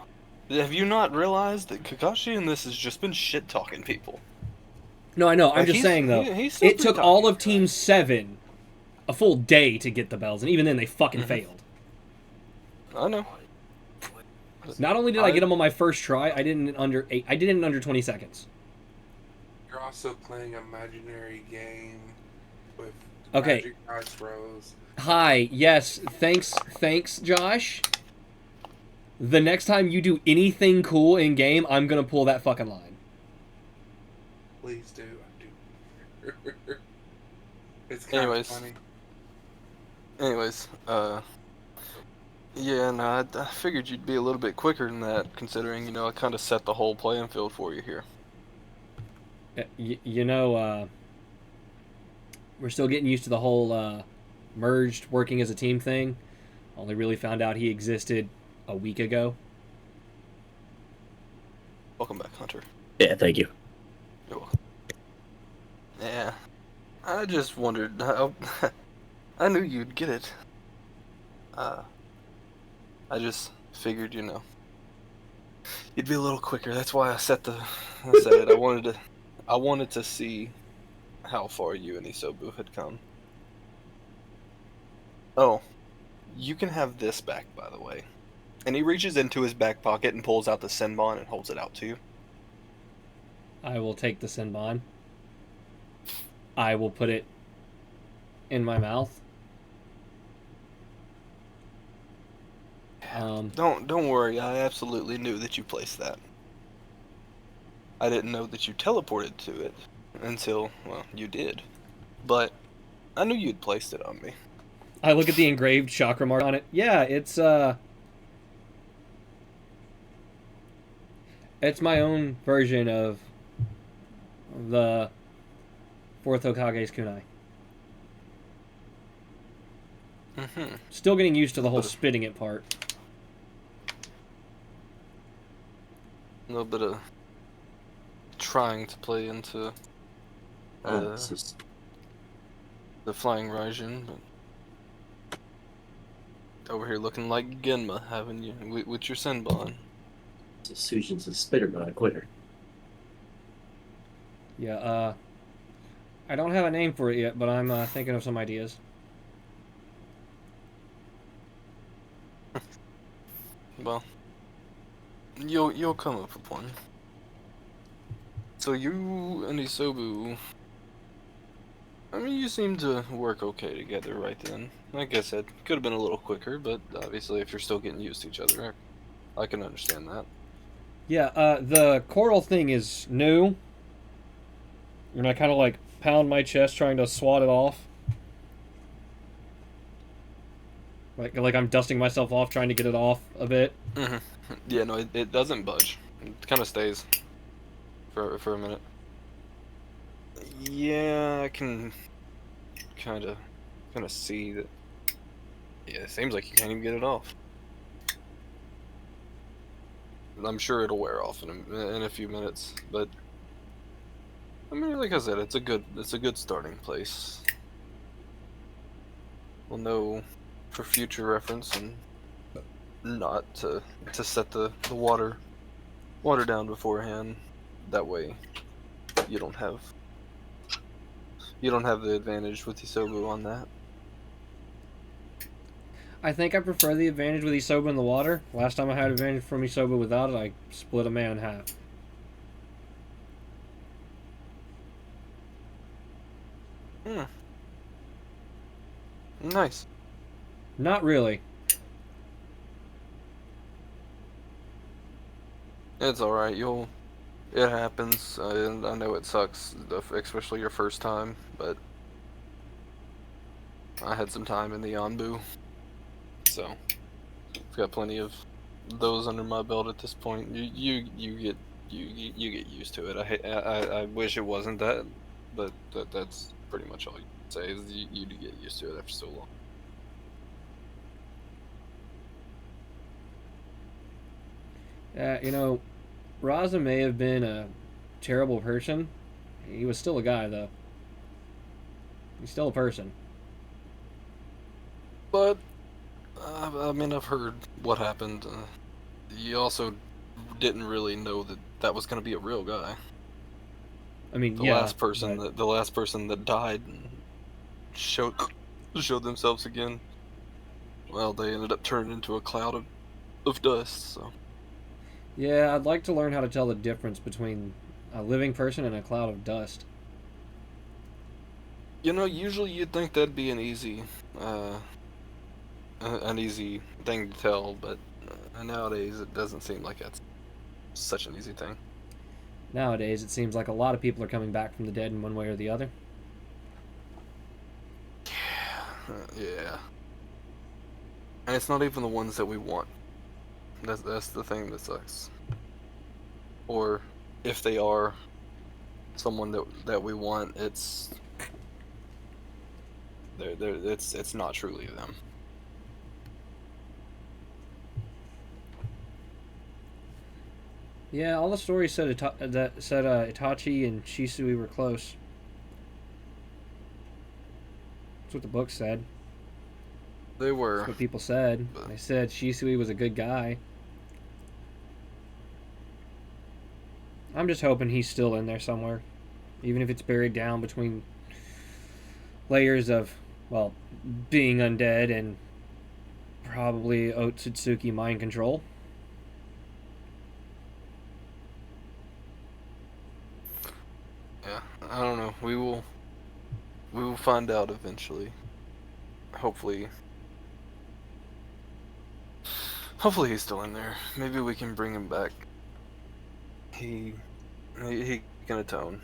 Have you not realized that Kakashi in this has just been shit-talking people? No, I know. I'm Like, just he's- saying, though, he's still it took pretty all cocky. of Team 7 a full day to get the bells, and even then they fucking failed. I know. Not only did I get them on my first try, I did it in under 8. I did it in under 20 seconds. You're also playing an imaginary game with Okay. magic dice rolls. Hi, yes, thanks, Josh. The next time you do anything cool in game, I'm gonna pull that fucking line. Please do. I do. It's kind Anyways. of funny. Anyways, yeah, no, I figured you'd be a little bit quicker than that, considering, you know, I kind of set the whole playing field for you here. You know, we're still getting used to the whole merged working as a team thing. Only really found out he existed a week ago. Welcome back, Hunter. Yeah, thank you. You're welcome. Yeah, I just wondered how... I knew you'd get it. I just figured, you know, you'd be a little quicker. That's why I said it. I wanted to see how far you and Isobu had come. Oh, you can have this back, by the way. And he reaches into his back pocket and pulls out the Senbon and holds it out to you. I will take the Senbon. I will put it in my mouth. Don't worry, I absolutely knew that you placed that. I didn't know that you teleported to it until, well, you did. But I knew you'd placed it on me. I look at the engraved chakra mark on it. Yeah, it's my own version of the fourth Hokage's kunai. Mm-hmm. Still getting used to the whole spitting it part. A little bit of trying to play into This is- the flying Raijin, but Over here looking like Genma, haven't you? With your Senbon. Sujin's a spitter, not a quitter. Yeah, I don't have a name for it yet, but I'm thinking of some ideas. Well, you'll come up with one. So you and Isobu, I mean, you seem to work okay together right then. Like I said, could have been a little quicker, but obviously if you're still getting used to each other, I can understand that. Yeah, the coral thing is new. And I kind of like pound my chest trying to swat it off. Like I'm dusting myself off trying to get it off a bit. Mm-hmm. Yeah, no, it doesn't budge. It kind of stays for a minute. Yeah, I can kind of see that. Yeah, it seems like you can't even get it off. I'm sure it'll wear off in a few minutes, but I mean, like I said, it's a good starting place. We'll know for future reference and not to set the water down beforehand. That way, you don't have the advantage with Isobu on that. I think I prefer the advantage with Isoba in the water. Last time I had advantage from Isoba without it, I split a man in half. Hmm. Nice. Not really. It's alright, it happens, and I know it sucks, especially your first time, but I had some time in the Yanbu, so I've got plenty of those under my belt at this point. You get used to it. I wish it wasn't that, but that's pretty much all you can say is you do get used to it after so long. Raza may have been a terrible person. He was still a guy, though. He's still a person. But I mean, I've heard what happened. You also didn't really know that was going to be a real guy. I mean, The yeah. last person that died and showed themselves again. Well, they ended up turning into a cloud of dust. So. Yeah, I'd like to learn how to tell the difference between a living person and a cloud of dust. Usually you'd think that'd be an easy thing to tell, but nowadays it doesn't seem like that's such an easy thing. Nowadays, it seems like a lot of people are coming back from the dead in one way or the other. Yeah. And it's not even the ones that we want. That's the thing that sucks. Or if they are someone that we want, it's not truly them. Yeah, all the stories said Itachi and Shisui were close. That's what the book said. They were. That's what people said. They said Shisui was a good guy. I'm just hoping he's still in there somewhere. Even if it's buried down between layers of, well, being undead and probably Otsutsuki mind control. Yeah, I don't know. We will find out eventually. Hopefully he's still in there. Maybe we can bring him back. He can atone.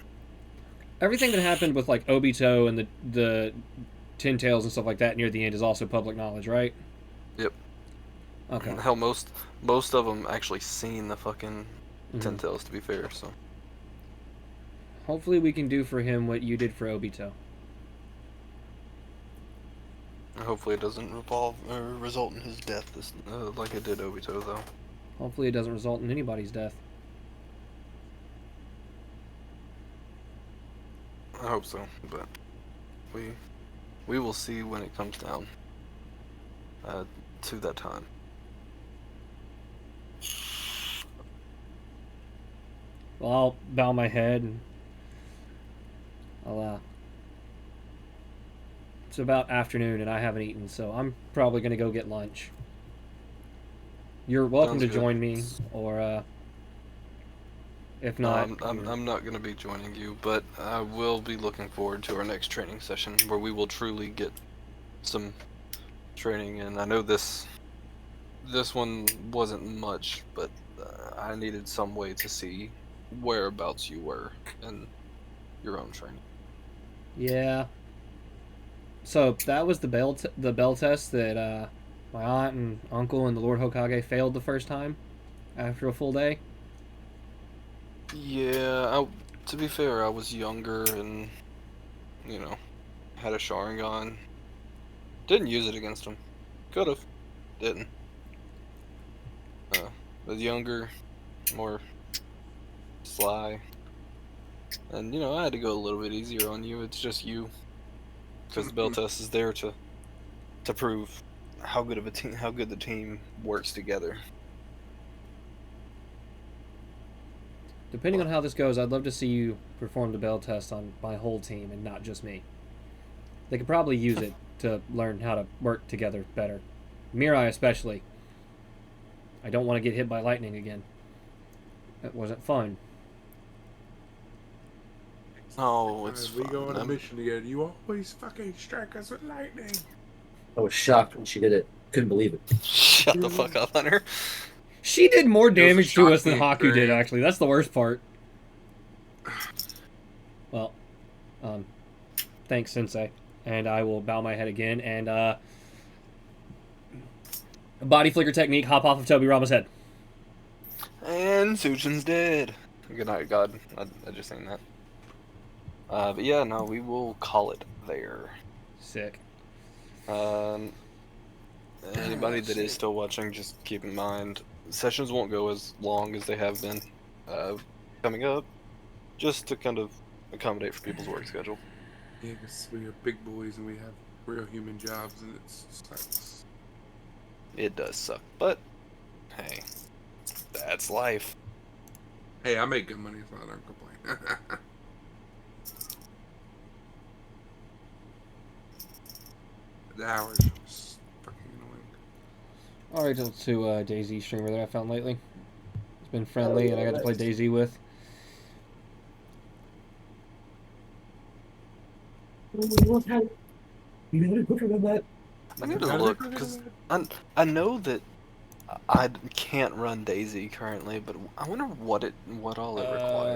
Everything that happened with like Obito and the Tin Tails and stuff like that near the end is also public knowledge, right? Yep. Okay. Hell, most of them actually seen the fucking Tin Tails, to be fair. So hopefully we can do for him what you did for Obito. hopefully it doesn't result in his death, like it did Obito, though. Hopefully it doesn't result in anybody's death. I hope so, but we will see when it comes down. to that time. Well, I'll bow my head and I'll. It's about afternoon and I haven't eaten, so I'm probably gonna go get lunch. You're welcome Sounds to good. join me, or if No, not, I'm not going to be joining you, but I will be looking forward to our next training session where we will truly get some training in. I know this one wasn't much, but I needed some way to see whereabouts you were in your own training. yeah. So that was the bell test that my aunt and uncle and the Lord Hokage failed the first time after a full day. Yeah, to be fair, I was younger and, had a Sharingan. Didn't use it against him. Could've. Didn't. Was younger, more sly. And, I had to go a little bit easier on you. It's just you. Because the bell test is there to prove how good of a team, how good the team works together. Depending on how this goes, I'd love to see you perform the bell test on my whole team and not just me. They could probably use it to learn how to work together better. Mirai especially. I don't want to get hit by lightning again. It wasn't fun. Oh, it's If we go on a fun. mission together, you always fucking strike us with lightning. I was shocked when she did it. Couldn't believe it. Shut the fuck up, Hunter. She did more was a damage to us than shocking Haku did, experience. actually. That's the worst part. Well, thanks, Sensei. And I will bow my head again and, body flicker technique, hop off of Tobirama's head. And Sujin's dead. Good night, God. I just saying that. But yeah, no, we will call it there. Sick. Anybody that is still watching, just keep in mind, sessions won't go as long as they have been coming up, just to kind of accommodate for people's work schedule. Yeah, because we are big boys and we have real human jobs, and it sucks. It does suck, but hey, that's life. Hey, I make good money, so I don't complain. The hours was fucking annoying. Alright, to Daisy streamer that I found lately. It's been friendly and I got to play Daisy with. You had it quicker than that. I need to look, because I know that I can't run Daisy currently, but I wonder what all it requires.